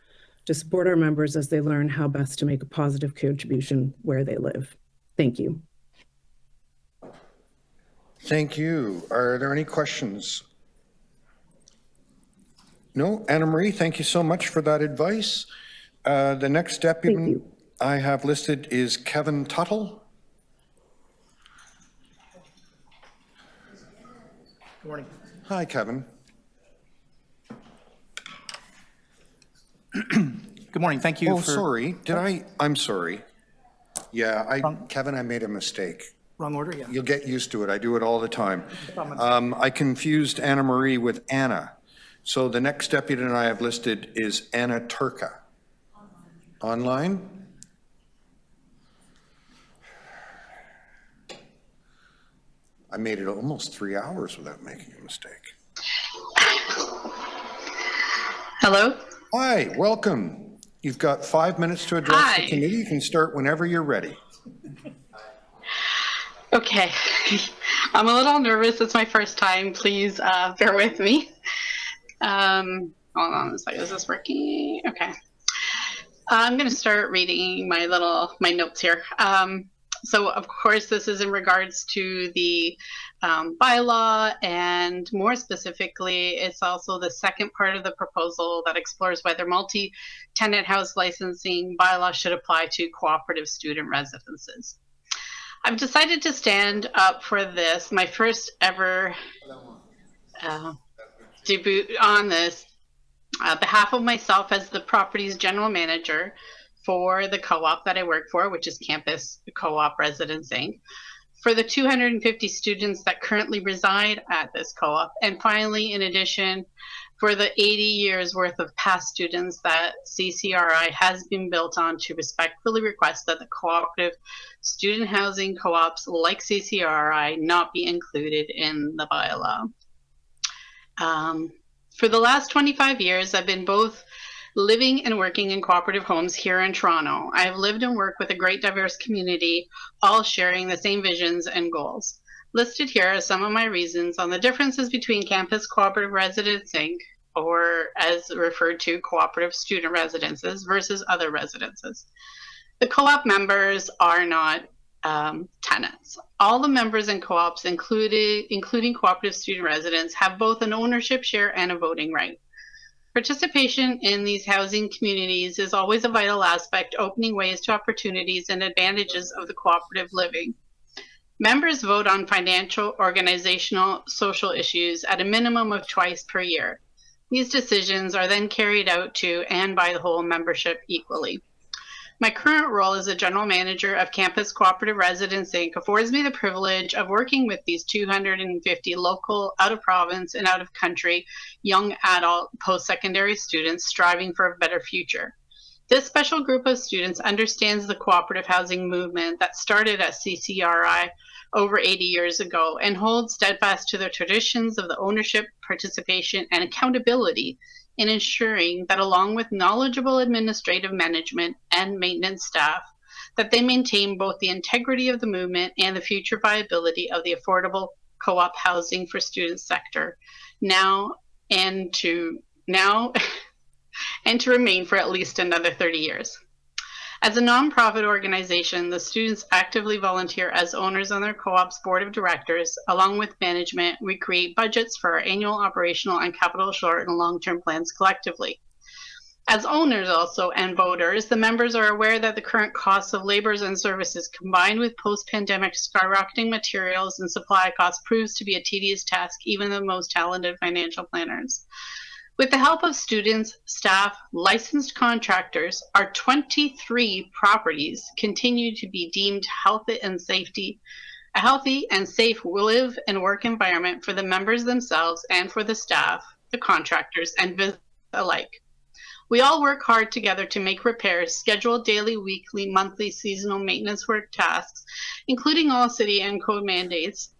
to support our members as they learn how best to make a positive contribution where they live. Thank you. Thank you. Are there any questions? No? Anna Marie, thank you so much for that advice. The next deputy I have listed is Kevin Tuttle. Good morning. Hi, Kevin. Good morning. Thank you. Oh, sorry. I'm sorry. Yeah, Kevin, I made a mistake. Wrong order, yeah. You'll get used to it. I do it all the time. I confused Anna Marie with Anna. So the next deputy that I have listed is Anna Turka. Online? I made it almost 3 hours without making a mistake. Hello? Hi, welcome. You've got 5 minutes to address the committee. You can start whenever you're ready. Okay. I'm a little nervous. It's my first time. Please bear with me. Hold on a second. Is this working? Okay. I'm going to start reading my notes here. So, of course, this is in regards to the bylaw, and more specifically, it's also the second part of the proposal that explores whether multi-tenant house licensing bylaw should apply to cooperative student residences. I've decided to stand up for this, my first ever debut on this. On behalf of myself as the property's general manager for the co-op that I work for, which is Campus Co-op Residence Inc., for the 250 students that currently reside at this co-op, and finally, in addition, for the 80 years worth of past students that CCRI has been built on, to respectfully request that the cooperative student housing co-ops like CCRI not be included in the bylaw. For the last 25 years, I've been both living and working in cooperative homes here in Toronto. I have lived and worked with a great diverse community, all sharing the same visions and goals. Listed here are some of my reasons on the differences between Campus Cooperative Residence Inc., or as referred to, cooperative student residences, versus other residences. The co-op members are not tenants. All the members in co-ops, including cooperative student residents, have both an ownership share and a voting right. Participation in these housing communities is always a vital aspect, opening ways to opportunities and advantages of the cooperative living. Members vote on financial, organizational, social issues at a minimum of twice per year. These decisions are then carried out to and by the whole membership equally. My current role as a general manager of Campus Cooperative Residence Inc. affords me the privilege of working with these 250 local, out-of-province, and out-of-country young adult post-secondary students striving for a better future. This special group of students understands the cooperative housing movement that started at CCRI over 80 years ago and holds steadfast to the traditions of the ownership, participation, and accountability in ensuring that, along with knowledgeable administrative management and maintenance staff, that they maintain both the integrity of the movement and the future viability of the affordable co-op housing for students sector and to remain for at least another 30 years. As a nonprofit organization, the students actively volunteer as owners on their co-op's board of directors. Along with management, we create budgets for our annual operational and capital short and long-term plans collectively. As owners also and voters, the members are aware that the current costs of labors and services combined with post-pandemic skyrocketing materials and supply costs proves to be a tedious task, even the most talented financial planners. With the help of students, staff, licensed contractors, our 23 properties continue to be deemed a healthy and safe live and work environment for the members themselves and for the staff, the contractors, and visitors alike. We all work hard together to make repairs, schedule daily, weekly, monthly, seasonal maintenance work tasks, including all city and code mandates,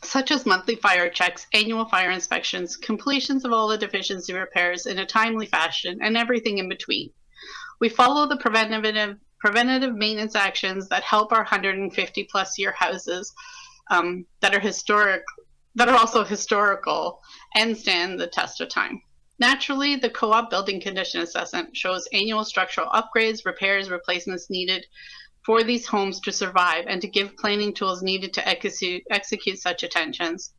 such as monthly fire checks, annual fire inspections, completions of all the deficiency repairs in a timely fashion, and everything in between. We follow the preventative maintenance actions that help our 150-plus year houses that are also historical and stand the test of time. Naturally, the co-op building condition assessment shows annual structural upgrades, repairs, replacements needed for these homes to survive and to give planning tools needed to execute such attentions.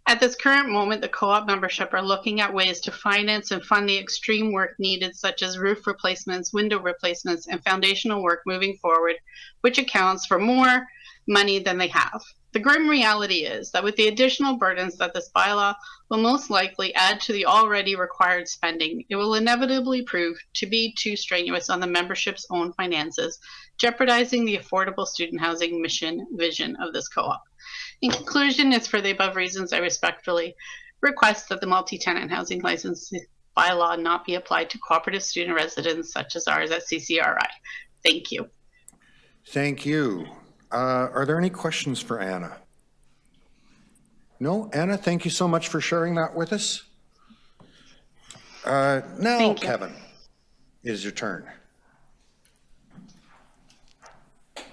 At this current moment, the co-op membership are looking at ways to finance and fund the extreme work needed, such as roof replacements, window replacements, and foundational work moving forward, which accounts for more money than they have. The grim reality is that with the additional burdens that this bylaw will most likely add to the already required spending, it will inevitably prove to be too strenuous on the membership's own finances, jeopardizing the affordable student housing mission vision of this co-op. In conclusion, it's for the above reasons I respectfully request that the multi-tenant housing license bylaw not be applied to cooperative student residents such as ours at CCRI. Thank you. Thank you. Are there any questions for Anna? No? Anna, thank you so much for sharing that with us. Now, Kevin, it is your turn. Good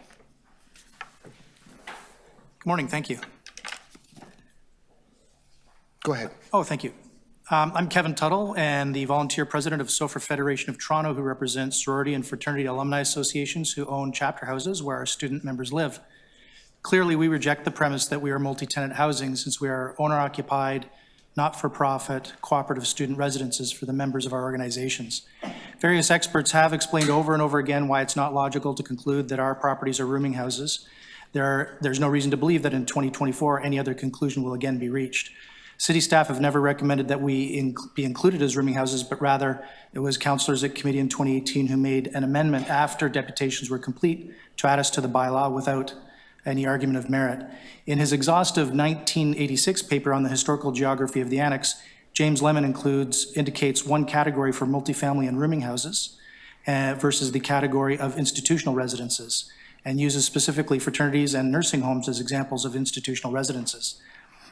morning, thank you. Go ahead. Oh, thank you. I'm Kevin Tuttle, and the volunteer president of SOFR Federation of Toronto, who represents sorority and fraternity alumni associations who own chapter houses where our student members live. Clearly, we reject the premise that we are multi-tenant housing, since we are owner-occupied, not-for-profit, cooperative student residences for the members of our organizations. Various experts have explained over and over again why it's not logical to conclude that our properties are rooming houses. There's no reason to believe that in 2024 any other conclusion will again be reached. City staff have never recommended that we be included as rooming houses, but rather it was councillors at committee in 2018 who made an amendment after deputations were complete to add us to the bylaw without any argument of merit. In his exhaustive 1986 paper on the historical geography of the annex, James Lemon indicates one category for multifamily and rooming houses versus the category of institutional residences, and uses specifically fraternities and nursing homes as examples of institutional residences.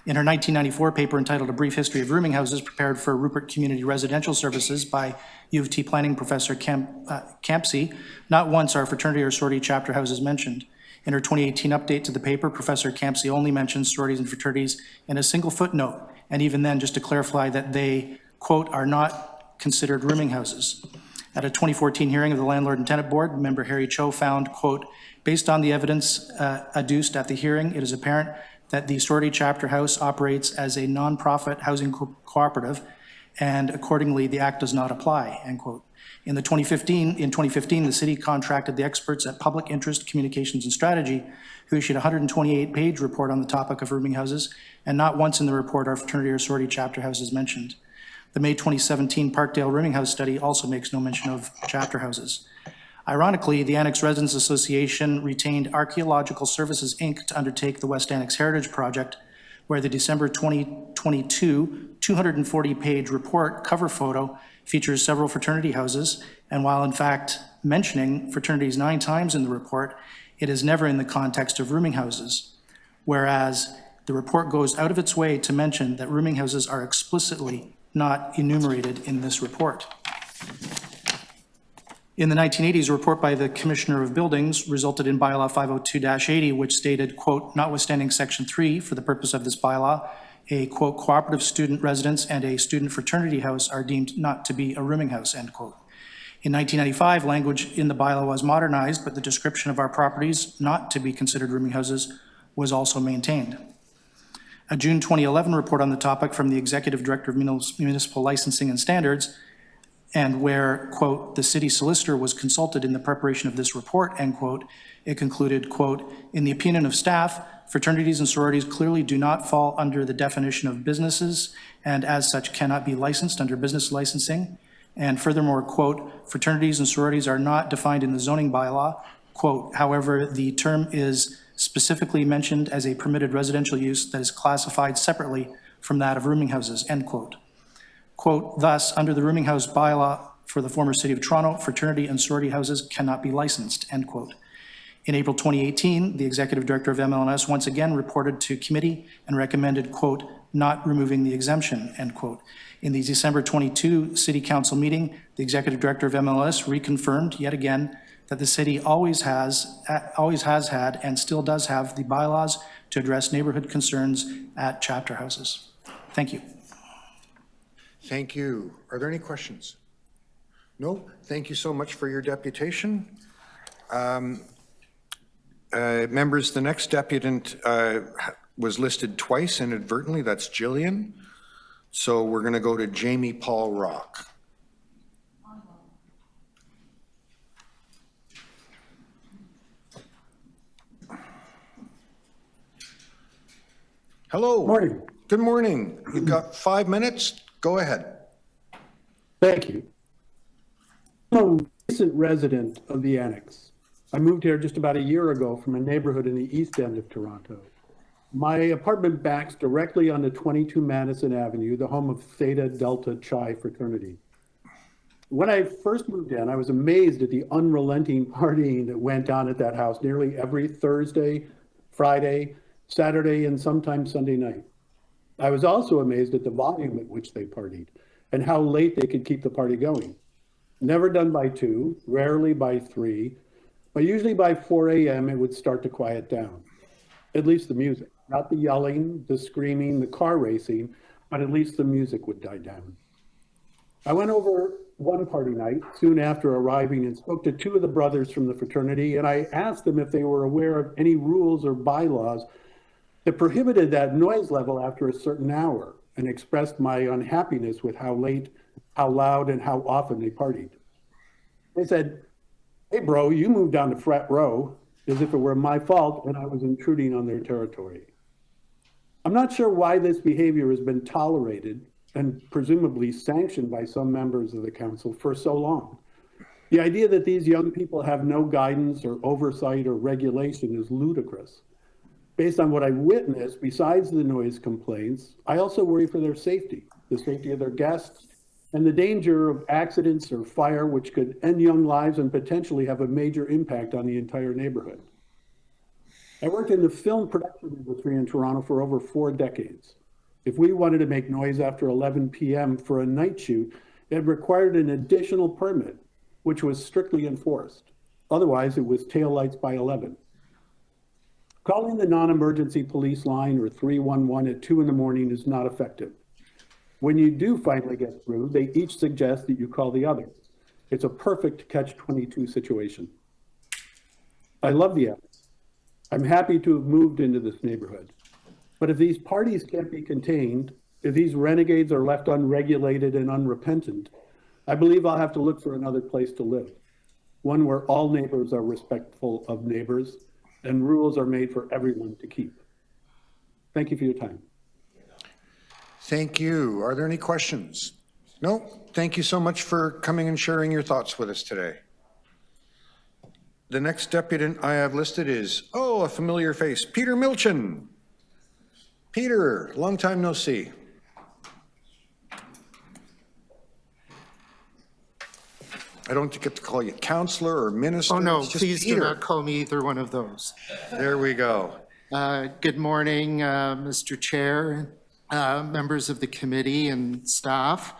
In her 1994 paper entitled A Brief History of Rooming Houses, prepared for Rupert Community Residential Services by U of T planning professor Campsey, not once are fraternity or sorority chapter houses mentioned. In her 2018 update to the paper, Professor Campsey only mentions sororities and fraternities in a single footnote, and even then just to clarify that they, quote, are not considered rooming houses. At a 2014 hearing of the Landlord and Tenant Board, member Harry Cho found, quote, based on the evidence adduced at the hearing, it is apparent that the sorority chapter house operates as a nonprofit housing cooperative, and accordingly, the act does not apply, end quote. In 2015, the city contracted the experts at Public Interest Communications and Strategy, who issued a 128-page report on the topic of rooming houses, and not once in the report are fraternity or sorority chapter houses mentioned. The May 2017 Parkdale Rooming House Study also makes no mention of chapter houses. Ironically, the Annex Residents Association retained Archaeological Services, Inc. to undertake the West Annex Heritage Project, where the December 2022 240-page report cover photo features several fraternity houses, and while in fact mentioning fraternities 9 times in the report, it is never in the context of rooming houses, whereas the report goes out of its way to mention that rooming houses are explicitly not enumerated in this report. In the 1980s, a report by the Commissioner of Buildings resulted in bylaw 502-80, which stated, quote, notwithstanding section 3, for the purpose of this bylaw, a, quote, cooperative student residence and a student fraternity house are deemed not to be a rooming house, end quote. In 1995, language in the bylaw was modernized, but the description of our properties not to be considered rooming houses was also maintained. A June 2011 report on the topic from the Executive Director of Municipal Licensing and Standards, and where, quote, the city solicitor was consulted in the preparation of this report, end quote, it concluded, quote, in the opinion of staff, fraternities and sororities clearly do not fall under the definition of businesses and as such cannot be licensed under business licensing. And furthermore, quote, fraternities and sororities are not defined in the zoning bylaw, quote, however, the term is specifically mentioned as a permitted residential use that is classified separately from that of rooming houses, end quote. Quote, thus, under the rooming house bylaw for the former city of Toronto, fraternity and sorority houses cannot be licensed, end quote. In April 2018, the executive director of MLNS once again reported to committee and recommended, quote, not removing the exemption, end quote. In the December 22 city council meeting, the executive director of MLNS reconfirmed yet again that the city always has had and still does have the bylaws to address neighborhood concerns at chapter houses. Thank you. Thank you. Are there any questions? No? Thank you so much for your deputation. Members, the next deputant was listed twice inadvertently. That's Jillian. So we're going to go to Jamie Paul Rock. Hello. Morning. Good morning. You've got 5 minutes. Go ahead. Thank you. I'm a recent resident of the Annex. I moved here just about a year ago from a neighborhood in the east end of Toronto. My apartment backs directly onto 22 Madison Avenue, the home of Theta Delta Chi fraternity. When I first moved in, I was amazed at the unrelenting partying that went on at that house nearly every Thursday, Friday, Saturday, and sometimes Sunday night. I was also amazed at the volume at which they partied and how late they could keep the party going. Never done by 2, rarely by 3, but usually by 4 a.m. it would start to quiet down. At least the music, not the yelling, the screaming, the car racing, but at least the music would die down. I went over one party night soon after arriving and spoke to 2 of the brothers from the fraternity, and I asked them if they were aware of any rules or bylaws that prohibited that noise level after a certain hour, and expressed my unhappiness with how late, how loud, and how often they partied. They said, hey bro, you moved down to frat row, as if it were my fault and I was intruding on their territory. I'm not sure why this behavior has been tolerated and presumably sanctioned by some members of the council for so long. The idea that these young people have no guidance or oversight or regulation is ludicrous. Based on what I witnessed, besides the noise complaints, I also worry for their safety, the safety of their guests, and the danger of accidents or fire, which could end young lives and potentially have a major impact on the entire neighborhood. I worked in the film production industry in Toronto for over 4 decades. If we wanted to make noise after 11 p.m. for a night shoot, it required an additional permit, which was strictly enforced. Otherwise, it was taillights by 11. Calling the non-emergency police line or 311 at 2 in the morning is not effective. When you do finally get through, they each suggest that you call the other. It's a perfect catch-22 situation. I love the Annex. I'm happy to have moved into this neighborhood. But if these parties can't be contained, if these renegades are left unregulated and unrepentant, I believe I'll have to look for another place to live. One where all neighbors are respectful of neighbors and rules are made for everyone to keep. Thank you for your time. Thank you. Are there any questions? No? Thank you so much for coming and sharing your thoughts with us today. The next deputant I have listed is, a familiar face, Peter Milchin. Peter, long time no see. I don't get to call you counselor or minister. Oh, no, it's just please do Peter. not call me either one of those. There we go. Good morning, Mr. Chair, members of the committee and staff.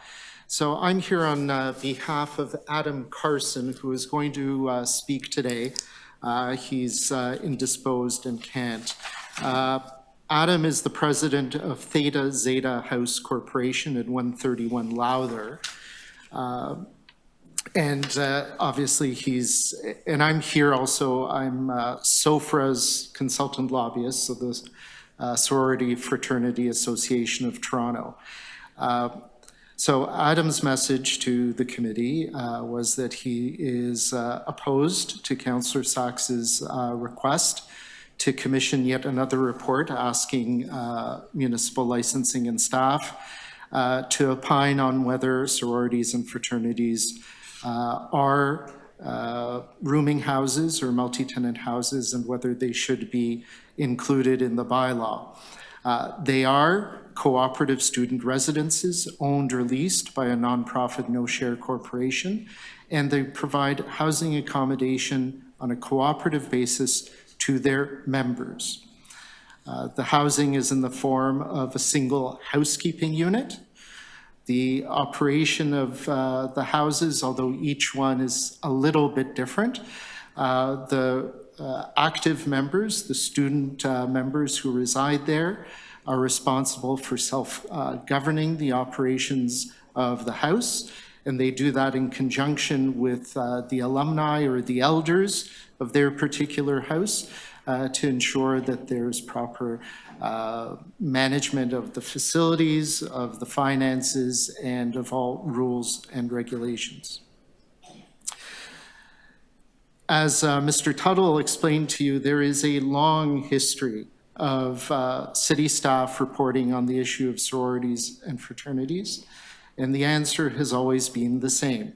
So I'm here on behalf of Adam Carson, who is going to speak today. He's indisposed and can't. Adam is the president of Theta Zeta House Corporation at 131 Lowther. Obviously and I'm here also, I'm SOFRA's consultant lobbyist, so the Sorority Fraternity Association of Toronto. So Adam's message to the committee was that he is opposed to Councillor Sax's request to commission yet another report asking municipal licensing and staff to opine on whether sororities and fraternities are rooming houses or multi-tenant houses and whether they should be included in the bylaw. They are cooperative student residences owned or leased by a nonprofit no-share corporation, and they provide housing accommodation on a cooperative basis to their members. The housing is in the form of a single housekeeping unit. The operation of the houses, although each one is a little bit different, the active members, the student members who reside there, are responsible for self-governing the operations of the house, and they do that in conjunction with the alumni or the elders of their particular house to ensure that there's proper management of the facilities, of the finances, and of all rules and regulations. As Mr. Tuttle explained to you, there is a long history of city staff reporting on the issue of sororities and fraternities, and the answer has always been the same.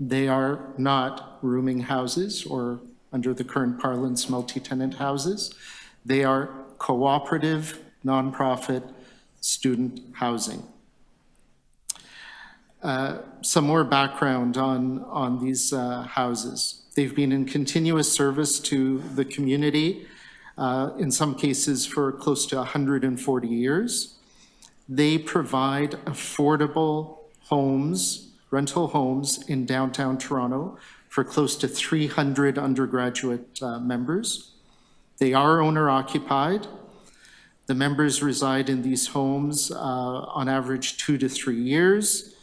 They are not rooming houses, or under the current parlance, multi-tenant houses. They are cooperative, nonprofit student housing. Some more background on these houses. They've been in continuous service to the community, in some cases for close to 140 years. They provide affordable homes, rental homes in downtown Toronto for close to 300 undergraduate members. They are owner-occupied. The members reside in these homes on average 2 to 3 years.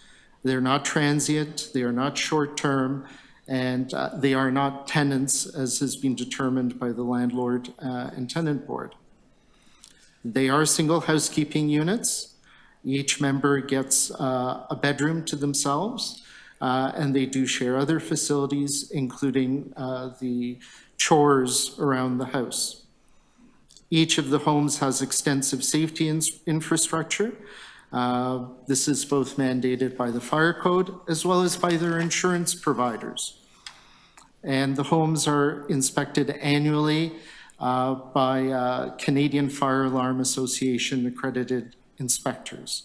They're not transient, they are not short-term, and they are not tenants as has been determined by the Landlord and Tenant Board. They are single housekeeping units. Each member gets a bedroom to themselves, and they do share other facilities, including the chores around the house. Each of the homes has extensive safety infrastructure. This is both mandated by the fire code as well as by their insurance providers. And the homes are inspected annually by Canadian Fire Alarm Association accredited inspectors.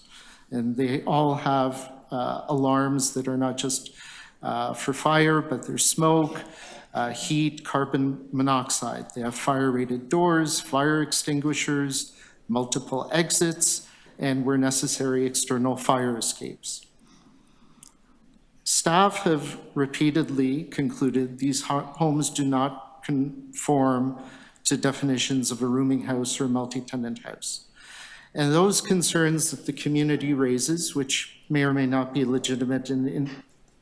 And they all have alarms that are not just for fire, but there's smoke, heat, carbon monoxide. They have fire-rated doors, fire extinguishers, multiple exits, and where necessary, external fire escapes. Staff have repeatedly concluded these homes do not conform to definitions of a rooming house or multi-tenant house. And those concerns that the community raises, which may or may not be legitimate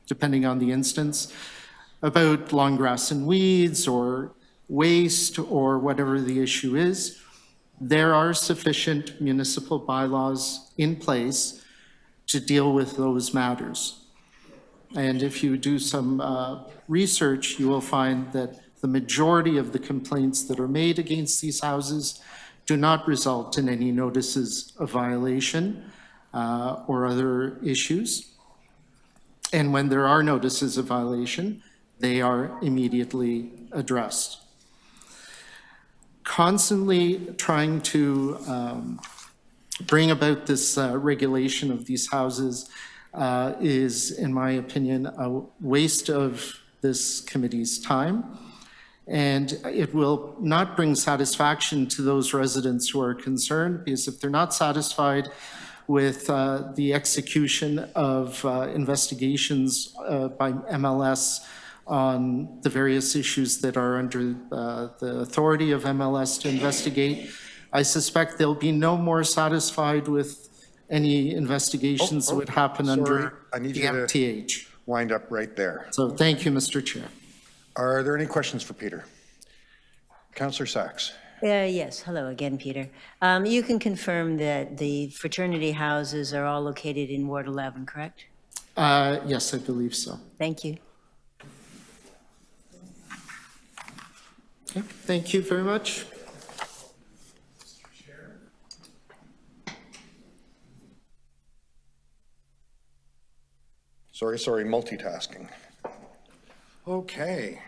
depending on the instance, about long grass and weeds or waste or whatever the issue is, there are sufficient municipal bylaws in place to deal with those matters. And if you do some research, you will find that the majority of the complaints that are made against these houses do not result in any notices of violation or other issues. And when there are notices of violation, they are immediately addressed. Constantly trying to bring about this regulation of these houses is, in my opinion, a waste of this committee's time. And it will not bring satisfaction to those residents who are concerned, because if they're not satisfied with the execution of investigations by MLS on the various issues that are under the authority of MLS to investigate, I suspect they'll be no more satisfied with any investigations that would happen under I need the you MTH. to wind up right there. So thank you, Mr. Chair. Are there any questions for Peter? Councillor Sachs. Yes, hello again, Peter. You can confirm that the fraternity houses are all located in Ward 11, correct? Yes, I believe so. Thank you. Okay, thank you very much. Sorry, multitasking. Okay.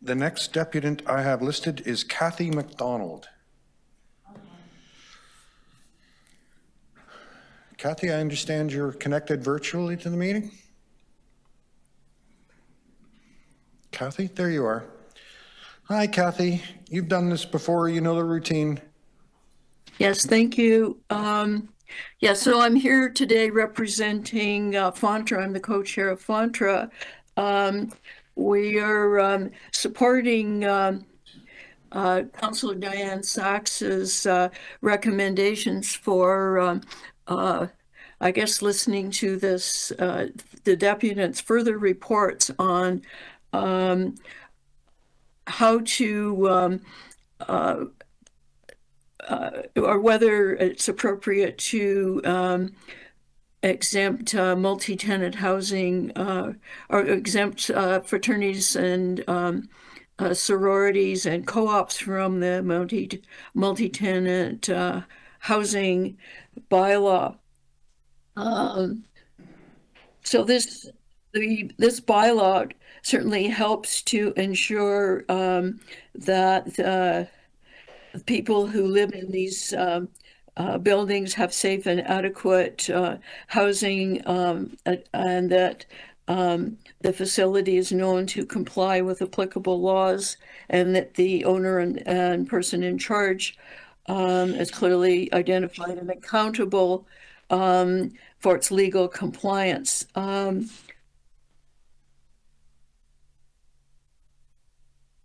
The next deputant I have listed is Kathy McDonald. Kathy, I understand you're connected virtually to the meeting? Kathy, there you are. Hi, Kathy. You've done this before. You know the routine. Yes, thank you. Yeah, so I'm here today representing FONTRA. I'm the co-chair of FONTRA. We are supporting Councillor Diane Sachs's recommendations for, I guess, listening to this, the deputant's further reports on how to or whether it's appropriate to exempt multi-tenant housing or exempt fraternities and sororities and co-ops from the multi-tenant housing bylaw. So this bylaw certainly helps to ensure that people who live in these buildings have safe and adequate housing, and that the facility is known to comply with applicable laws, and that the owner and person in charge is clearly identified and accountable for its legal compliance.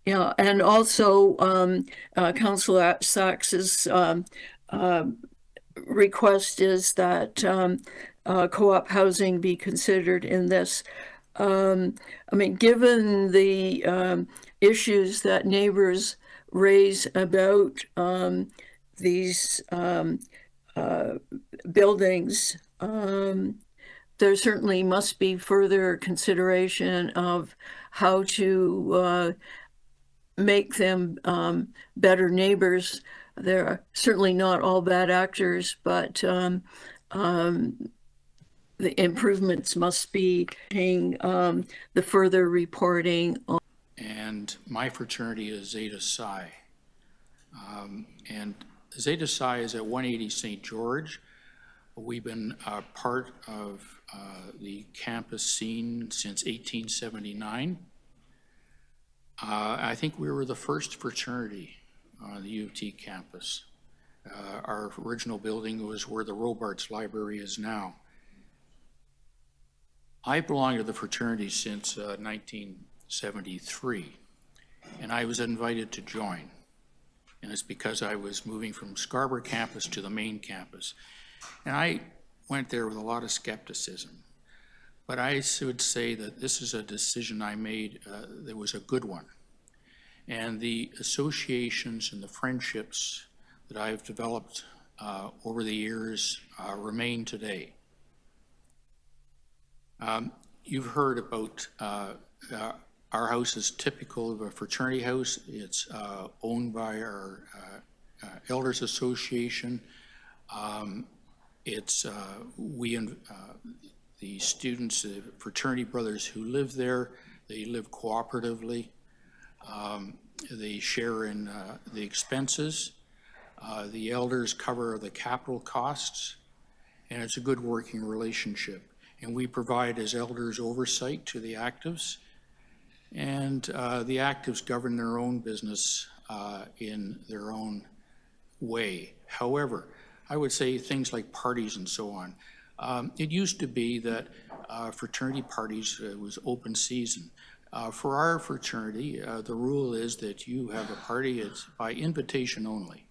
Yeah, and also Councillor Sachs's request is that co-op housing be considered in this. I mean, given the issues that neighbors raise about these buildings, there certainly must be further consideration of how to make them better neighbors. they're certainly not all bad actors, but the improvements must be paying the further reporting on. And my fraternity is Zeta Psi. And Zeta Psi is at 180 St. George. We've been part of the campus scene since 1879. I think we were the first fraternity on the U of T campus. Our original building was where the Robarts Library is now. I belonged to the fraternity since 1973, and I was invited to join. And it's because I was moving from Scarborough campus to the main campus. And I went there with a lot of skepticism. But I would say that this is a decision I made that was a good one. And the associations and the friendships that I've developed over the years remain today. You've heard about our house is typical of a fraternity house. It's owned by our Elders Association. The students, the fraternity brothers who live there, they live cooperatively. They share in the expenses. The elders cover the capital costs, and it's a good working relationship. And we provide as elders oversight to the actives, and the actives govern their own business in their own way. However, I would say things like parties and so on. It used to be that fraternity parties was open season. For our fraternity, the rule is that you have a party, it's by invitation only.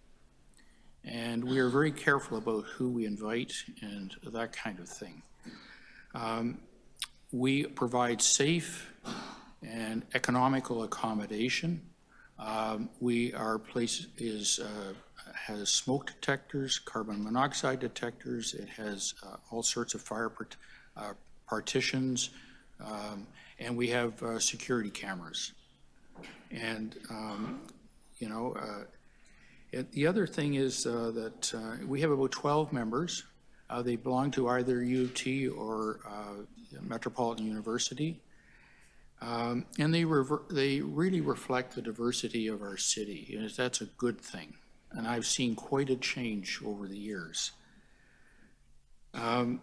And we are very careful about who we invite and that kind of thing. We provide safe and economical accommodation. Our place has smoke detectors, carbon monoxide detectors. It has all sorts of fire partitions, and we have security cameras. And the other thing is that we have about 12 members. They belong to either U of T or Metropolitan University. And they really reflect the diversity of our city, and that's a good thing. And I've seen quite a change over the years. And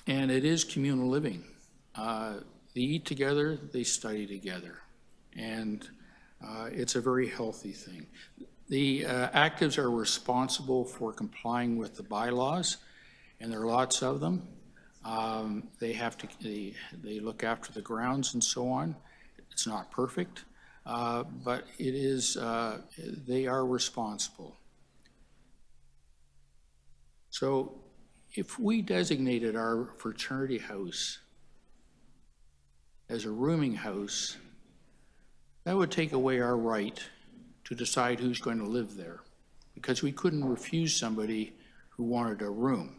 it is communal living. They eat together, they study together, and it's a very healthy thing. The actives are responsible for complying with the bylaws, and there are lots of them. They look after the grounds and so on. It's not perfect, but it is, they are responsible. So if we designated our fraternity house as a rooming house, that would take away our right to decide who's going to live there, because we couldn't refuse somebody who wanted a room.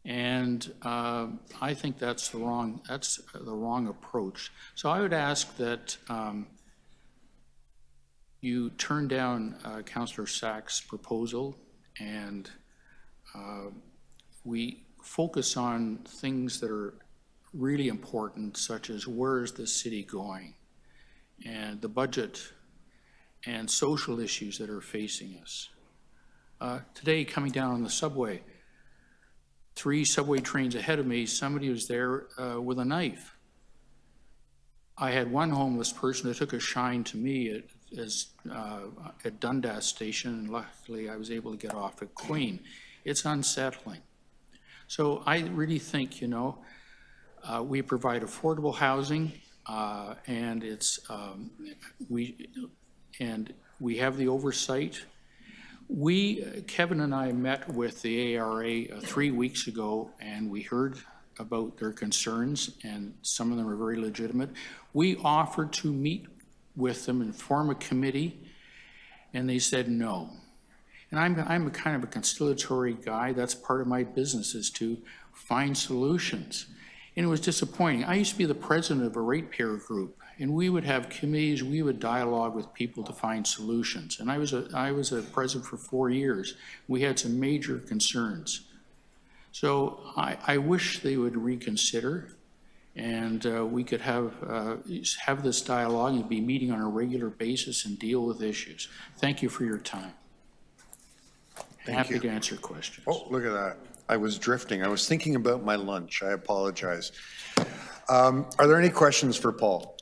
And I think that's the wrong approach. So I would ask that you turn down Councillor Sack's proposal, and we focus on things that are really important, such as where is the city going, and the budget, and social issues that are facing us. Today, coming down on the subway, 3 subway trains ahead of me, somebody was there with a knife. I had one homeless person that took a shine to me at Dundas Station, and luckily I was able to get off at Queen. It's unsettling. So I really think, we provide affordable housing, and we have the oversight. Kevin and I met with the ARA 3 weeks ago, and we heard about their concerns, and some of them are very legitimate. We offered to meet with them and form a committee, and they said no. And I'm a kind of a conciliatory guy. That's part of my business, is to find solutions. And it was disappointing. I used to be the president of a ratepayer group, and we would have committees, we would dialogue with people to find solutions. And I was a president for 4 years. We had some major concerns. So I wish they would reconsider, and we could have this dialogue and be meeting on a regular basis and deal with issues. Thank you for your time. Happy to answer questions. Oh, look at that. I was drifting. I was thinking about my lunch. I apologize. Are there any questions for Paul?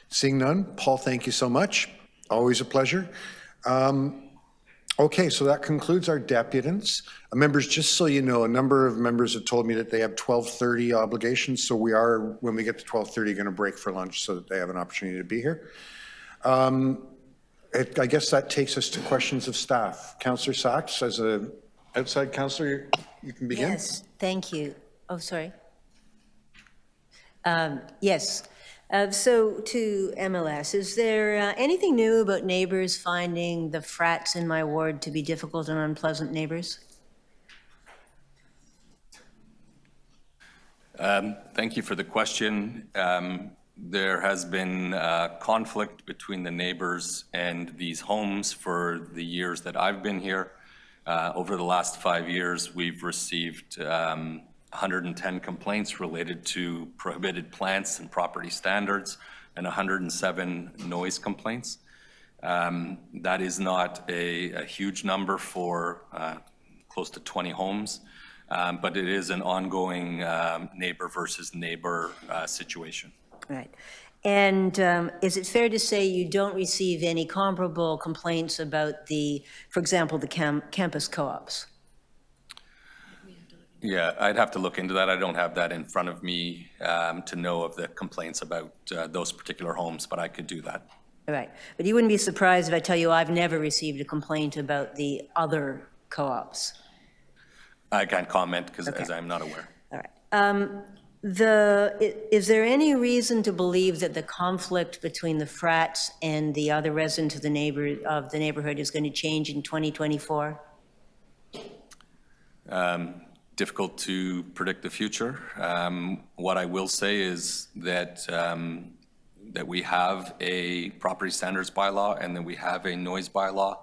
Seeing none, Paul, thank you so much. Always a pleasure. Okay, so that concludes our deputants. Members, just so you know, a number of members have told me that they have 12:30 obligations, so we are, when we get to 12:30, going to break for lunch so that they have an opportunity to be here. I guess that takes us to questions of staff. Councillor Sachs, as an outside councillor, you can begin. Yes, thank you. Oh, sorry. Yes. So to MLS, is there anything new about neighbors finding the frats in my ward to be difficult and unpleasant neighbors? Thank you for the question. There has been conflict between the neighbors and these homes for the years that I've been here. Over the last 5 years, we've received 110 complaints related to prohibited plants and property standards, and 107 noise complaints. That is not a huge number for close to 20 homes, but it is an ongoing neighbor versus neighbor situation. Right. And is it fair to say you don't receive any comparable complaints about the, for example, the campus co-ops? Yeah, I'd have to look into that. I don't have that in front of me to know of the complaints about those particular homes, but I could do that. All right. But you wouldn't be surprised if I tell you I've never received a complaint about the other co-ops. I can't comment because as I'm not aware. All right. Is there any reason to believe that the conflict between the frats and the other residents of the neighborhood is going to change in 2024? Difficult to predict the future. What I will say is that that we have a property standards bylaw and that we have a noise bylaw.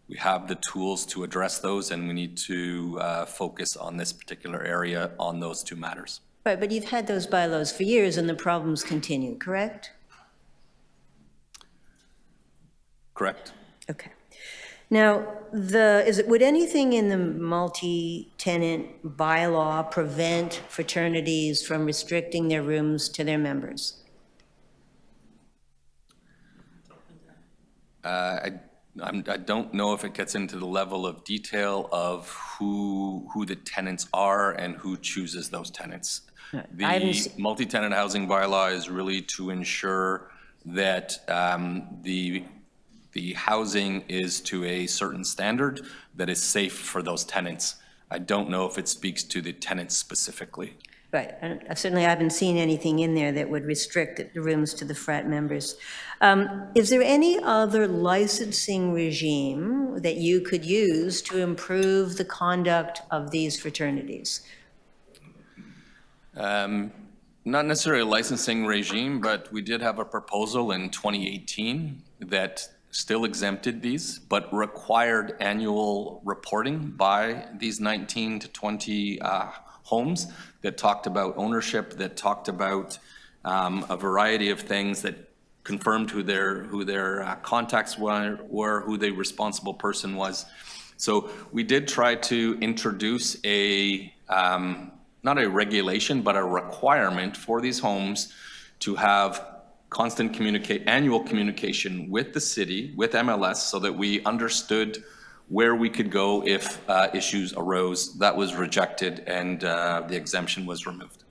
We have the tools to address those, and we need to focus on this particular area on those two matters. Right, but you've had those bylaws for years and the problems continue, correct? Correct. Okay. Now, would anything in the multi-tenant bylaw prevent fraternities from restricting their rooms to their members? I don't know if it gets into the level of detail of who the tenants are and who chooses those tenants. The multi-tenant housing bylaw is really to ensure that the housing is to a certain standard that is safe for those tenants. I don't know if it speaks to the tenants specifically. Right, and certainly I haven't seen anything in there that would restrict the rooms to the frat members. Is there any other licensing regime that you could use to improve the conduct of these fraternities? Not necessarily a licensing regime, but we did have a proposal in 2018 that still exempted these, but required annual reporting by these 19 to 20 homes that talked about ownership, that talked about a variety of things, that confirmed who their contacts were, who the responsible person was. So we did try to introduce a not a regulation, but a requirement for these homes to have constant annual communication with the city, with MLS, so that we understood where we could go if issues arose. That was rejected, and the exemption was removed.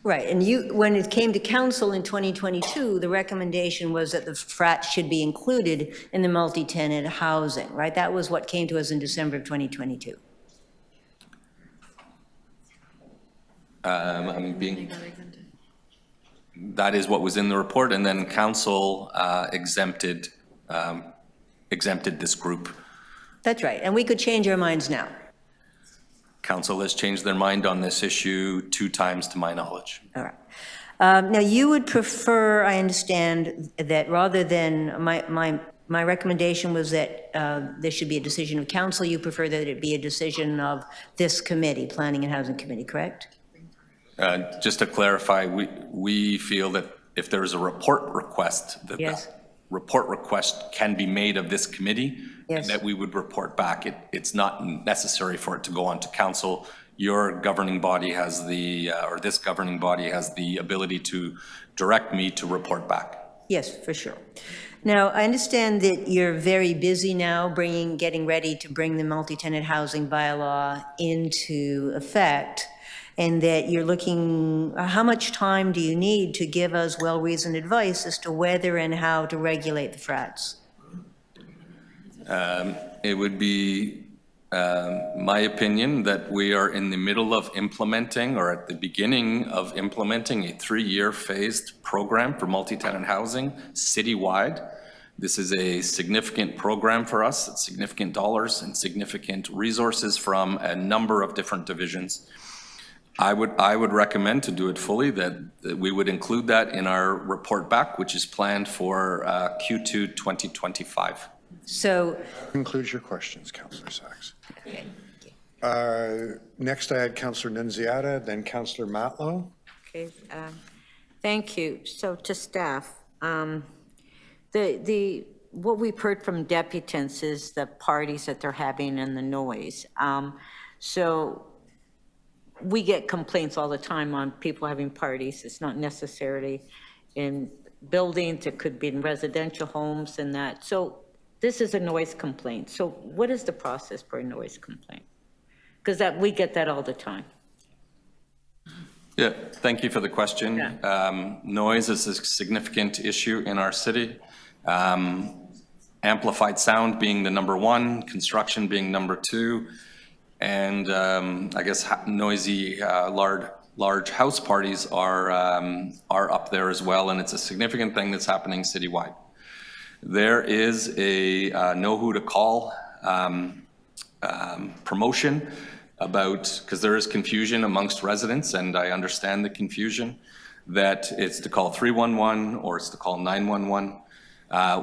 Right, and when it came to council in 2022, the recommendation was that the frats should be included in the multi-tenant housing, right? That was what came to us in December of 2022. That is what was in the report, and then council exempted this group. That's right, and we could change our minds now. Council has changed their mind on this issue 2 times to my knowledge. All right. Now, you would prefer, I understand, that rather than, my recommendation was that there should be a decision of council. You prefer that it be a decision of this committee, Planning and Housing Committee, correct? Just to clarify, we feel that if there is a report request, that Yes. that report request can be made of this committee, Yes. and that we would report back. It's not necessary for it to go on to council. Your governing body has the, or this governing body has the ability to direct me to report back. Yes, for sure. Now, I understand that you're very busy now getting ready to bring the multi-tenant housing bylaw into effect, and that you're looking, how much time do you need to give us well-reasoned advice as to whether and how to regulate the frats? It would be my opinion that we are in the middle of implementing, or at the beginning of implementing, a 3-year phased program for multi-tenant housing citywide. This is a significant program for us. It's significant dollars and significant resources from a number of different divisions. I would recommend to do it fully, that we would include that in our report back, which is planned for Q2 2025. So. Concludes your questions, Councillor Sachs. Next, I had Councillor Nunziata, then Councillor Matlow. Okay, thank you. So to staff, what we've heard from deputants is the parties that they're having and the noise. So we get complaints all the time on people having parties. It's not necessarily in buildings, it could be in residential homes and that. So this is a noise complaint. So what is the process for a noise complaint? Because we get that all the time. Yeah, thank you for the question. Noise is a significant issue in our city. Amplified sound being the number one, construction being number two, and I guess noisy, large house parties are up there as well, and it's a significant thing that's happening citywide. There is a know who to call promotion about, because there is confusion amongst residents, and I understand the confusion, that it's to call 311 or it's to call 911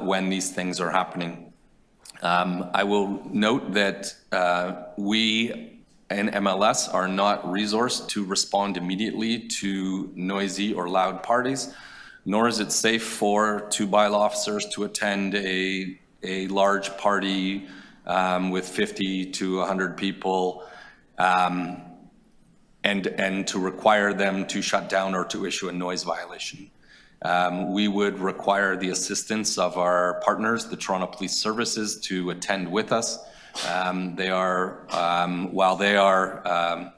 when these things are happening. I will note that we and MLS are not resourced to respond immediately to noisy or loud parties, nor is it safe for 2 bylaw officers to attend a large party with 50 to 100 people and to require them to shut down or to issue a noise violation. We would require the assistance of our partners, the Toronto Police Services, to attend with us. They are, while they are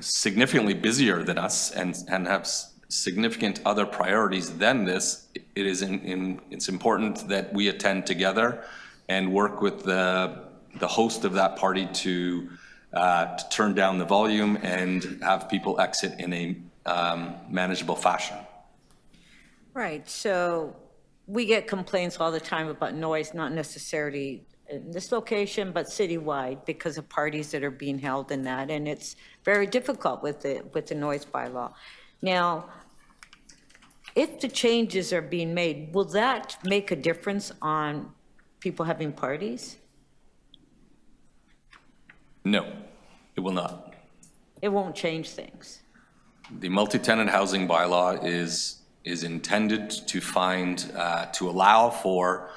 significantly busier than us and have significant other priorities than this, it's important that we attend together and work with the host of that party to turn down the volume and have people exit in a manageable fashion. Right, so we get complaints all the time about noise, not necessarily in this location, but citywide, because of parties that are being held in that, and it's very difficult with the noise bylaw. Now, if the changes are being made, will that make a difference on people having parties? No, it will not. It won't change things. The multi-tenant housing bylaw is intended to to allow for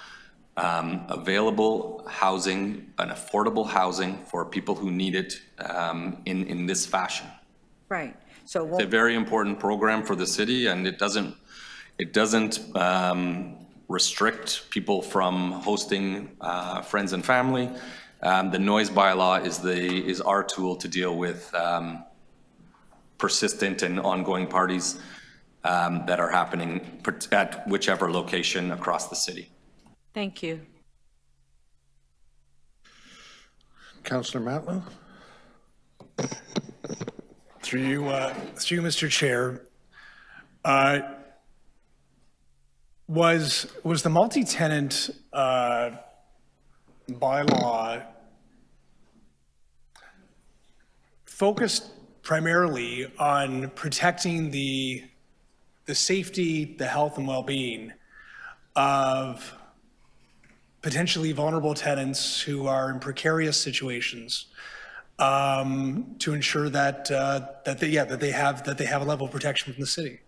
available housing and affordable housing for people who need it in this fashion. Right. So It's a very important program for the city, and it doesn't restrict people from hosting friends and family. The noise bylaw is our tool to deal with persistent and ongoing parties that are happening at whichever location across the city. Thank you. Councillor Matlow? Through you, Mr. Chair, was the multi-tenant bylaw focused primarily on protecting the safety, the health and well-being of potentially vulnerable tenants who are in precarious situations, to ensure that they have a level of protection from the city.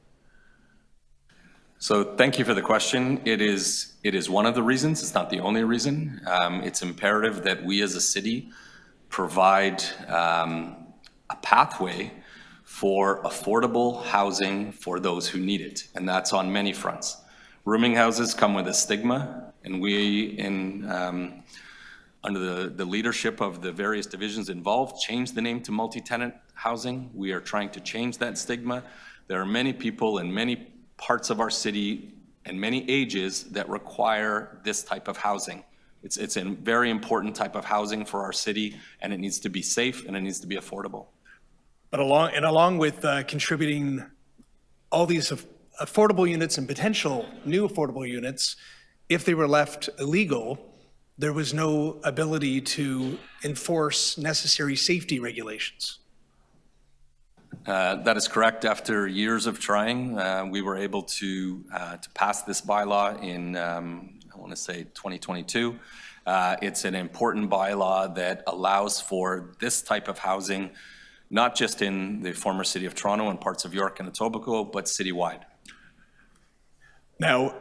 So thank you for the question. It is one of the reasons. It's not the only reason. It's imperative that we as a city provide a pathway for affordable housing for those who need it, and that's on many fronts. Rooming houses come with a stigma, and we, under the leadership of the various divisions involved, changed the name to multi-tenant housing. We are trying to change that stigma. There are many people in many parts of our city and many ages that require this type of housing. It's a very important type of housing for our city, and it needs to be safe and it needs to be affordable. But along with contributing all these affordable units and potential new affordable units, if they were left illegal, there was no ability to enforce necessary safety regulations. That is correct. After years of trying, we were able to pass this bylaw in, I want to say 2022. It's an important bylaw that allows for this type of housing, not just in the former city of Toronto and parts of York and Etobicoke, but citywide. Now,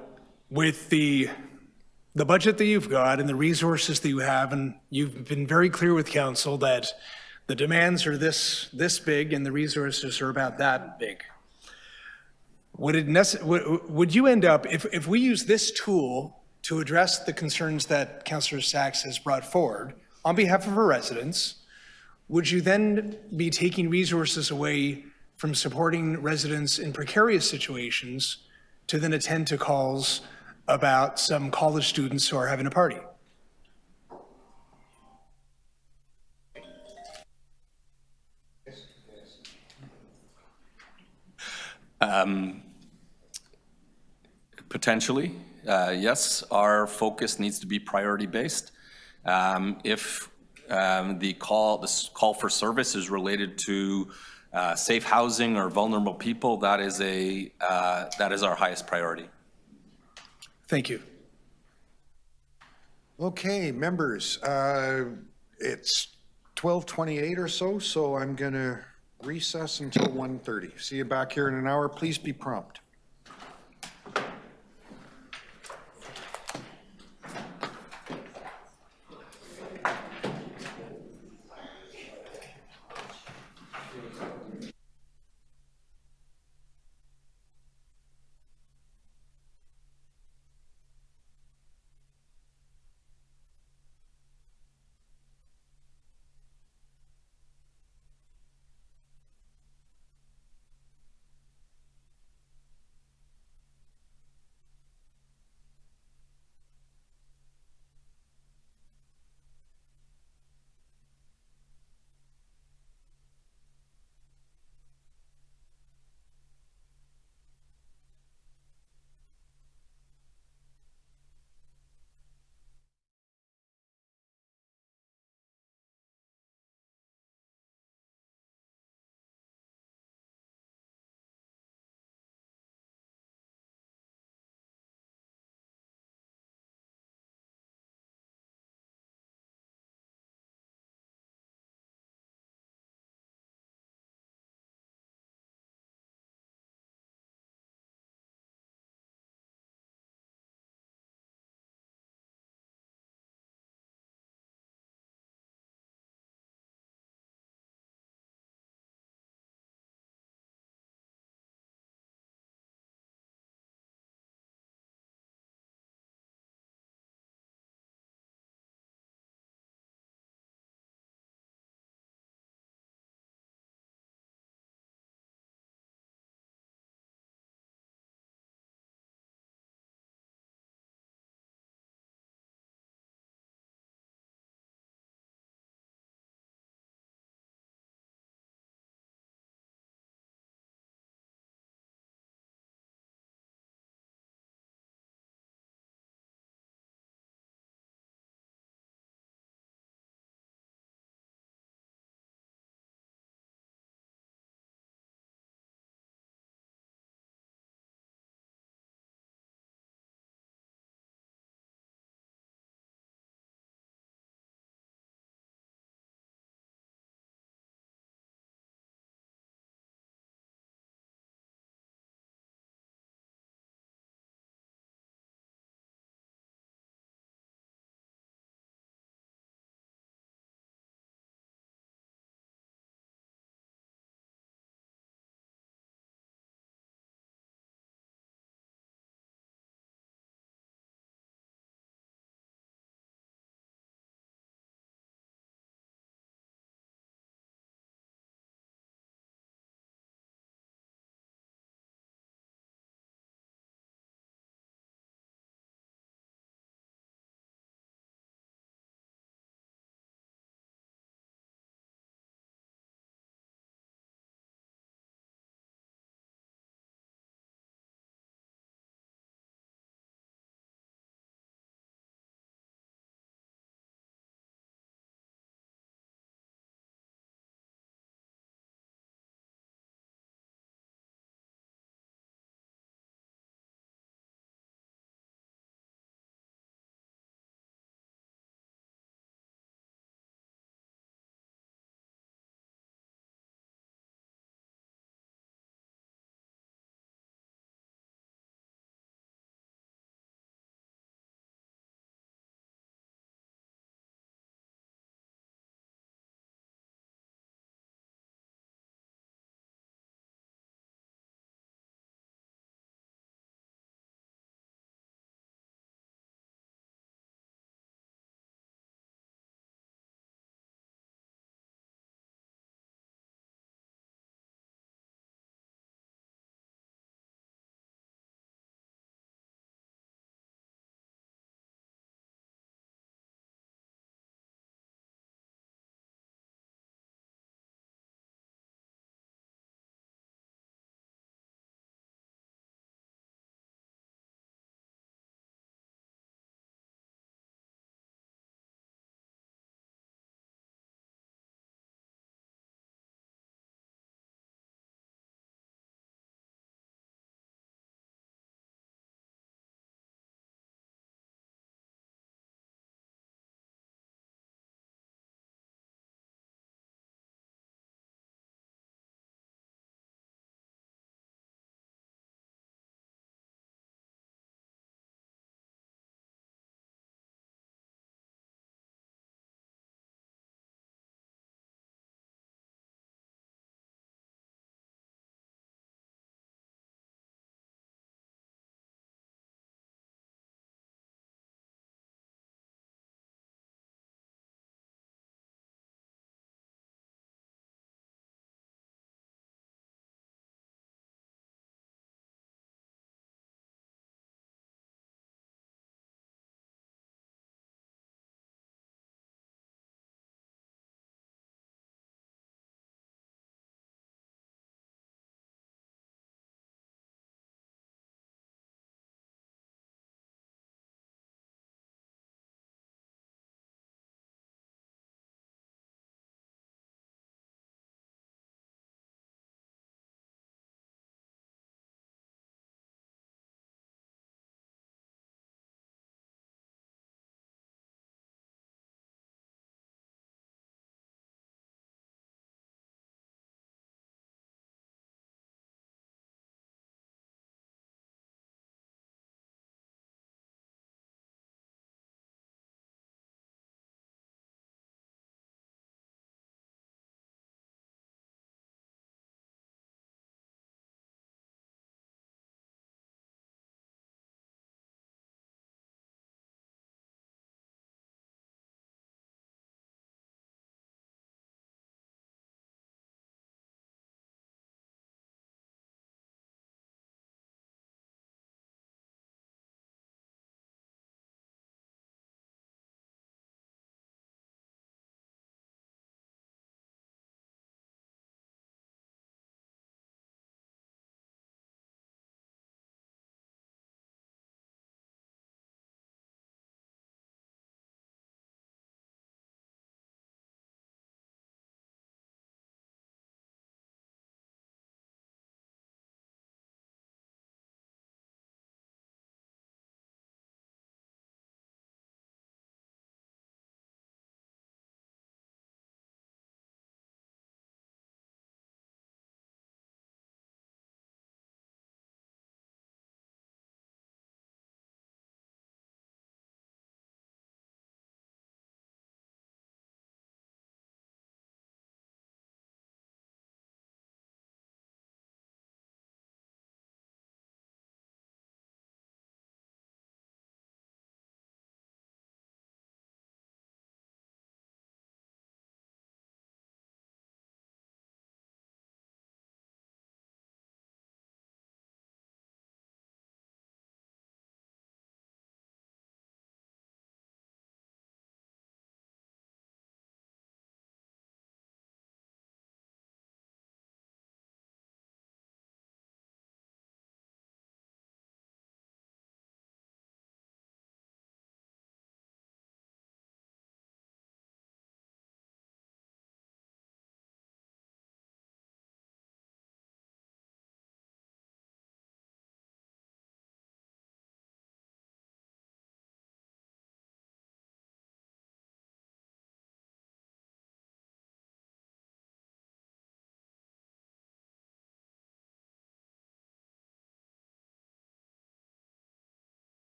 with the budget that you've got and the resources that you have, and you've been very clear with council that the demands are this big and the resources are about that big. Would you end up, if we use this tool to address the concerns that Councillor Sachs has brought forward on behalf of our residents, would you then be taking resources away from supporting residents in precarious situations to then attend to calls about some college students who are having a party? Potentially, yes, our focus needs to be priority-based. If the call for service is related to safe housing or vulnerable people, that is our highest priority. Thank you. Okay, members, it's 12:28 or so I'm going to recess until 1:30. See you back here in an hour. Please be prompt.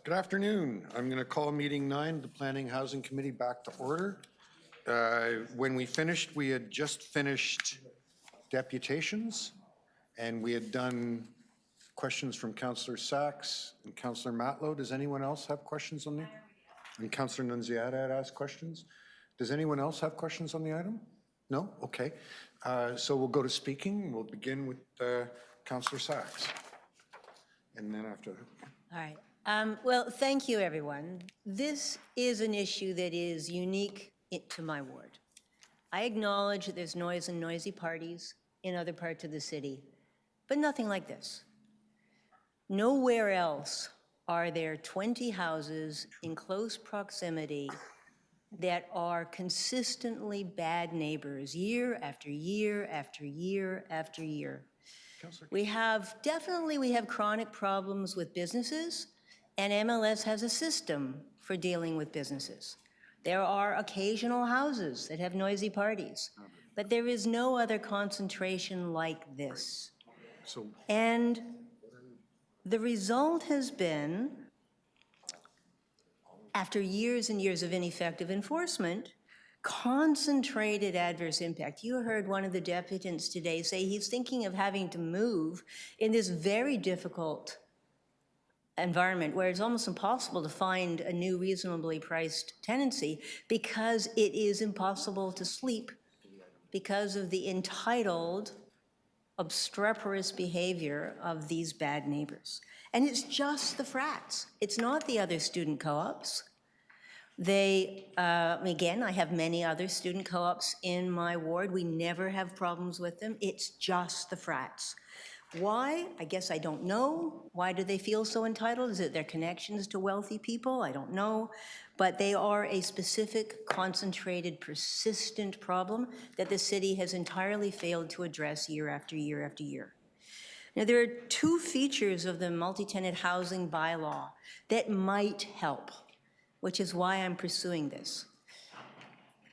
Good afternoon. I'm going to call meeting 9 of the Planning Housing Committee back to order. When we finished, we had just finished deputations, and we had done questions from Councillor Sachs and Councillor Matlow. Does anyone else have questions on the? And Councillor Nunziata had asked questions. Does anyone else have questions on the item? No? Okay. So we'll go to speaking. We'll begin with Councillor Sachs. And then after that. All right. Well, thank you, everyone. This is an issue that is unique to my ward. I acknowledge that there's noise and noisy parties in other parts of the city, but nothing like this. Nowhere else are there 20 houses in close proximity that are consistently bad neighbors year after year after year after year. We have chronic problems with businesses, and MLS has a system for dealing with businesses. There are occasional houses that have noisy parties, but there is no other concentration like this. And the result has been, after years and years of ineffective enforcement, concentrated adverse impact. You heard one of the deputants today say he's thinking of having to move in this very difficult environment where it's almost impossible to find a new reasonably priced tenancy because it is impossible to sleep because of the entitled, obstreperous behavior of these bad neighbors. And it's just the frats. It's not the other student co-ops. Again, I have many other student co-ops in my ward. We never have problems with them. It's just the frats. Why? I guess I don't know. Why do they feel so entitled? Is it their connections to wealthy people? I don't know. But they are a specific, concentrated, persistent problem that the city has entirely failed to address year after year after year. Now, there are two features of the multi-tenant housing bylaw that might help, which is why I'm pursuing this.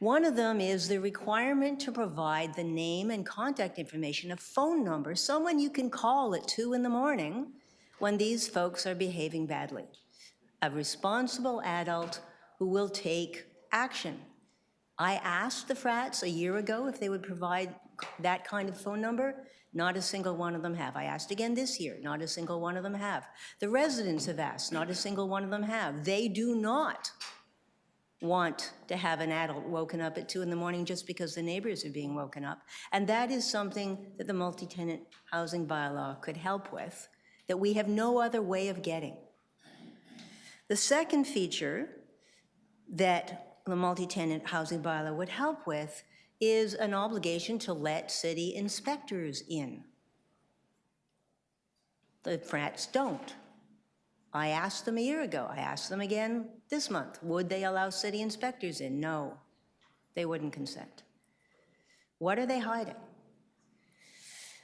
One of them is the requirement to provide the name and contact information, a phone number, someone you can call at 2 in the morning when these folks are behaving badly. A responsible adult who will take action. I asked the frats a year ago if they would provide that kind of phone number. Not a single one of them have. I asked again this year. Not a single one of them have. The residents have asked. Not a single one of them have. They do not want to have an adult woken up at 2 in the morning just because the neighbors are being woken up. And that is something that the multi-tenant housing bylaw could help with, that we have no other way of getting. The second feature that the multi-tenant housing bylaw would help with is an obligation to let city inspectors in. The frats don't. I asked them a year ago. I asked them again this month. Would they allow city inspectors in? No, they wouldn't consent. What are they hiding?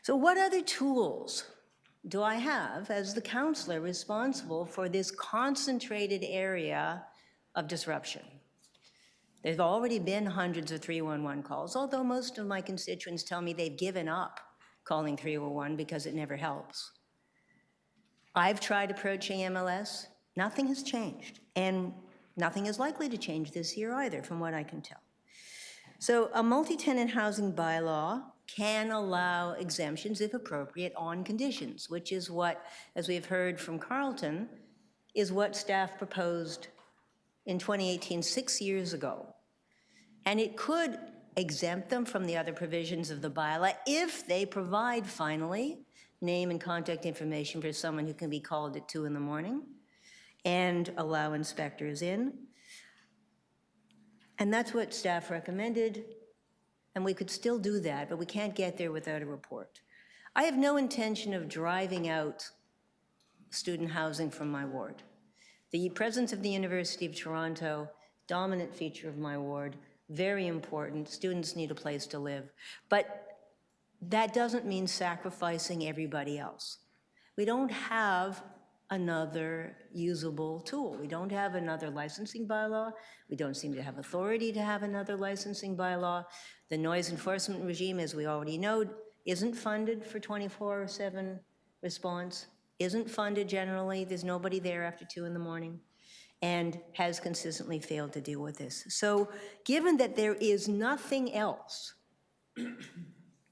So what other tools do I have as the counselor responsible for this concentrated area of disruption? There have already been hundreds of 311 calls, although most of my constituents tell me they've given up calling 311 because it never helps. I've tried approaching MLS. Nothing has changed, and nothing is likely to change this year either, from what I can tell. So a multi-tenant housing bylaw can allow exemptions, if appropriate, on conditions, which is what, as we've heard from Carlton, is what staff proposed in 2018, 6 years ago. And it could exempt them from the other provisions of the bylaw if they provide, finally, name and contact information for someone who can be called at 2 in the morning and allow inspectors in. And that's what staff recommended, and we could still do that, but we can't get there without a report. I have no intention of driving out student housing from my ward. The presence of the University of Toronto, dominant feature of my ward, very important. Students need a place to live. But that doesn't mean sacrificing everybody else. We don't have another usable tool. We don't have another licensing bylaw. We don't seem to have authority to have another licensing bylaw. The noise enforcement regime, as we already know, isn't funded for 24/7 response. isn't funded generally, there's nobody there after 2 in the morning, and has consistently failed to deal with this. So given that there is nothing else,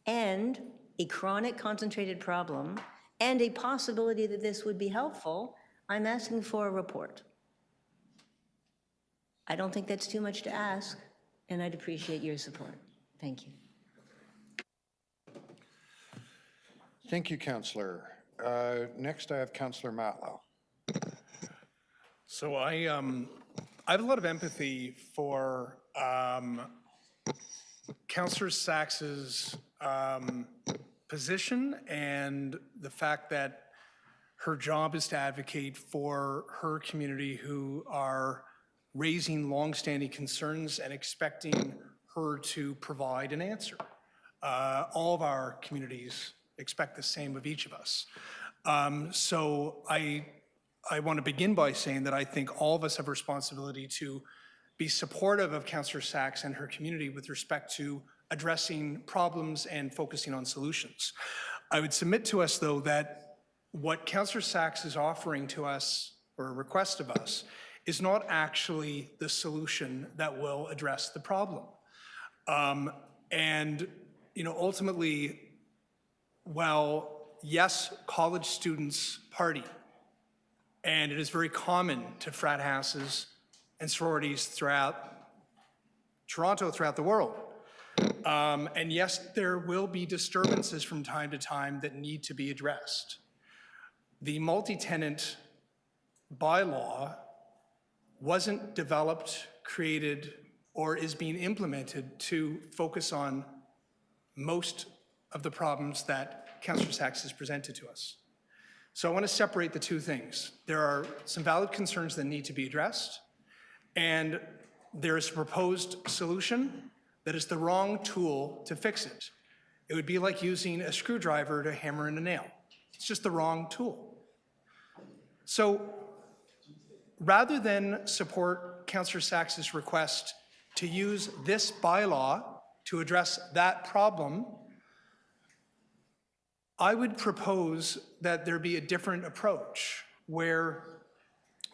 and a chronic concentrated problem, and a possibility that this would be helpful, I'm asking for a report. I don't think that's too much to ask, and I'd appreciate your support. Thank you. Thank you, Councillor. Next, I have Councillor Matlow. So I have a lot of empathy for Councillor Sachs's position and the fact that her job is to advocate for her community who are raising longstanding concerns and expecting her to provide an answer. All of our communities expect the same of each of us. So I want to begin by saying that I think all of us have a responsibility to be supportive of Councillor Sachs and her community with respect to addressing problems and focusing on solutions. I would submit to us, though, that what Councillor Sachs is offering to us, or a request of us, is not actually the solution that will address the problem. Ultimately, while, yes, college students party, and it is very common to frat houses and sororities throughout Toronto, throughout the world. And yes, there will be disturbances from time to time that need to be addressed. The multi-tenant bylaw wasn't developed, created, or is being implemented to focus on most of the problems that Councillor Sachs has presented to us. So I want to separate the two things. There are some valid concerns that need to be addressed, and there is a proposed solution that is the wrong tool to fix it. It would be like using a screwdriver to hammer in a nail. It's just the wrong tool. So rather than support Councillor Sachs's request to use this bylaw to address that problem, I would propose that there be a different approach where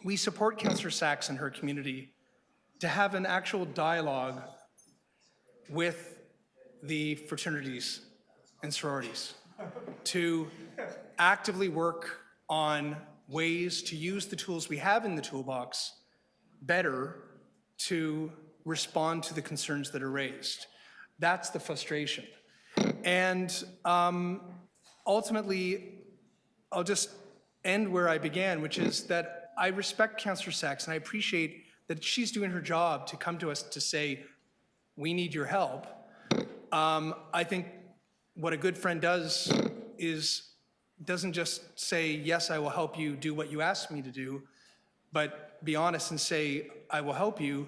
we support Councillor Sachs and her community to have an actual dialogue with the fraternities and sororities, to actively work on ways to use the tools we have in the toolbox better to respond to the concerns that are raised. That's the frustration. And ultimately, I'll just end where I began, which is that I respect Councillor Sachs and I appreciate that she's doing her job to come to us to say, we need your help. I think what a good friend does is doesn't just say, yes, I will help you do what you asked me to do, but be honest and say, I will help you,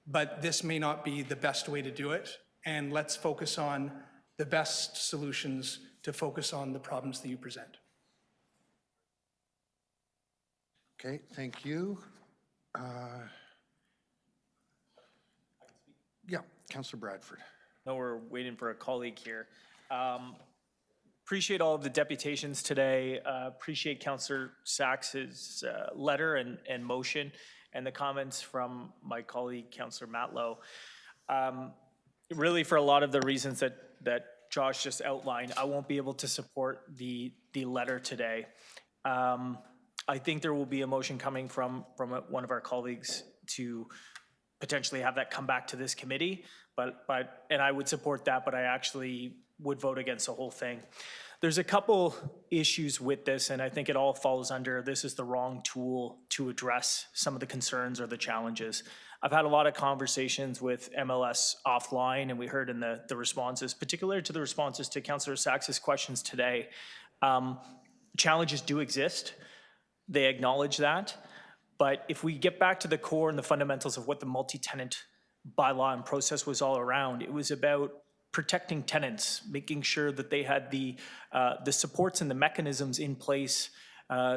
but this may not be the best way to do it. And let's focus on the best solutions to focus on the problems that you present. Okay, thank you. Yeah, Councillor Bradford. No, we're waiting for a colleague here. Appreciate all of the deputations today. Appreciate Councillor Sachs's letter and motion, and the comments from my colleague, Councillor Matlow. Really, for a lot of the reasons that Josh just outlined, I won't be able to support the letter today. I think there will be a motion coming from one of our colleagues to potentially have that come back to this committee, and I would support that, but I actually would vote against the whole thing. There's a couple issues with this, and I think it all falls under this is the wrong tool to address some of the concerns or the challenges. I've had a lot of conversations with MLS offline, and we heard in the responses, particularly to the responses to Councillor Sachs's questions today, challenges do exist. They acknowledge that. But if we get back to the core and the fundamentals of what the multi-tenant bylaw and process was all around, it was about protecting tenants, making sure that they had the supports and the mechanisms in place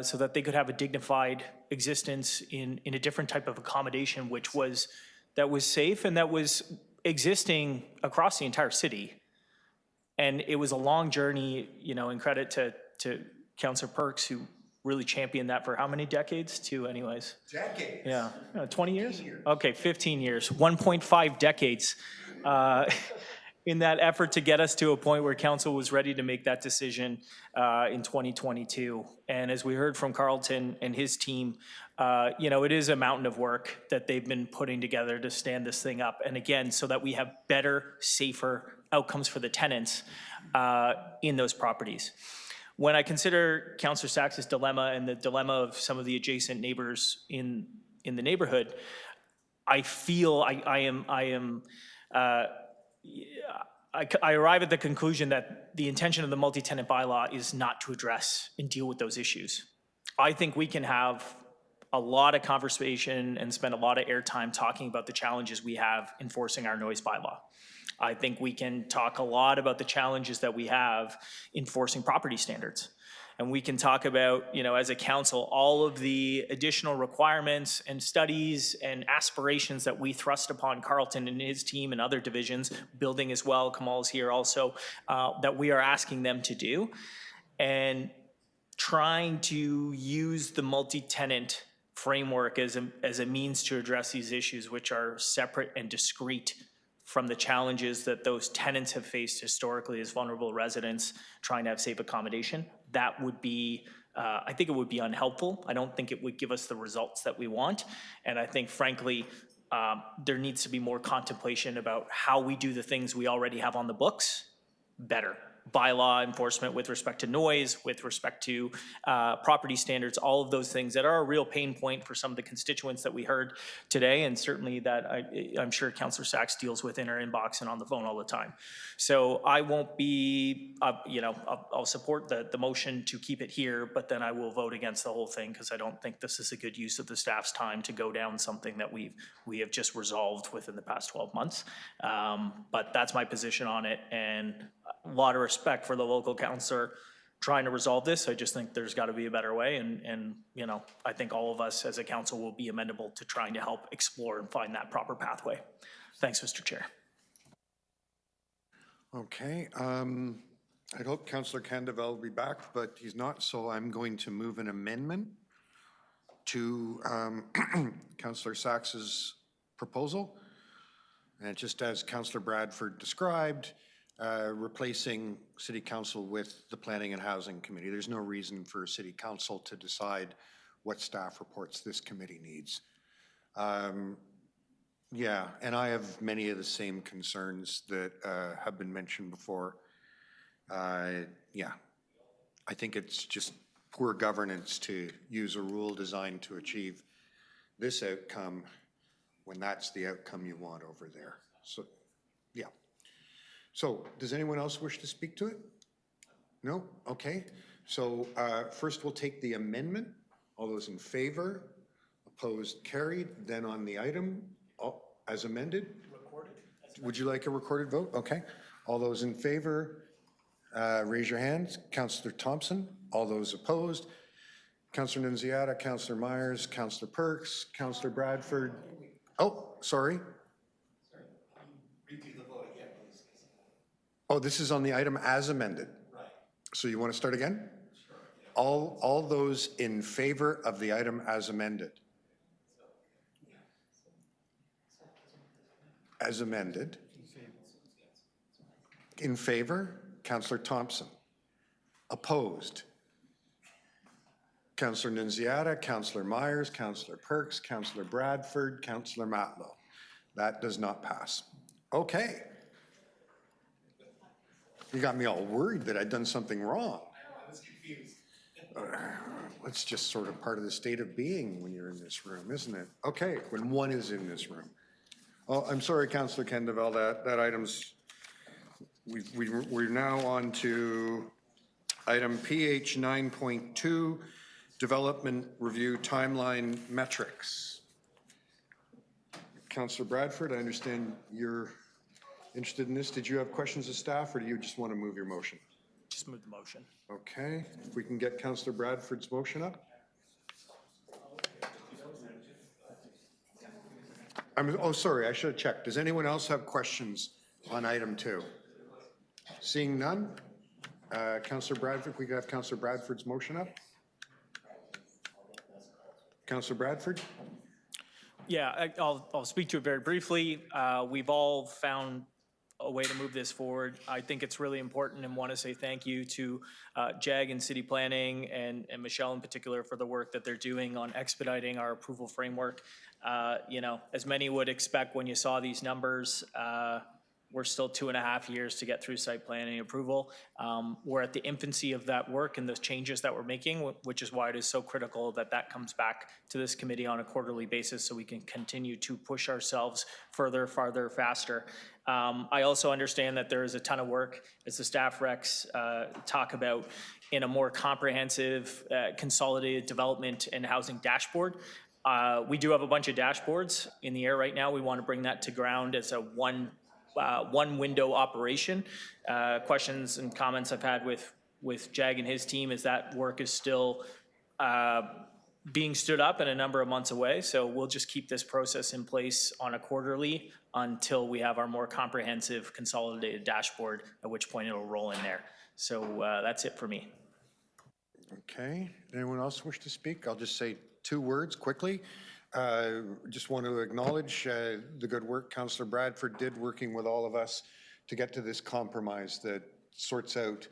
so that they could have a dignified existence in a different type of accommodation, that was safe and that was existing across the entire city. And it was a long journey, and credit to Councillor Perks, who really championed that for how many decades? 2 anyways. Decades. Yeah, 20 years? Okay, 15 years, 1.5 decades. In that effort to get us to a point where council was ready to make that decision in 2022. And as we heard from Carlton and his team, it is a mountain of work that they've been putting together to stand this thing up. And again, so that we have better, safer outcomes for the tenants in those properties. When I consider Councillor Sachs's dilemma and the dilemma of some of the adjacent neighbors in the neighborhood, I feel I arrive at the conclusion that the intention of the multi-tenant bylaw is not to address and deal with those issues. I think we can have a lot of conversation and spend a lot of airtime talking about the challenges we have enforcing our noise bylaw. I think we can talk a lot about the challenges that we have enforcing property standards. And we can talk about, as a council, all of the additional requirements and studies and aspirations that we thrust upon Carlton and his team and other divisions, building as well, Kamal's here also, that we are asking them to do. And trying to use the multi-tenant framework as a means to address these issues, which are separate and discrete from the challenges that those tenants have faced historically as vulnerable residents trying to have safe accommodation. That would be, I think it would be unhelpful. I don't think it would give us the results that we want. And I think, frankly, there needs to be more contemplation about how we do the things we already have on the books better. Bylaw enforcement with respect to noise, with respect to property standards, all of those things that are a real pain point for some of the constituents that we heard today, and certainly that I'm sure Councillor Sachs deals with in her inbox and on the phone all the time. So I won't be, I'll support the motion to keep it here, but then I will vote against the whole thing because I don't think this is a good use of the staff's time to go down something that we have just resolved within the past 12 months. But that's my position on it, and a lot of respect for the local councillor trying to resolve this. I just think there's got to be a better way, and I think all of us as a council will be amenable to trying to help explore and find that proper pathway. Thanks, Mr. Chair. Okay, I'd hope Councillor Candeval will be back, but he's not, so I'm going to move an amendment to Councillor Sachs's proposal. And just as Councillor Bradford described, replacing City Council with the Planning and Housing Committee. There's no reason for City Council to decide what staff reports this committee needs. Yeah, and I have many of the same concerns that have been mentioned before. Yeah, I think it's just poor governance to use a rule designed to achieve this outcome when that's the outcome you want over there. So, yeah. So, does anyone else wish to speak to it? No? Okay. So, first we'll take the amendment. All those in favor? Opposed? Carried. Then on the item, as amended? Recorded. Would you like a recorded vote? Okay. All those in favor, raise your hands. Councillor Thompson. All those opposed? Councillor Nunziata, Councillor Myers, Councillor Perks, Councillor Bradford. Oh, sorry. Oh, this is on the item as amended. Right. So you want to start again? Sure. Yeah. All those in favor of the item as amended? As amended. In favor? Councillor Thompson. Opposed? Councillor Nunziata, Councillor Myers, Councillor Perks, Councillor Bradford, Councillor Matlow. That does not pass. Okay. You got me all worried that I'd done something wrong. I was confused. It's just sort of part of the state of being when you're in this room, isn't it? Okay, when one is in this room. Oh, I'm sorry, Councillor Candeval, that item's, we're now on to item PH 9.2, Development Review Timeline Metrics. Councillor Bradford, I understand you're interested in this. Did you have questions of staff, or do you just want to move your motion? Just move the motion. Okay, if we can get Councillor Bradford's motion up. Oh, sorry, I should have checked. Does anyone else have questions on item 2? Seeing none, Councillor Bradford, we can have Councillor Bradford's motion up. Councillor Bradford? Yeah, I'll speak to it very briefly. We've all found a way to move this forward. I think it's really important and want to say thank you to JAG and City Planning and Michelle in particular for the work that they're doing on expediting our approval framework. You know, as many would expect when you saw these numbers, we're still 2.5 years to get through site planning approval. We're at the infancy of that work and the changes that we're making, which is why it is so critical that that comes back to this committee on a quarterly basis so we can continue to push ourselves further, farther, faster. I also understand that there is a ton of work, as the staff recs talk about, in a more comprehensive, consolidated development and housing dashboard. We do have a bunch of dashboards in the air right now. We want to bring that to ground as a one window operation. Questions and comments I've had with Jag and his team is that work is still being stood up and a number of months away. So we'll just keep this process in place on a quarterly until we have our more comprehensive consolidated dashboard, at which point it'll roll in there. So that's it for me. Okay. Anyone else wish to speak? I'll just say 2 words quickly. Just want to acknowledge the good work Councillor Bradford did working with all of us to get to this compromise that sorts out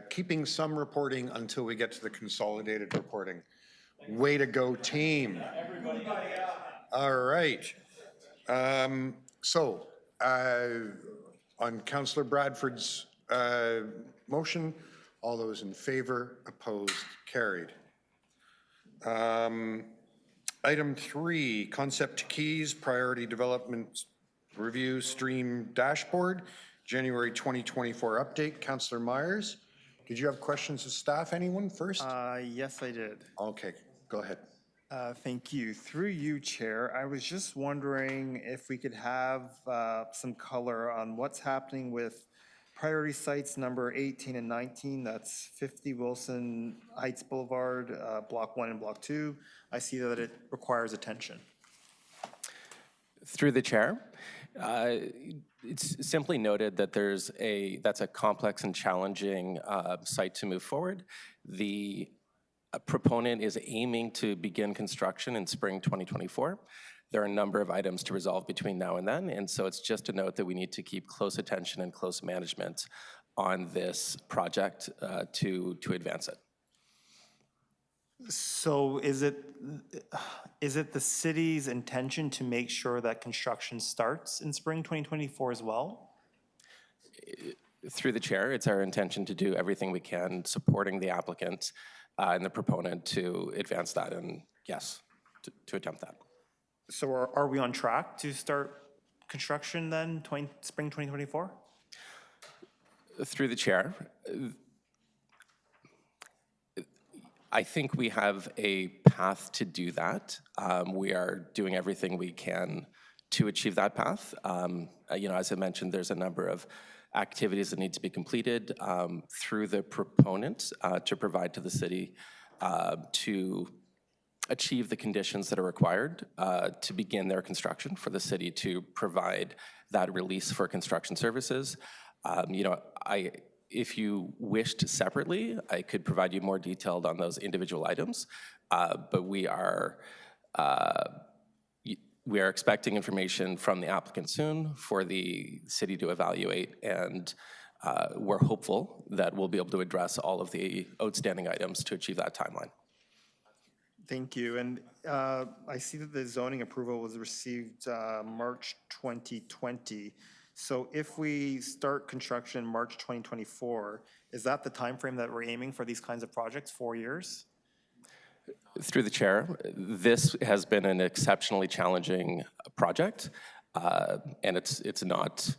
keeping some reporting until we get to the consolidated reporting. Way to go, team. All right. So on Councillor Bradford's motion, all those in favor, opposed, carried. Item 3, Concept Keys Priority Development Review Stream Dashboard, January 2024 update. Councillor Myers, did you have questions of staff? Anyone first? Yes, I did. Okay, go ahead. Thank you. Through you, Chair, I was just wondering if we could have some color on what's happening with priority sites number 18 and 19. That's 50 Wilson Heights Boulevard, Block 1 and Block 2. I see that it requires attention. Through the chair, it's simply noted that that's a complex and challenging site to move forward. The proponent is aiming to begin construction in spring 2024. There are a number of items to resolve between now and then, and so it's just a note that we need to keep close attention and close management on this project to advance it. So is it the city's intention to make sure that construction starts in spring 2024 as well? Through the chair, it's our intention to do everything we can supporting the applicant and the proponent to advance that, and yes, to attempt that. So are we on track to start construction then, spring 2024? Through the chair, I think we have a path to do that. We are doing everything we can to achieve that path. As I mentioned, there's a number of activities that need to be completed through the proponent to provide to the city to achieve the conditions that are required to begin their construction, for the city to provide that release for construction services. If you wished separately, I could provide you more detailed on those individual items, but we are expecting information from the applicant soon for the city to evaluate, and we're hopeful that we'll be able to address all of the outstanding items to achieve that timeline. Thank you. And I see that the zoning approval was received March 2020. So if we start construction March 2024, is that the timeframe that we're aiming for these kinds of projects, 4 years? Through the chair, this has been an exceptionally challenging project, and it's not,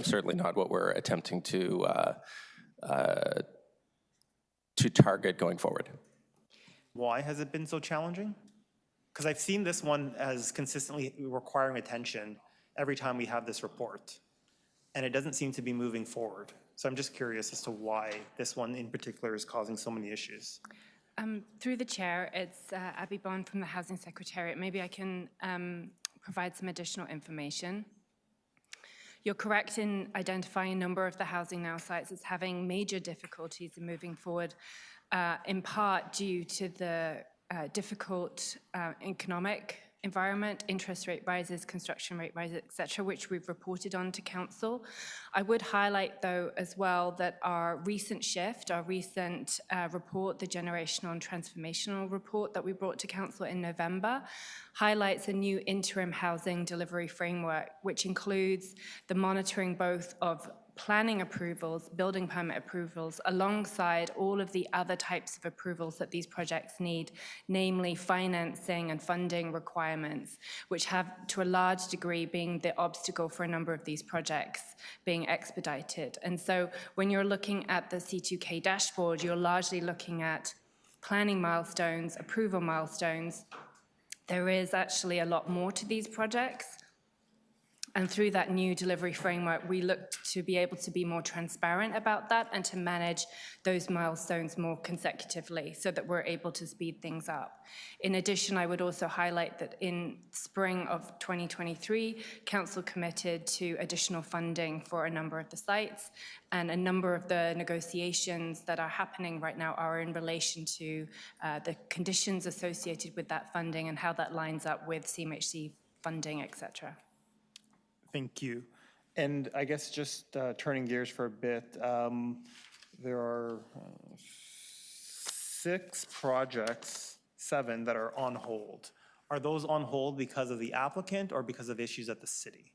certainly not what we're attempting to target going forward. Why has it been so challenging? Because I've seen this one as consistently requiring attention every time we have this report, and it doesn't seem to be moving forward. So I'm just curious as to why this one in particular is causing so many issues. Through the chair, it's Abby Bond from the Housing Secretariat. Maybe I can provide some additional information. You're correct in identifying a number of the Housing Now sites as having major difficulties in moving forward, in part due to the difficult economic environment, interest rate rises, construction rate rises, et cetera, which we've reported on to council. I would highlight, though, as well, that our recent shift, our recent report, the generational and transformational report that we brought to council in November, highlights a new interim housing delivery framework, which includes the monitoring both of planning approvals, building permit approvals, alongside all of the other types of approvals that these projects need, namely financing and funding requirements, which have to a large degree been the obstacle for a number of these projects being expedited. And so when you're looking at the C2K dashboard, you're largely looking at planning milestones, approval milestones. There is actually a lot more to these projects. And through that new delivery framework, we looked to be able to be more transparent about that and to manage those milestones more consecutively so that we're able to speed things up. In addition, I would also highlight that in spring of 2023, Council committed to additional funding for a number of the sites, and a number of the negotiations that are happening right now are in relation to the conditions associated with that funding and how that lines up with CMHC funding, et cetera. Thank you. And I guess just turning gears for a bit, there are 6 projects, 7 that are on hold. Are those on hold because of the applicant or because of issues at the city?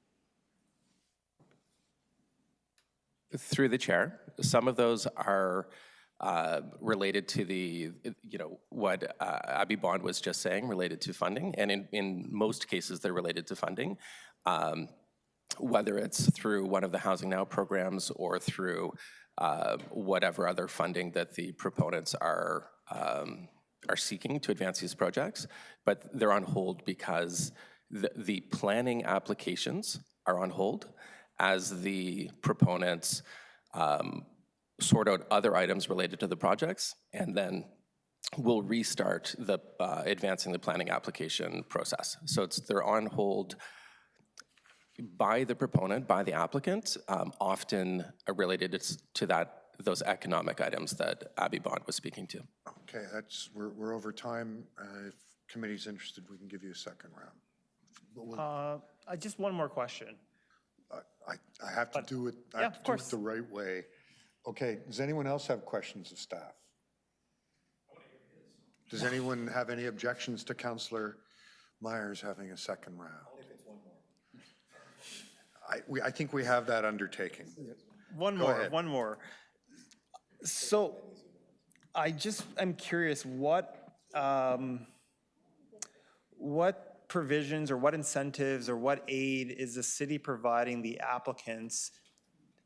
Through the chair, some of those are related to the, what Abby Bond was just saying, related to funding. And in most cases, they're related to funding. Whether it's through one of the Housing Now programs or through whatever other funding that the proponents are seeking to advance these projects, but they're on hold because the planning applications are on hold as the proponents sort out other items related to the projects, and then we'll restart the advancing the planning application process. So they're on hold by the proponent, by the applicant, often related to those economic items that Abby Bond was speaking to. Okay, we're over time. If committee's interested, we can give you a second round. Just one more question. I have to do it. I have to do it the right way. Okay, does anyone else have questions of staff? Does anyone have any objections to Councillor Myers having a second round? I think we have that undertaking. One more. So I'm curious, what provisions or what incentives or what aid is the city providing the applicants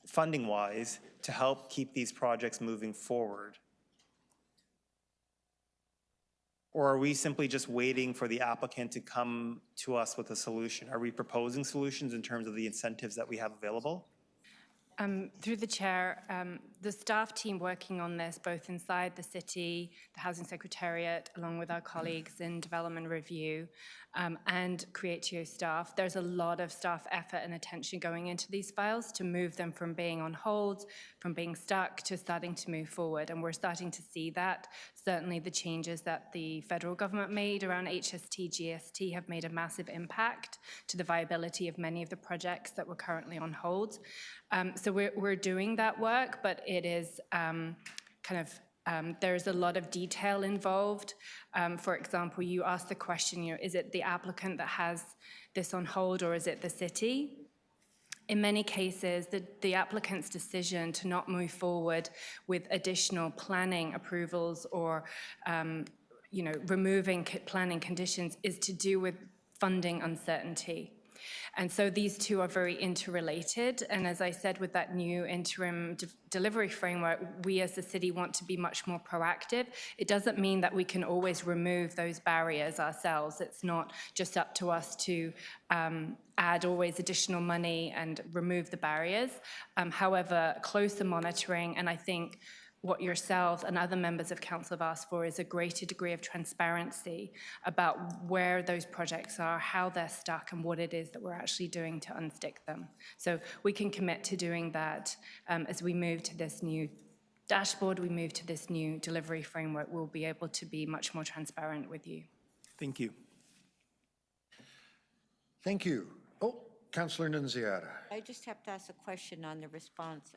funding-wise to help keep these projects moving forward? Or are we simply just waiting for the applicant to come to us with a solution? Are we proposing solutions in terms of the incentives that we have available? Through the chair, the staff team working on this, both inside the city, the Housing Secretariat, along with our colleagues in Development Review, and Creatio staff, there's a lot of staff effort and attention going into these files to move them from being on hold, from being stuck, to starting to move forward. And we're starting to see that. Certainly the changes that the federal government made around HST, GST have made a massive impact to the viability of many of the projects that were currently on hold. So we're doing that work, but it is there's a lot of detail involved. For example, you asked the question, is it the applicant that has this on hold or is it the city? In many cases, the applicant's decision to not move forward with additional planning approvals or removing planning conditions is to do with funding uncertainty. And so these two are very interrelated. And as I said, with that new interim delivery framework, we as the city want to be much more proactive. It doesn't mean that we can always remove those barriers ourselves. It's not just up to us to add always additional money and remove the barriers. However, closer monitoring, and I think what yourselves and other members of council have asked for is a greater degree of transparency about where those projects are, how they're stuck, and what it is that we're actually doing to unstick them. So we can commit to doing that as we move to this new dashboard we move to this new delivery framework, we'll be able to be much more transparent with you. Thank you. Thank you. Oh, Councillor Nunziata. I just have to ask a question on the response.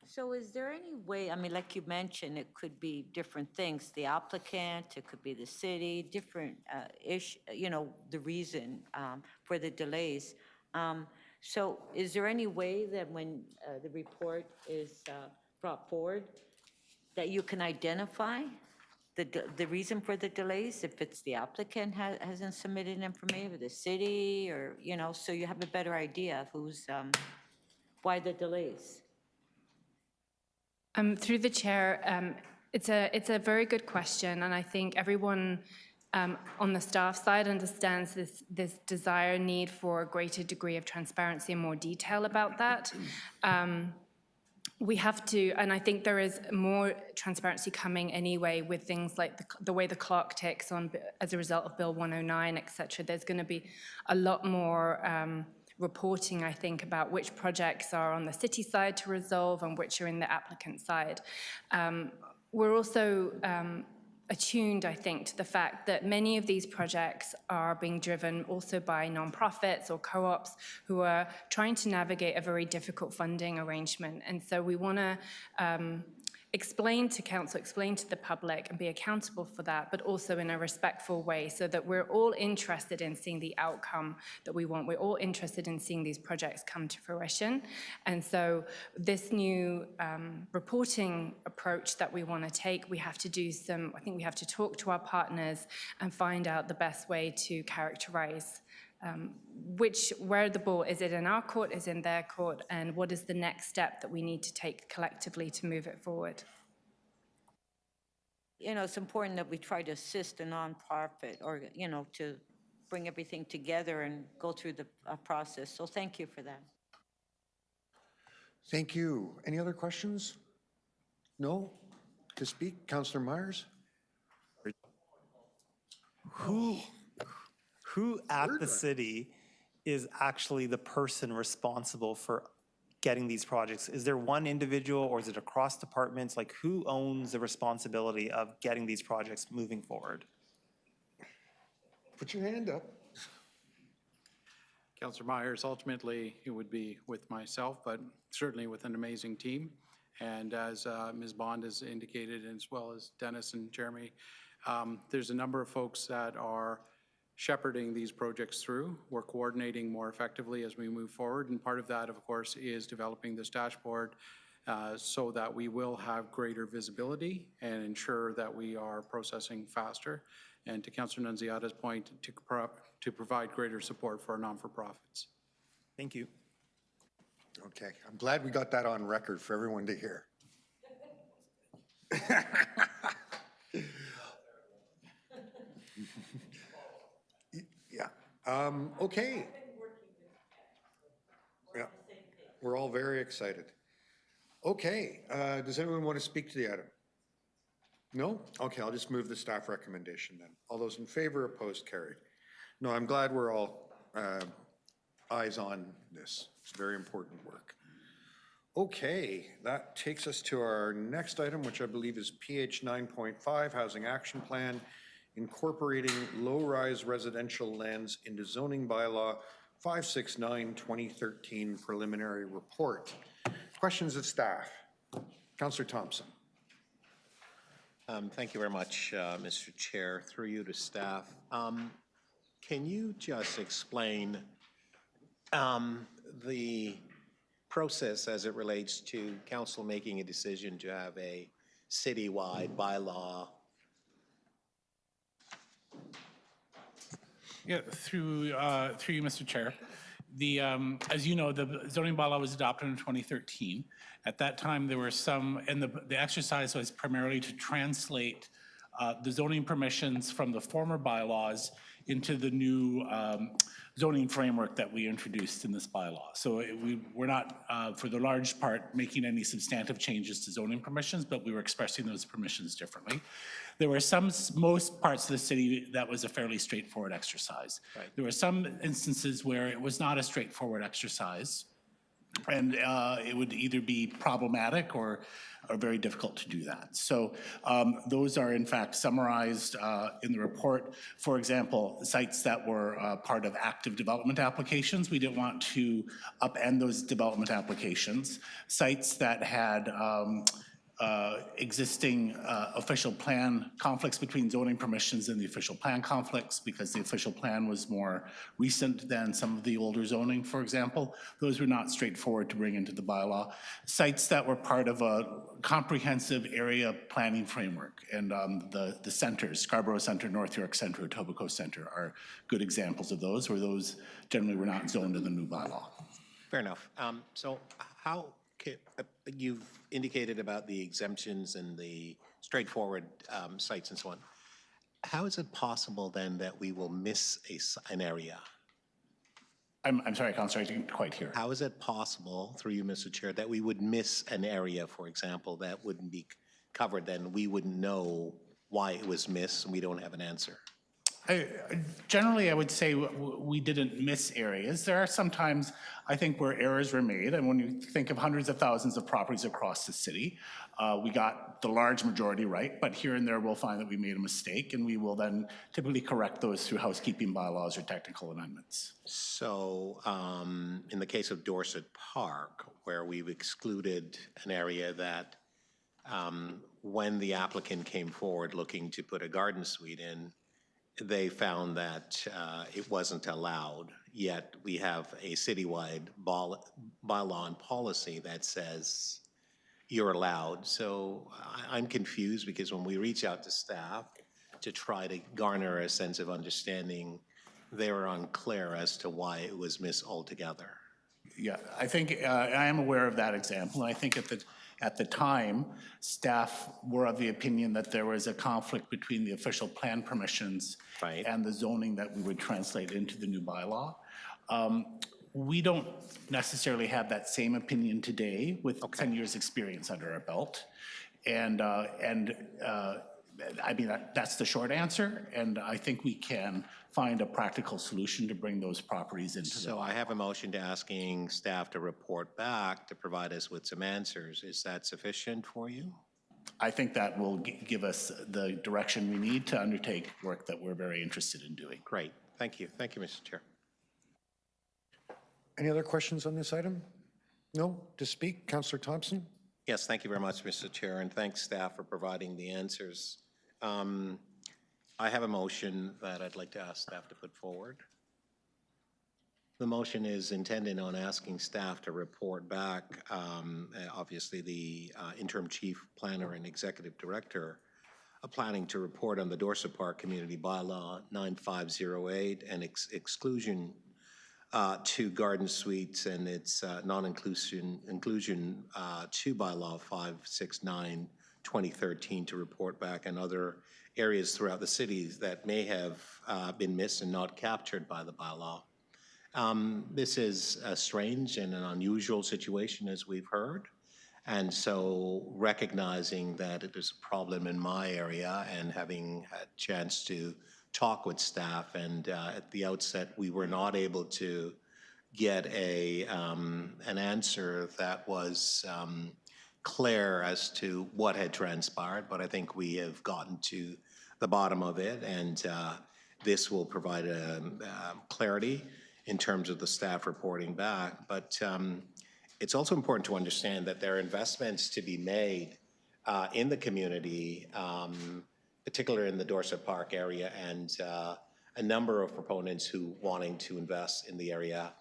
So is there any way, I mean, like you mentioned, it could be different things, the applicant, it could be the city, different the reason for the delays. So is there any way that when the report is brought forward, that you can identify the reason for the delays, if it's the applicant hasn't submitted information, or the city, or, so you have a better idea of who's, why the delays? Through the chair, it's a very good question, and I think everyone on the staff side understands this desire, need for a greater degree of transparency and more detail about that. We have to, and I think there is more transparency coming anyway with things like the way the clock ticks on as a result of Bill 109, et cetera. There's going to be a lot more reporting, I think, about which projects are on the city side to resolve and which are in the applicant side. We're also attuned, I think, to the fact that many of these projects are being driven also by nonprofits or co-ops who are trying to navigate a very difficult funding arrangement. And so we want to explain to council, explain to the public and be accountable for that, but also in a respectful way so that we're all interested in seeing the outcome that we want. We're all interested in seeing these projects come to fruition. And so this new reporting approach that we want to take, we have to do I think we have to talk to our partners and find out the best way to characterize where the ball, is it in our court, is it in their court, and what is the next step that we need to take collectively to move it forward? It's important that we try to assist a nonprofit or, to bring everything together and go through the process. So thank you for that. Thank you. Any other questions? No? To speak, Councillor Myers? Who at the city is actually the person responsible for getting these projects? Is there one individual or is it across departments? Like, who owns the responsibility of getting these projects moving forward? Put your hand up. Councillor Myers, ultimately, it would be with myself, but certainly with an amazing team. And as Ms. Bond has indicated, as well as Dennis and Jeremy, there's a number of folks that are shepherding these projects through. We're coordinating more effectively as we move forward, and part of that, of course, is developing this dashboard so that we will have greater visibility and ensure that we are processing faster. And to Councillor Nunziata's point, to provide greater support for our non-for-profits. Thank you. Okay, I'm glad we got that on record for everyone to hear. Yeah. Okay. Yeah, we're all very excited. Okay, does anyone want to speak to the item? No? Okay, I'll just move the staff recommendation then. All those in favor, opposed, carried. No, I'm glad we're all eyes on this. It's very important work. Okay, that takes us to our next item, which I believe is PH 9.5, Housing Action Plan, incorporating low-rise residential lands into zoning bylaw 569-2013 preliminary report. Questions of staff? Councillor Thompson. Thank you very much, Mr. Chair. Through you to staff. Can you just explain the process as it relates to council making a decision to have a citywide bylaw? Yeah, through you, Mr. Chair. As you know, the zoning bylaw was adopted in 2013. At that time, there were some, and the exercise was primarily to translate the zoning permissions from the former bylaws into the new zoning framework that we introduced in this bylaw. So we're not, for the large part, making any substantive changes to zoning permissions, but we were expressing those permissions differently. There were most parts of the city that was a fairly straightforward exercise. Right. There were some instances where it was not a straightforward exercise. And it would either be problematic or very difficult to do that. So those are in fact summarized in the report. For example, sites that were part of active development applications, we didn't want to upend those development applications. Sites that had existing official plan conflicts between zoning permissions and the official plan conflicts, because the official plan was more recent than some of the older zoning, for example. Those were not straightforward to bring into the bylaw. Sites that were part of a comprehensive area planning framework, and the centers, Scarborough Centre, North York Centre, Etobicoke Centre are good examples of those, where those generally were not zoned in the new bylaw. Fair enough. So how, you've indicated about the exemptions and the straightforward sites and so on. How is it possible then that we will miss an area? I'm sorry, Councillor, I didn't quite hear. How is it possible, through you, Mr. Chair, that we would miss an area, for example, that wouldn't be covered, then we wouldn't know why it was missed and we don't have an answer? Generally, I would say we didn't miss areas. There are some times, I think, where errors were made, and when you think of hundreds of thousands of properties across the city, we got the large majority right, but here and there we'll find that we made a mistake, and we will then typically correct those through housekeeping bylaws or technical amendments. So in the case of Dorset Park, where we've excluded an area that when the applicant came forward looking to put a garden suite in, they found that it wasn't allowed, yet we have a citywide bylaw and policy that says you're allowed. So I'm confused because when we reach out to staff to try to garner a sense of understanding, they were unclear as to why it was missed altogether. Yeah, I think I am aware of that example, and I think at the time, staff were of the opinion that there was a conflict between the official plan permissions and the zoning that we would translate into the new bylaw. We don't necessarily have that same opinion today with 10 years' experience under our belt. And I mean, that's the short answer, and I think we can find a practical solution to bring those properties into the So I have a motion to asking staff to report back to provide us with some answers. Is that sufficient for you? I think that will give us the direction we need to undertake work that we're very interested in doing. Great. Thank you. Thank you, Mr. Chair. Any other questions on this item? No? To speak, Councillor Thompson? Yes, thank you very much, Mr. Chair, and thanks staff for providing the answers. I have a motion that I'd like to ask staff to put forward. The motion is intended on asking staff to report back, obviously the interim chief planner and executive director of planning to report on the Dorset Park Community Bylaw 9508 and exclusion to garden suites and its non-inclusion to bylaw 569 2013 to report back on other areas throughout the cities that may have been missed and not captured by the bylaw. This is a strange and an unusual situation, as we've heard. And so recognizing that it is a problem in my area and having had a chance to talk with staff, and at the outset, we were not able to get an answer that was clear as to what had transpired, but I think we have gotten to the bottom of it, and this will provide clarity in terms of the staff reporting back. But it's also important to understand that there are investments to be made in the community, particularly in the Dorset Park area, and a number of proponents who wanting to invest in the area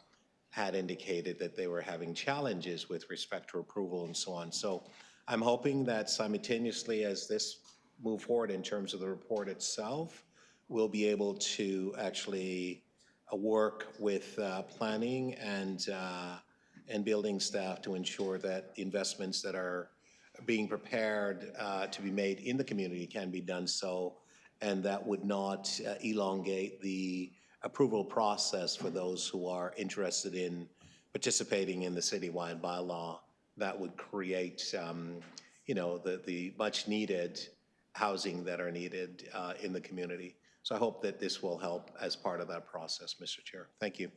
had indicated that they were having challenges with respect to approval and so on. So I'm hoping that simultaneously as this move forward in terms of the report itself, we'll be able to actually work with planning and building staff to ensure that the investments that are being prepared to be made in the community can be done so, and that would not elongate the approval process for those who are interested in participating in the citywide bylaw. That would create, you know, the much needed housing that are needed in the community. So I hope that this will help as part of that process, Mr. Chair. Thank you.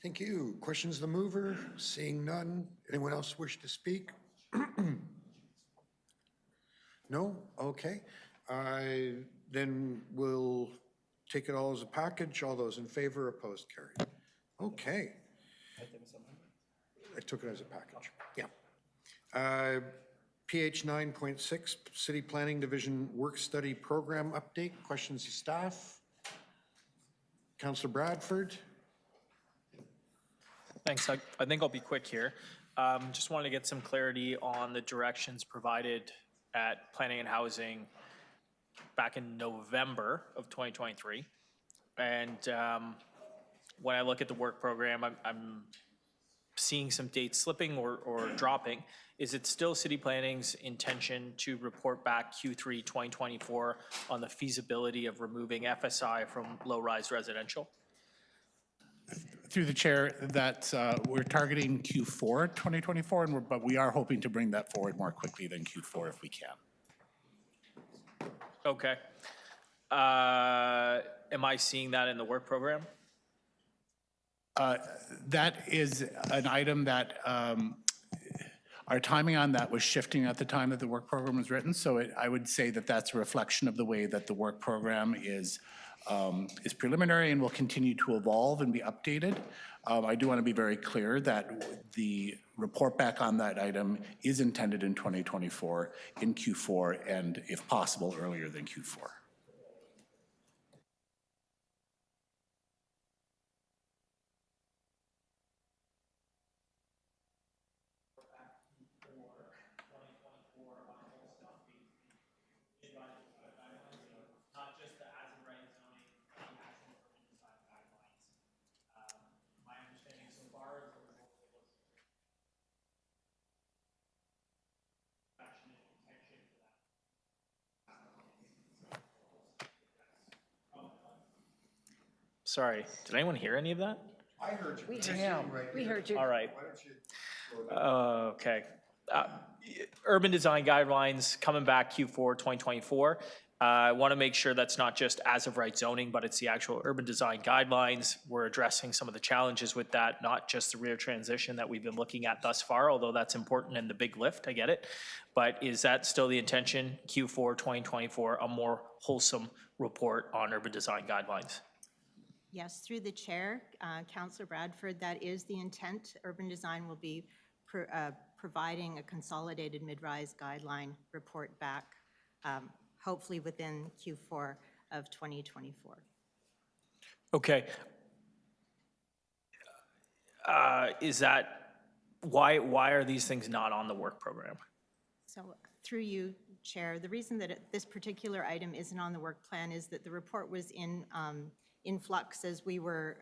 Thank you. Questions of the mover? Seeing none. Anyone else wish to speak? No? Okay. Then we'll take it all as a package. All those in favor, opposed, carried. Okay. I took it as a package. Yeah. PH 9.6, City Planning Division Work Study Program Update. Questions of staff? Councillor Bradford? Thanks. I think I'll be quick here. Just wanted to get some clarity on the directions provided at Planning and Housing back in November of 2023. And when I look at the work program, I'm seeing some dates slipping or dropping. Is it still City Planning's intention to report back Q3 2024 on the feasibility of removing FSI from low-rise residential? Through the chair, that we're targeting Q4 2024, but we are hoping to bring that forward more quickly than Q4 if we can. Okay. Am I seeing that in the work program? That is an item that our timing on that was shifting at the time that the work program was written. So I would say that that's a reflection of the way that the work program is preliminary and will continue to evolve and be updated. I do want to be very clear that the report back on that item is intended in 2024 in Q4 and if possible earlier than Q4. Sorry, did anyone hear any of that? I heard you. We heard you. We heard you. All right. Okay. Urban design guidelines coming back Q4 2024. I want to make sure that's not just as of right zoning, but it's the actual urban design guidelines. We're addressing some of the challenges with that, not just the rear transition that we've been looking at thus far, although that's important in the big lift, I get it. But is that still the intention, Q4 2024, a more wholesome report on urban design guidelines? Yes, through the chair, Councillor Bradford, that is the intent. Urban design will be providing a consolidated mid-rise guideline report back, hopefully within Q4 of 2024. Okay. Is that, why are these things not on the work program? So through you, Chair, the reason that this particular item isn't on the work plan is that the report was in flux as we were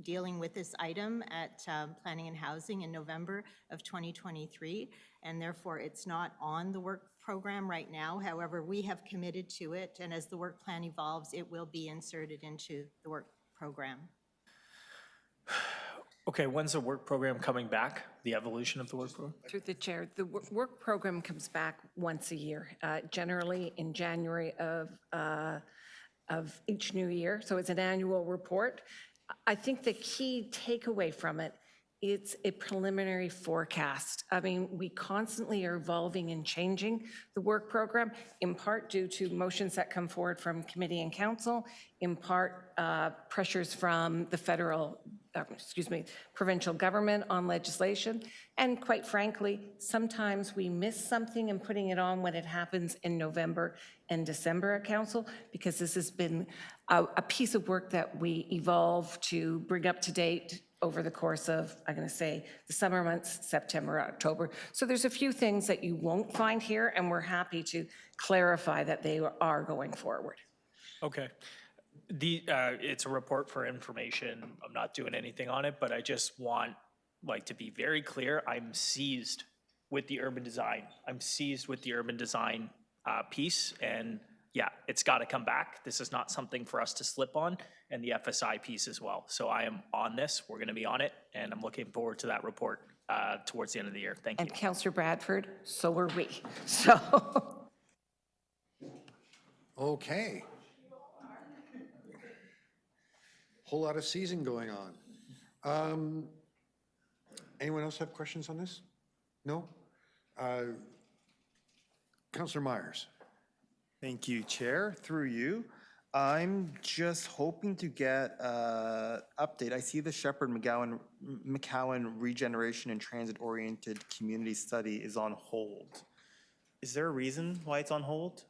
dealing with this item at Planning and Housing in November of 2023, and therefore it's not on the work program right now. However, we have committed to it, and as the work plan evolves, it will be inserted into the work program. Okay, when's the work program coming back? The evolution of the work program? Through the chair, the work program comes back once a year, generally in January of each new year. So it's an annual report. I think the key takeaway from it, it's a preliminary forecast. I mean, we constantly are evolving and changing the work program, in part due to motions that come forward from committee and council, in part pressures from the provincial government on legislation. And quite frankly, sometimes we miss something in putting it on when it happens in November and December at council, because this has been a piece of work that we evolve to bring up to date over the course of, I'm going to say, the summer months, September, October. So there's a few things that you won't find here, and we're happy to clarify that they are going forward. Okay. It's a report for information. I'm not doing anything on it, but I just want to be very clear. I'm seized with the urban design. I'm seized with the urban design piece, and yeah, it's got to come back. This is not something for us to slip on, and the FSI piece as well. So I am on this. We're going to be on it, and I'm looking forward to that report towards the end of the year. Thank you. And Councillor Bradford, so are we. So. Okay. Whole lot of season going on. Anyone else have questions on this? No? Councillor Myers. Thank you, Chair. Through you, I'm just hoping to get an update. I see the Shepherd McCowan Regeneration and Transit-Oriented Community Study is on hold. Is there a reason why it's on hold?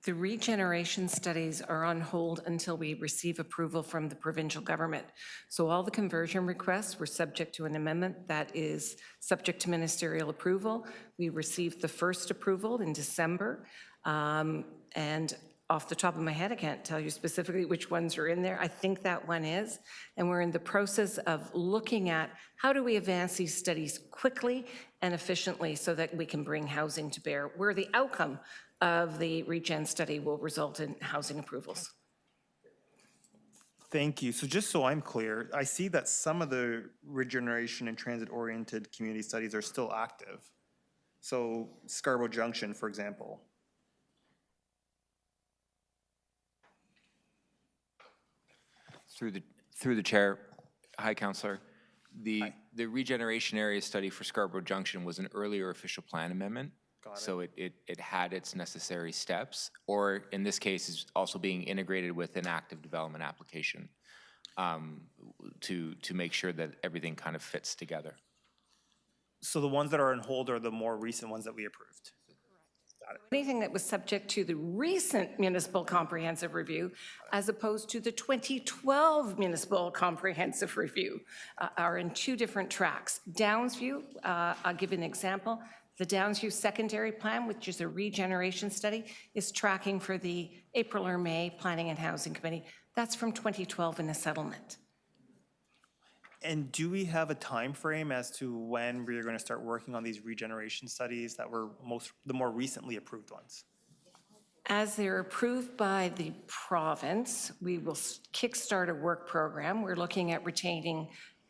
The regeneration studies are on hold until we receive approval from the provincial government. So all the conversion requests were subject to an amendment that is subject to ministerial approval. We received the first approval in December. And off the top of my head, I can't tell you specifically which ones are in there. I think that one is. And we're in the process of looking at how do we advance these studies quickly and efficiently so that we can bring housing to bear, where the outcome of the regen study will result in housing approvals. Thank you. So just so I'm clear, I see that some of the regeneration and transit-oriented community studies are still active. So Scarborough Junction, for example. Through the chair, hi, Councillor. The regeneration area study for Scarborough Junction was an earlier official plan amendment. So it had its necessary steps, or in this case, is also being integrated with an active development application to make sure that everything kind of fits together. So the ones that are on hold are the more recent ones that we approved? Anything that was subject to the recent municipal comprehensive review, as opposed to the 2012 municipal comprehensive review, are in two different tracks. Downsview, I'll give an example. The Downsview Secondary Plan, which is a regeneration study, is tracking for the April or May Planning and Housing Committee. That's from 2012 in a settlement. And do we have a time frame as to when we're going to start working on these regeneration studies that were the more recently approved ones? As they're approved by the province, we will kickstart a work program. We're looking at retaining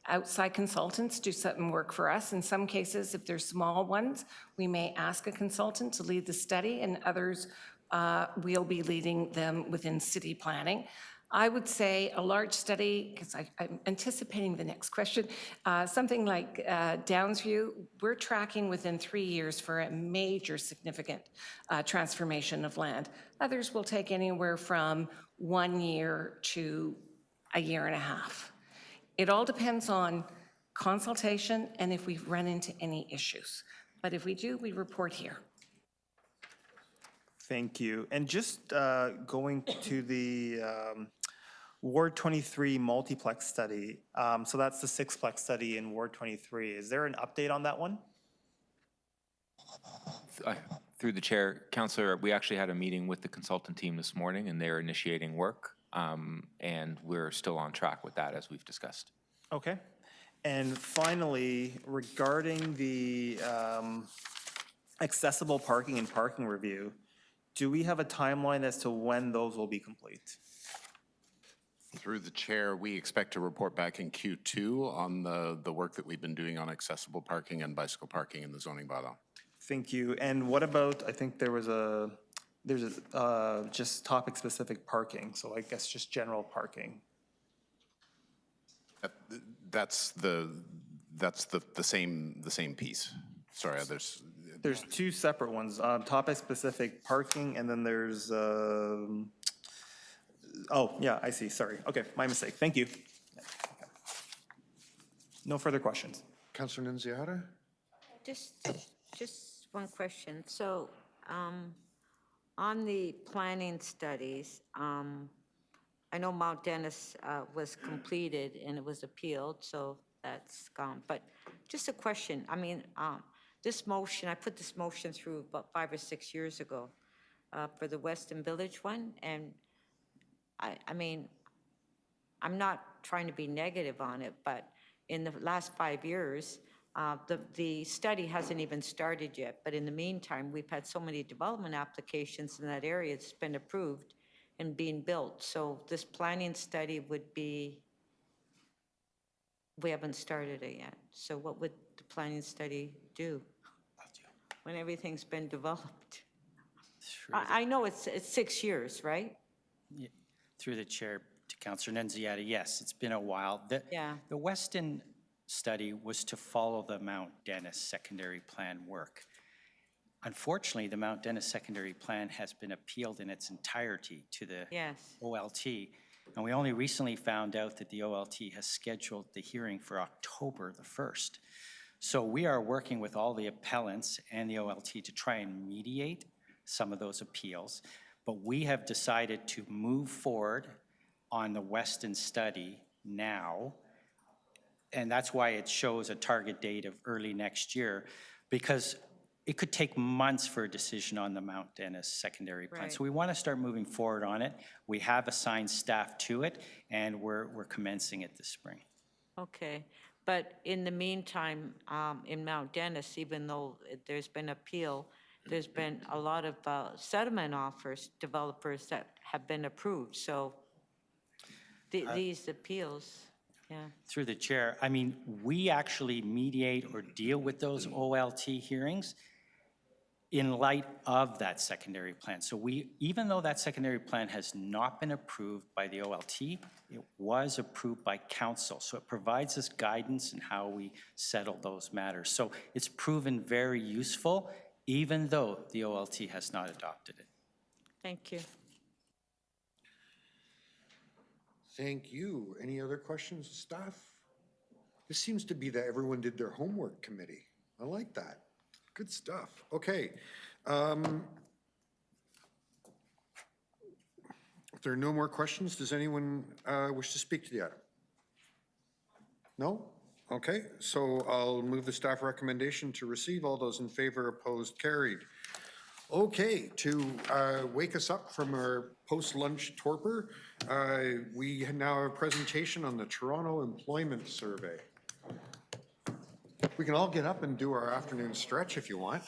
outside consultants do some work for us. In some cases, if they're small ones, we may ask a consultant to lead the study, and others we'll be leading them within city planning. I would say a large study, because I'm anticipating the next question, something like Downsview, we're tracking within 3 years for a major significant transformation of land. Others will take anywhere from 1 year to a year and a half. It all depends on consultation and if we've run into any issues. But if we do, we report here. Thank you. And just going to the Ward 23 multiplex study, so that's the sixplex study in Ward 23. Is there an update on that one? Through the chair, Councillor, we actually had a meeting with the consultant team this morning, and they're initiating work. And we're still on track with that, as we've discussed. Okay. And finally, regarding the accessible parking and parking review, do we have a timeline as to when those will be complete? Through the chair, we expect to report back in Q2 on the work that we've been doing on accessible parking and bicycle parking in the zoning bylaw. Thank you. And what about, I think there's just topic-specific parking, so I guess just general parking. That's the same piece. Sorry, There's two separate ones, topic-specific parking, and then there's, oh, yeah, I see, sorry. Okay, my mistake, thank you. No further questions. Councillor Nunziata? Just one question. So, on the planning studies, I know Mount Dennis was completed and it was appealed, so that's gone. But just a question, I mean, this motion, I put this motion through about 5 or 6 years ago for the Weston Village one, and I mean, I'm not trying to be negative on it, but in the last 5 years, the study hasn't even started yet, but in the meantime, we've had so many development applications in that area. It's been approved and being built. So this planning study would be, we haven't started it yet. So what would the planning study do when everything's been developed? I know it's 6 years, right? Yeah. Through the chair, to Councillor Nunziata, yes, it's been a while. The Weston study was to follow the Mount Dennis secondary plan work. Unfortunately, the Mount Dennis secondary plan has been appealed in its entirety to the OLT. And we only recently found out that the OLT has scheduled the hearing for October the 1st. So we are working with all the appellants and the OLT to try and mediate some of those appeals. But we have decided to move forward on the Weston study now. And that's why it shows a target date of early next year, because it could take months for a decision on the Mount Dennis secondary plan. Right. So we want to start moving forward on it. We have assigned staff to it, and we're commencing it this spring. Okay, but in the meantime, in Mount Dennis, even though there's been appeal, there's been a lot of settlement offers, developers that have been approved, so these appeals, yeah. Through the chair, I mean, we actually mediate or deal with those OLT hearings in light of that secondary plan. So even though that secondary plan has not been approved by the OLT, it was approved by council. So it provides us guidance in how we settle those matters. So it's proven very useful, even though the OLT has not adopted it. Thank you. Thank you. Any other questions, staff? This seems to be that everyone did their homework committee. I like that. Good stuff. Okay. If there are no more questions, does anyone wish to speak to the item? No? Okay, so I'll move the staff recommendation to receive. All those in favor, opposed, carried. Okay, to wake us up from our post-lunch torpor, we now have a presentation on the Toronto Employment Survey. We can all get up and do our afternoon stretch if you want.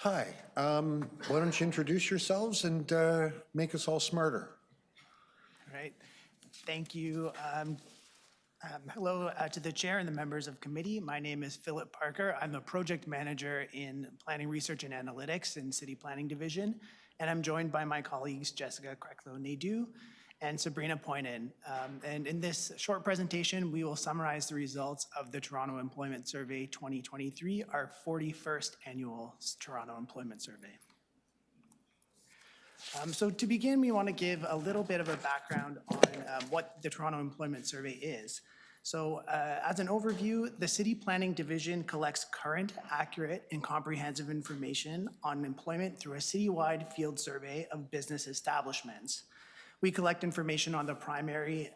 Hi, why don't you introduce yourselves and make us all smarter? All right, thank you. Hello to the chair and the members of committee. My name is Philip Parker. I'm a project manager in Planning Research and Analytics in City Planning Division, and I'm joined by my colleagues Jessica Kreklo-Nadeau and Sabrina Poinen. And in this short presentation, we will summarize the results of the Toronto Employment Survey 2023, our 41st annual Toronto Employment Survey. So to begin, we want to give a little bit of a background on what the Toronto Employment Survey is. So as an overview, the City Planning Division collects current, accurate, and comprehensive information on employment through a citywide field survey of business establishments. We collect information on the primary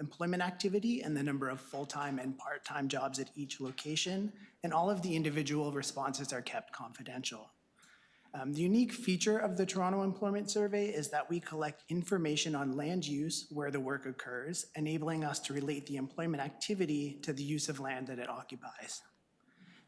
employment activity and the number of full-time and part-time jobs at each location, and all of the individual responses are kept confidential. The unique feature of the Toronto Employment Survey is that we collect information on land use where the work occurs, enabling us to relate the employment activity to the use of land that it occupies.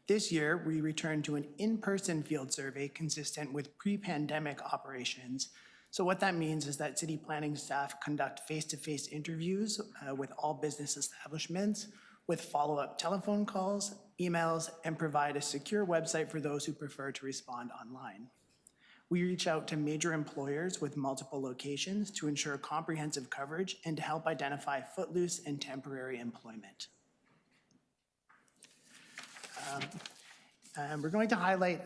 This year, we returned to an in-person field survey consistent with pre-pandemic operations. So what that means is that city planning staff conduct face-to-face interviews with all business establishments, with follow-up telephone calls, emails, and provide a secure website for those who prefer to respond online. We reach out to major employers with multiple locations to ensure comprehensive coverage and to help identify footloose and temporary employment. We're going to highlight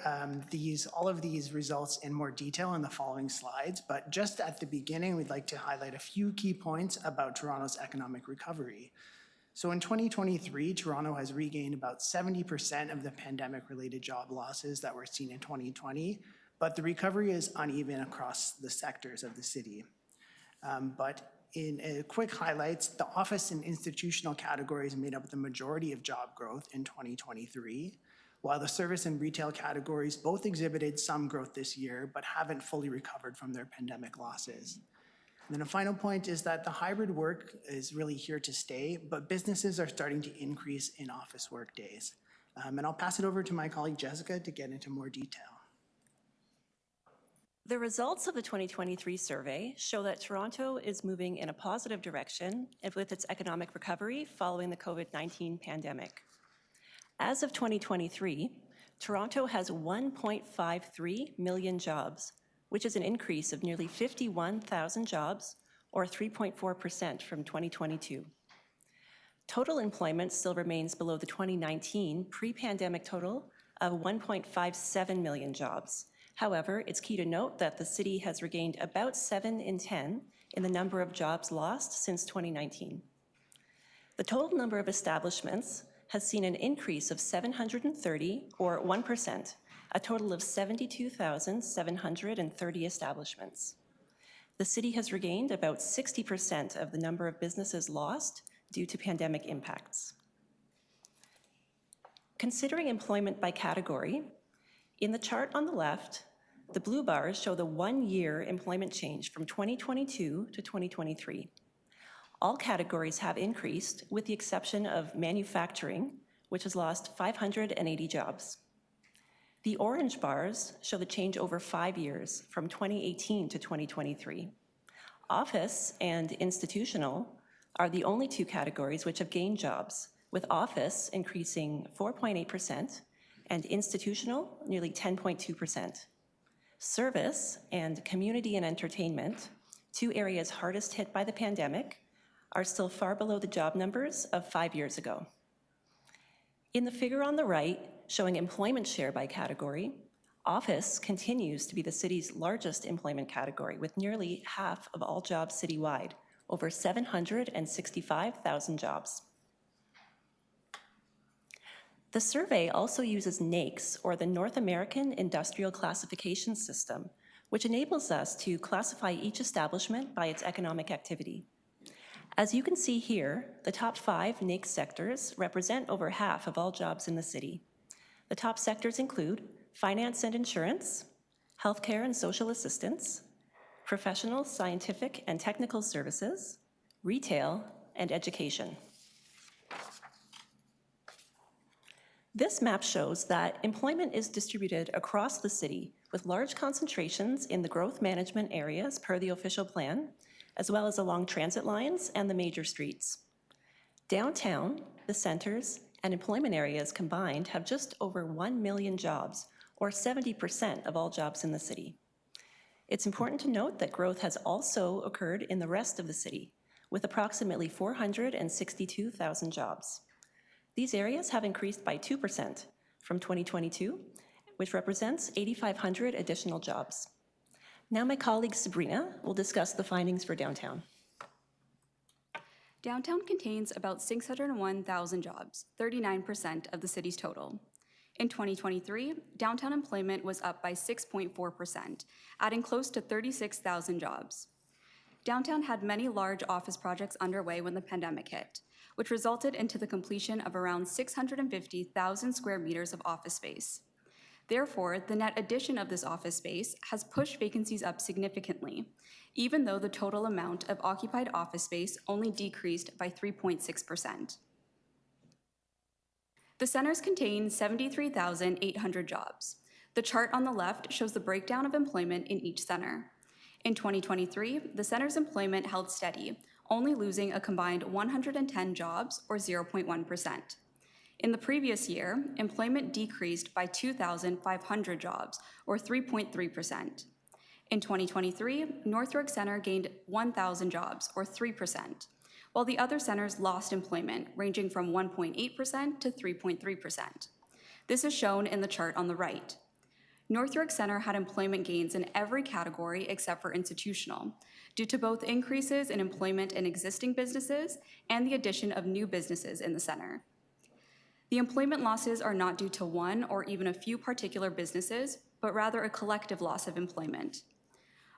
all of these results in more detail in the following slides, but just at the beginning, we'd like to highlight a few key points about Toronto's economic recovery. So in 2023, Toronto has regained about 70% of the pandemic-related job losses that were seen in 2020, but the recovery is uneven across the sectors of the city. But in quick highlights, the office and institutional categories made up the majority of job growth in 2023, while the service and retail categories both exhibited some growth this year, but haven't fully recovered from their pandemic losses. And then a final point is that the hybrid work is really here to stay, but businesses are starting to increase in office work days. And I'll pass it over to my colleague Jessica to get into more detail. The results of the 2023 survey show that Toronto is moving in a positive direction with its economic recovery following the COVID-19 pandemic. As of 2023, Toronto has 1.53 million jobs, which is an increase of nearly 51,000 jobs, or 3.4% from 2022. Total employment still remains below the 2019 pre-pandemic total of 1.57 million jobs. However, it's key to note that the city has regained about 7 in 10 in the number of jobs lost since 2019. The total number of establishments has seen an increase of 730, or 1%, a total of 72,730 establishments. The city has regained about 60% of the number of businesses lost due to pandemic impacts. Considering employment by category, in the chart on the left, the blue bars show the one-year employment change from 2022 to 2023. All categories have increased, with the exception of manufacturing, which has lost 580 jobs. The orange bars show the change over 5 years, from 2018 to 2023. Office and institutional are the only two categories which have gained jobs, with office increasing 4.8% and institutional nearly 10.2%. Service and community and entertainment, two areas hardest hit by the pandemic, are still far below the job numbers of 5 years ago. In the figure on the right, showing employment share by category, office continues to be the city's largest employment category, with nearly half of all jobs citywide, over 765,000 jobs. The survey also uses NAICS, or the North American Industrial Classification System, which enables us to classify each establishment by its economic activity. As you can see here, the top 5 NAICS sectors represent over half of all jobs in the city. The top sectors include finance and insurance, healthcare and social assistance, professional, scientific, and technical services, retail, and education. This map shows that employment is distributed across the city, with large concentrations in the growth management areas per the official plan, as well as along transit lines and the major streets. Downtown, the centers, and employment areas combined have just over 1 million jobs, or 70% of all jobs in the city. It's important to note that growth has also occurred in the rest of the city, with approximately 462,000 jobs. These areas have increased by 2% from 2022, which represents 8,500 additional jobs. Now my colleague Sabrina will discuss the findings for downtown. Downtown contains about 601,000 jobs, 39% of the city's total. In 2023, downtown employment was up by 6.4%, adding close to 36,000 jobs. Downtown had many large office projects underway when the pandemic hit, which resulted into the completion of around 650,000 square meters of office space. Therefore, the net addition of this office space has pushed vacancies up significantly, even though the total amount of occupied office space only decreased by 3.6%. The centers contain 73,800 jobs. The chart on the left shows the breakdown of employment in each center. In 2023, the center's employment held steady, only losing a combined 110 jobs, or 0.1%. In the previous year, employment decreased by 2,500 jobs, or 3.3%. In 2023, North York Center gained 1,000 jobs, or 3%, while the other centers lost employment, ranging from 1.8% to 3.3%. This is shown in the chart on the right. North York Center had employment gains in every category except for institutional, due to both increases in employment in existing businesses and the addition of new businesses in the center. The employment losses are not due to one or even a few particular businesses, but rather a collective loss of employment.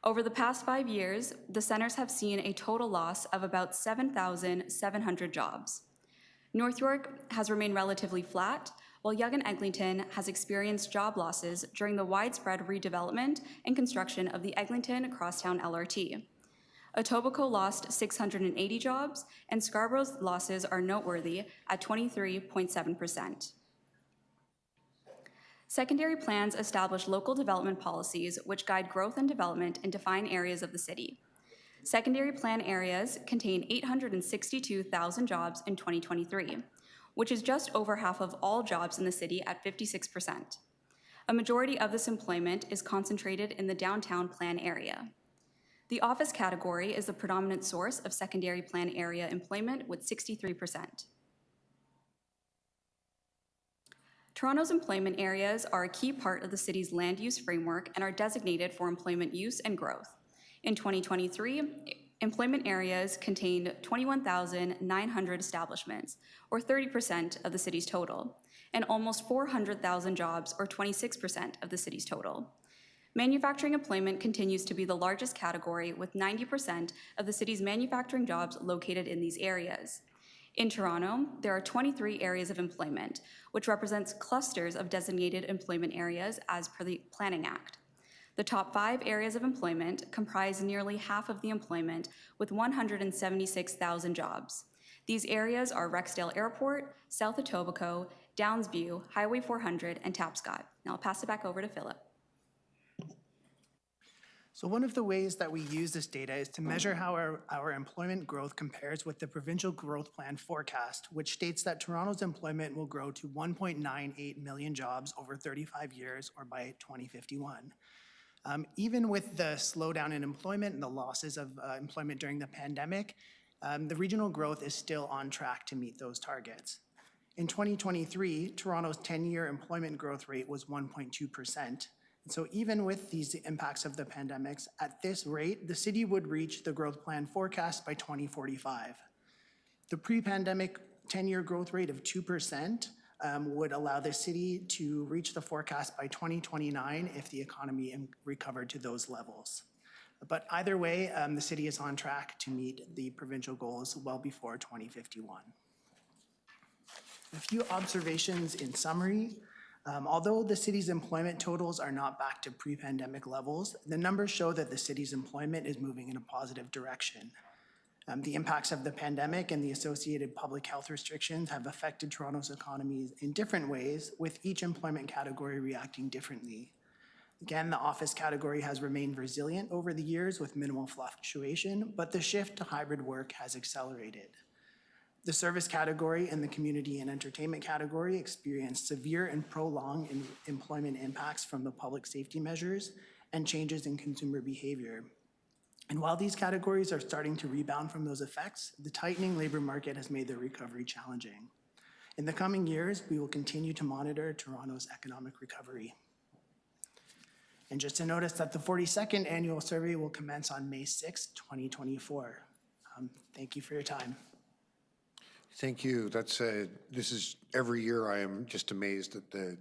Over the past 5 years, the centers have seen a total loss of about 7,700 jobs. North York has remained relatively flat, while Yonge and Eglinton has experienced job losses during the widespread redevelopment and construction of the Eglinton Crosstown LRT. Etobicoke lost 680 jobs, and Scarborough's losses are noteworthy at 23.7%. Secondary plans establish local development policies which guide growth and development in defined areas of the city. Secondary plan areas contain 862,000 jobs in 2023, which is just over half of all jobs in the city at 56%. A majority of this employment is concentrated in the downtown plan area. The office category is the predominant source of secondary plan area employment with 63%. Toronto's employment areas are a key part of the city's land use framework and are designated for employment use and growth. In 2023, employment areas contained 21,900 establishments, or 30% of the city's total, and almost 400,000 jobs, or 26% of the city's total. Manufacturing employment continues to be the largest category, with 90% of the city's manufacturing jobs located in these areas. In Toronto, there are 23 areas of employment, which represents clusters of designated employment areas as per the Planning Act. The top 5 areas of employment comprise nearly half of the employment, with 176,000 jobs. These areas are Rexdale Airport, South Etobicoke, Downsview, Highway 400, and Tapscott. Now I'll pass it back over to Philip. So one of the ways that we use this data is to measure how our employment growth compares with the Provincial Growth Plan forecast, which states that Toronto's employment will grow to 1.98 million jobs over 35 years, or by 2051. Even with the slowdown in employment and the losses of employment during the pandemic, the regional growth is still on track to meet those targets. In 2023, Toronto's 10-year employment growth rate was 1.2%. So even with these impacts of the pandemics, at this rate, the city would reach the growth plan forecast by 2045. The pre-pandemic 10-year growth rate of 2% would allow the city to reach the forecast by 2029 if the economy recovered to those levels. But either way, the city is on track to meet the provincial goals well before 2051. A few observations in summary. Although the city's employment totals are not back to pre-pandemic levels, the numbers show that the city's employment is moving in a positive direction. The impacts of the pandemic and the associated public health restrictions have affected Toronto's economy in different ways, with each employment category reacting differently. Again, the office category has remained resilient over the years with minimal fluctuation, but the shift to hybrid work has accelerated. The service category and the community and entertainment category experienced severe and prolonged employment impacts from the public safety measures, and changes in consumer behavior. And while these categories are starting to rebound from those effects, the tightening labor market has made their recovery challenging. In the coming years, we will continue to monitor Toronto's economic recovery. And just to notice that the 42nd annual survey will commence on May 6, 2024. Thank you for your time. Thank you. This is, every year I am just amazed at the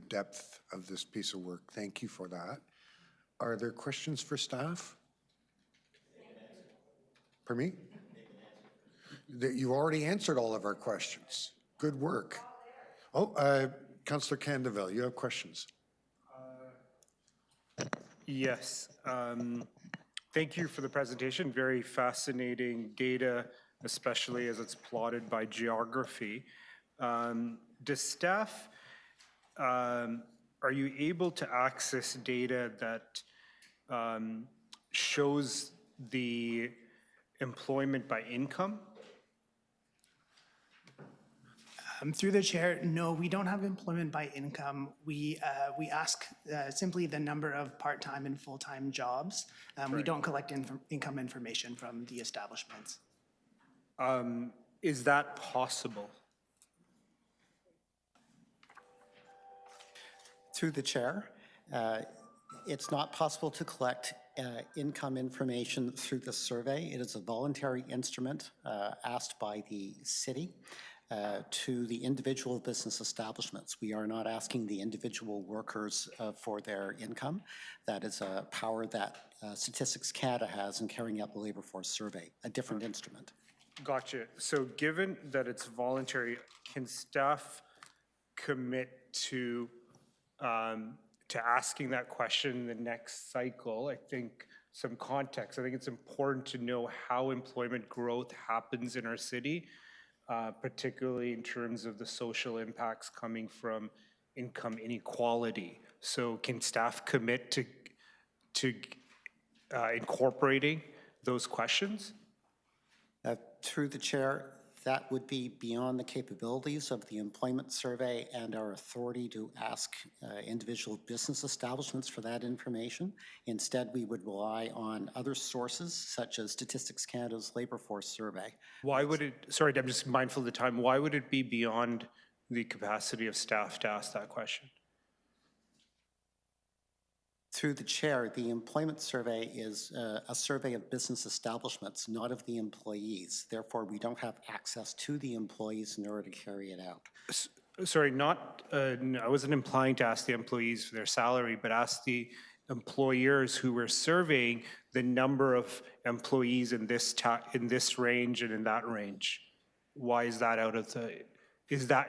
depth of this piece of work. Thank you for that. Are there questions for staff? Pardon me? You've already answered all of our questions. Good work. Oh, Councillor Candeville, you have questions. Yes. Thank you for the presentation. Very fascinating data, especially as it's plotted by geography. Does staff, are you able to access data that shows the employment by income? Through the chair, no, we don't have employment by income. We ask simply the number of part-time and full-time jobs. We don't collect income information from the establishments. Is that possible? Through the chair, it's not possible to collect income information through the survey. It is a voluntary instrument asked by the city to the individual business establishments. We are not asking the individual workers for their income. That is a power that Statistics Canada has in carrying out the labor force survey, a different instrument. Gotcha. So given that it's voluntary, can staff commit to asking that question in the next cycle? I think some context. I think it's important to know how employment growth happens in our city, particularly in terms of the social impacts coming from income inequality. So can staff commit to incorporating those questions? Through the chair, that would be beyond the capabilities of the employment survey and our authority to ask individual business establishments for that information. Instead, we would rely on other sources such as Statistics Canada's labor force survey. Why would it, sorry, I'm just mindful of the time, why would it be beyond the capacity of staff to ask that question? Through the chair, the employment survey is a survey of business establishments, not of the employees. Therefore, we don't have access to the employees in order to carry it out. Sorry, not, I wasn't implying to ask the employees for their salary, but ask the employers who were surveying the number of employees in this range and in that range. Why is that out of the,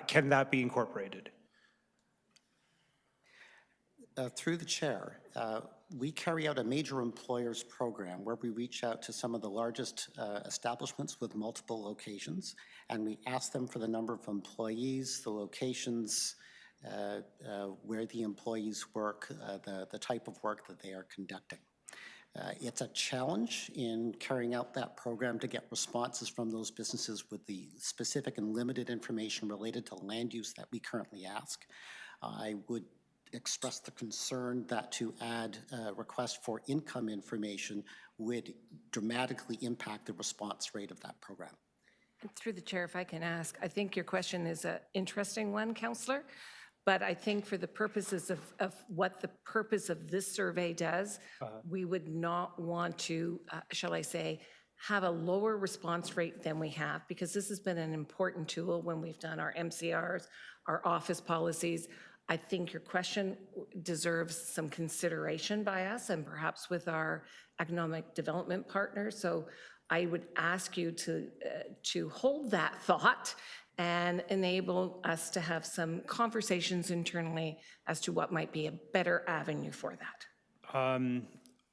can that be incorporated? Through the chair, we carry out a major employers program where we reach out to some of the largest establishments with multiple locations, and we ask them for the number of employees, the locations, where the employees work, the type of work that they are conducting. It's a challenge in carrying out that program to get responses from those businesses with the specific and limited information related to land use that we currently ask. I would express the concern that to add a request for income information would dramatically impact the response rate of that program. Through the chair, if I can ask, I think your question is an interesting one, Councillor, but I think for the purposes of what the purpose of this survey does, we would not want to, shall I say, have a lower response rate than we have, because this has been an important tool when we've done our MCRs, our office policies. I think your question deserves some consideration by us and perhaps with our economic development partners. So I would ask you to hold that thought and enable us to have some conversations internally as to what might be a better avenue for that.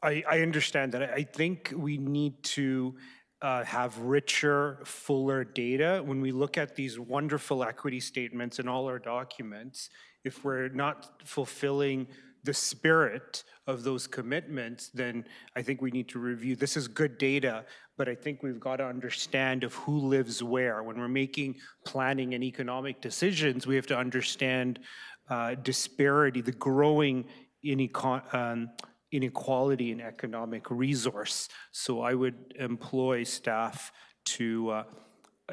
I understand that. I think we need to have richer, fuller data. When we look at these wonderful equity statements in all our documents, if we're not fulfilling the spirit of those commitments, then I think we need to review. This is good data, but I think we've got to understand of who lives where. When we're making planning and economic decisions, we have to understand disparity, the growing inequality in economic resource. So I would employ staff to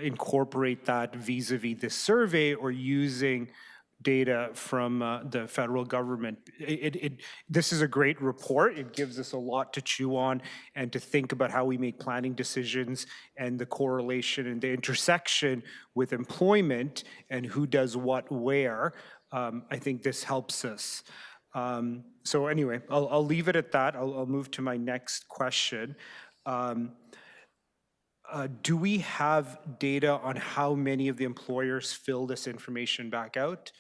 incorporate that vis-a-vis this survey or using data from the federal government. This is a great report. It gives us a lot to chew on and to think about how we make planning decisions and the correlation and the intersection with employment and who does what where. I think this helps us. So anyway, I'll leave it at that. I'll move to my next question. Do we have data on how many of the employers fill this information back out?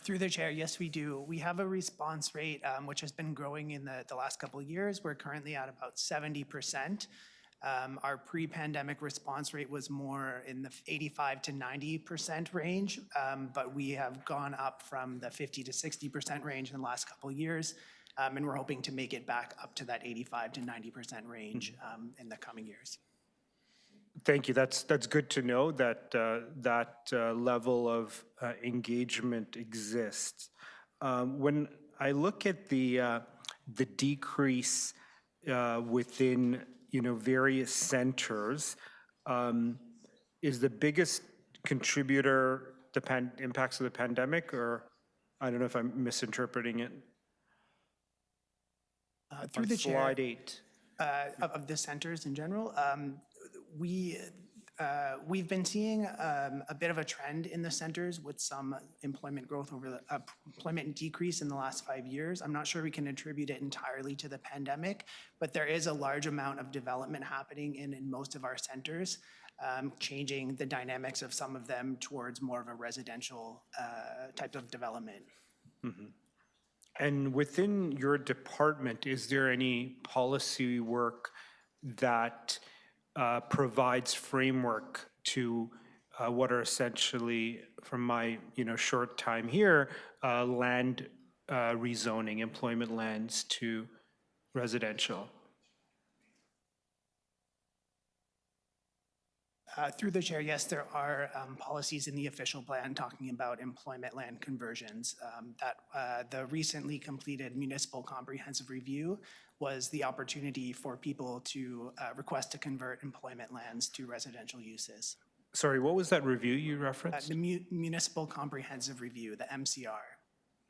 Through the chair, yes, we do. We have a response rate which has been growing in the last couple of years. We're currently at about 70%. Our pre-pandemic response rate was more in the 85 to 90% range, but we have gone up from the 50 to 60% range in the last couple of years, and we're hoping to make it back up to that 85 to 90% range in the coming years. Thank you. That's good to know that that level of engagement exists. When I look at the decrease within various centers, is the biggest contributor the impacts of the pandemic, or I don't know if I'm misinterpreting it? Through the chair, slide 8 of the centers in general, we've been seeing a bit of a trend in the centers with some employment growth over the employment decrease in the last 5 years. I'm not sure we can attribute it entirely to the pandemic, but there is a large amount of development happening in most of our centers, changing the dynamics of some of them towards more of a residential type of development. Mm-hmm. And within your department, is there any policy work that provides framework to what are essentially, from my short time here, land rezoning, employment lands to residential? Through the chair, yes, there are policies in the official plan talking about employment land conversions. The recently completed municipal comprehensive review was the opportunity for people to request to convert employment lands to residential uses. Sorry, what was that review you referenced? The municipal comprehensive review, the MCR.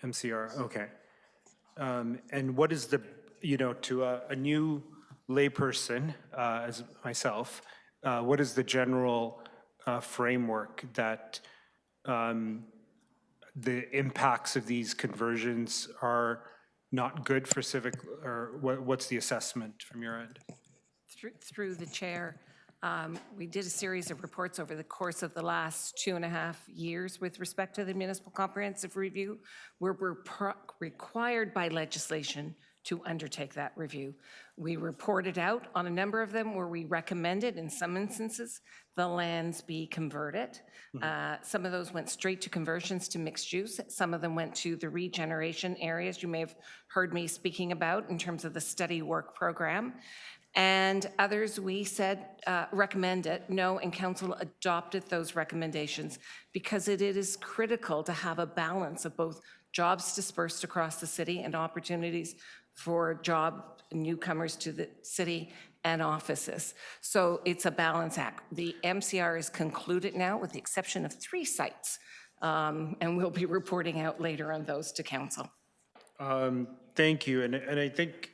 MCR, okay. And what is the, to a new layperson as myself, what is the general framework that the impacts of these conversions are not good for civic, or what's the assessment from your end? Through the chair, we did a series of reports over the course of the last 2.5 years with respect to the municipal comprehensive review, where we're required by legislation to undertake that review. We reported out on a number of them where we recommended, in some instances, the lands be converted. Some of those went straight to conversions to mixed use. Some of them went to the regeneration areas you may have heard me speaking about in terms of the study work program. And others we said recommended, no, and council adopted those recommendations because it is critical to have a balance of both jobs dispersed across the city and opportunities for job newcomers to the city and offices. So it's a balance act. The MCR is concluded now with the exception of 3 sites, and we'll be reporting out later on those to council. Thank you, and I think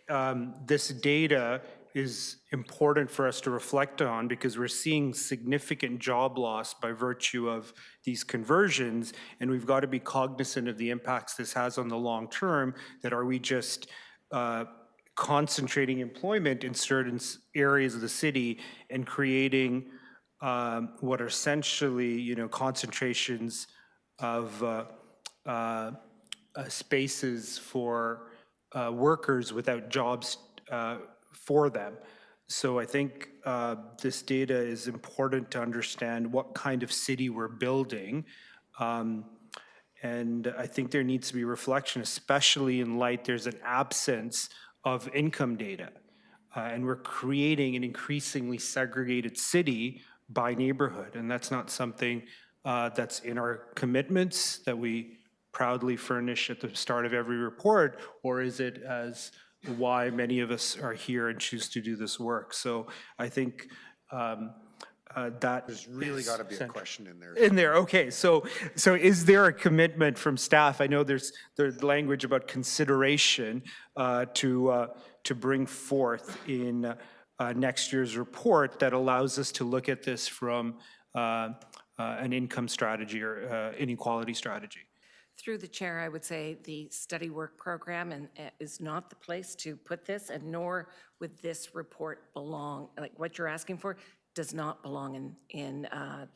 this data is important for us to reflect on because we're seeing significant job loss by virtue of these conversions, and we've got to be cognizant of the impacts this has on the long term. That are we just concentrating employment in certain areas of the city and creating what are essentially, concentrations of spaces for workers without jobs for them. So I think this data is important to understand what kind of city we're building. And I think there needs to be reflection, especially in light there's an absence of income data. And we're creating an increasingly segregated city by neighborhood. And that's not something that's in our commitments that we proudly furnish at the start of every report, or is it as why many of us are here and choose to do this work? So I think that There's really got to be a central. question in there. In there, okay, so is there a commitment from staff? I know there's language about consideration to bring forth in next year's report that allows us to look at this from an income strategy or inequality strategy. Through the chair, I would say the study work program is not the place to put this, and nor would this report belong, like what you're asking for does not belong in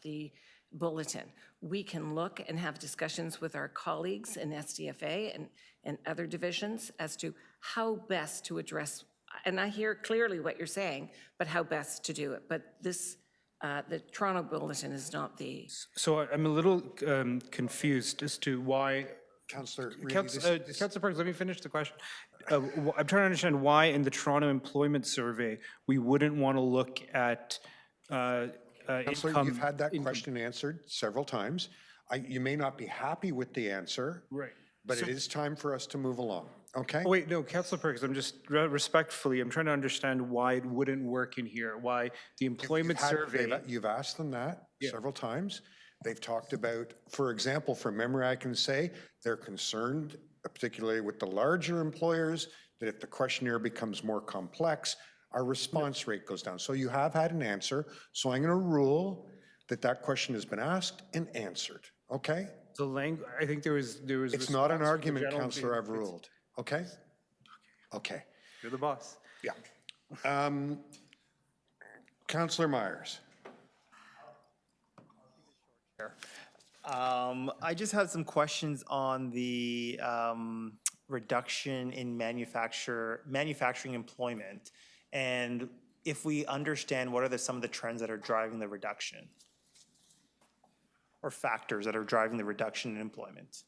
the bulletin. We can look and have discussions with our colleagues in SDFA and other divisions as to how best to address, and I hear clearly what you're saying, but how best to do it. But this, the Toronto Bulletin is not the... So I'm a little confused as to why... Councillor, really, Councillor Perks, let me finish the question. I'm trying to understand why in the Toronto Employment Survey, we wouldn't want to look at Councillor, you've had that question answered several times. You may not be happy with the answer. Right. But it is time for us to move along, okay? Oh, wait, no, Councillor Perks, I'm just respectfully, I'm trying to understand why it wouldn't work in here, why the employment survey. You've asked them that several times. They've talked about, for example, from memory, I can say, they're concerned, particularly with the larger employers, that if the questionnaire becomes more complex, our response rate goes down. So you have had an answer, so I'm going to rule that question has been asked and answered, okay? The language, I think there was. It's not an argument, Councillor, I've ruled, okay? Okay. You're the boss. Yeah. Councillor Myers. I just had some questions on the reduction in manufacturing employment, and if we understand what are some of the trends that are driving the reduction, or factors that are driving the reduction in employment.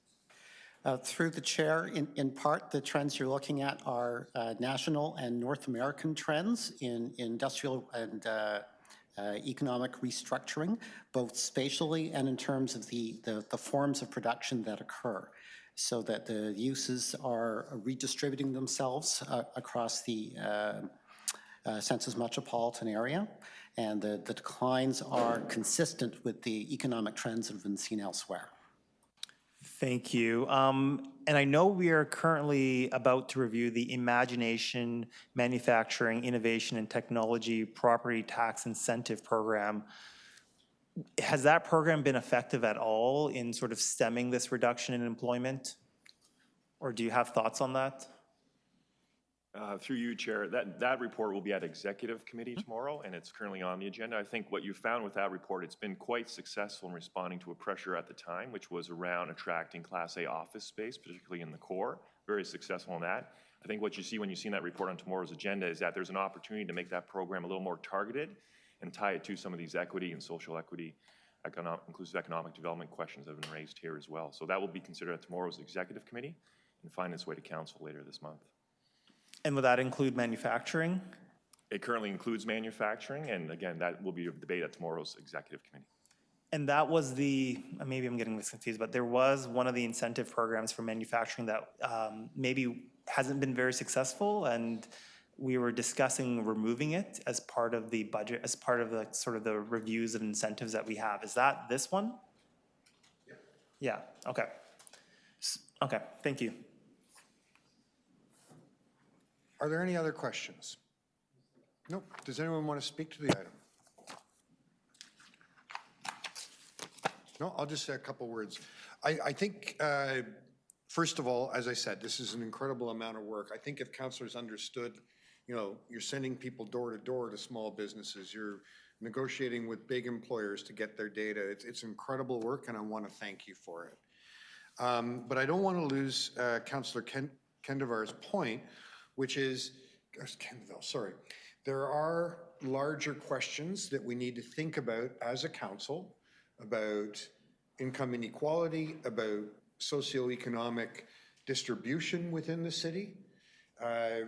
Through the chair, in part, the trends you're looking at are national and North American trends in industrial and economic restructuring, both spatially and in terms of the forms of production that occur, so that the uses are redistributing themselves across the census metropolitan area, and the declines are consistent with the economic trends that have been seen elsewhere. Thank you. And I know we are currently about to review the Imagination Manufacturing, Innovation, and Technology Property Tax Incentive Program. Has that program been effective at all in sort of stemming this reduction in employment? Or do you have thoughts on that? Through you, Chair, that report will be at Executive Committee tomorrow, and it's currently on the agenda. I think what you found with that report, it's been quite successful in responding to a pressure at the time, which was around attracting Class A office space, particularly in the core. Very successful in that. I think what you see when you see that report on tomorrow's agenda is that there's an opportunity to make that program a little more targeted and tie it to some of these equity and social equity, inclusive economic development questions that have been raised here as well. So that will be considered at tomorrow's Executive Committee and find its way to Council later this month. And will that include manufacturing? It currently includes manufacturing, and again, that will be a debate at tomorrow's Executive Committee. And that was maybe I'm getting this confused, but there was one of the incentive programs for manufacturing that maybe hasn't been very successful, and we were discussing removing it as part of the budget, as part of the sort of the reviews of incentives that we have. Is that this one? Yeah, okay. Okay, thank you. Are there any other questions? Nope. Does anyone want to speak to the item? No, I'll just say a couple words. I think, first of all, as I said, this is an incredible amount of work. I think if councillors understood, you're sending people door to door to small businesses, you're negotiating with big employers to get their data. It's incredible work, and I want to thank you for it. But I don't want to lose Councillor Kendevar's point, which is, there are larger questions that we need to think about as a council, about income inequality, about socioeconomic distribution within the city.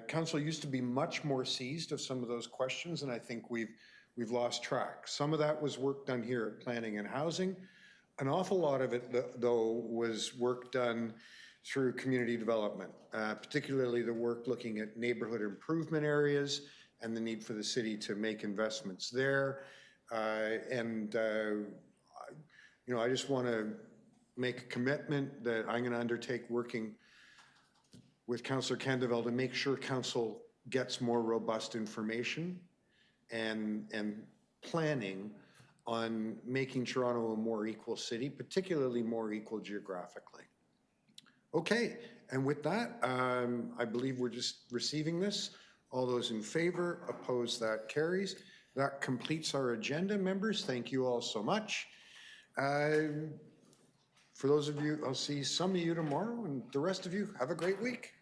Council used to be much more seized of some of those questions, and I think we've lost track. Some of that was work done here at Planning and Housing. An awful lot of it, though, was work done through community development, particularly the work looking at neighborhood improvement areas and the need for the city to make investments there. You know, I just want to make a commitment that I'm going to undertake working with Councillor Candeville to make sure council gets more robust information and planning on making Toronto a more equal city, particularly more equal geographically. Okay, and with that, I believe we're just receiving this. All those in favor, opposed, that carries. That completes our agenda, members. Thank you all so much. For those of you, I'll see some of you tomorrow, and the rest of you, have a great week.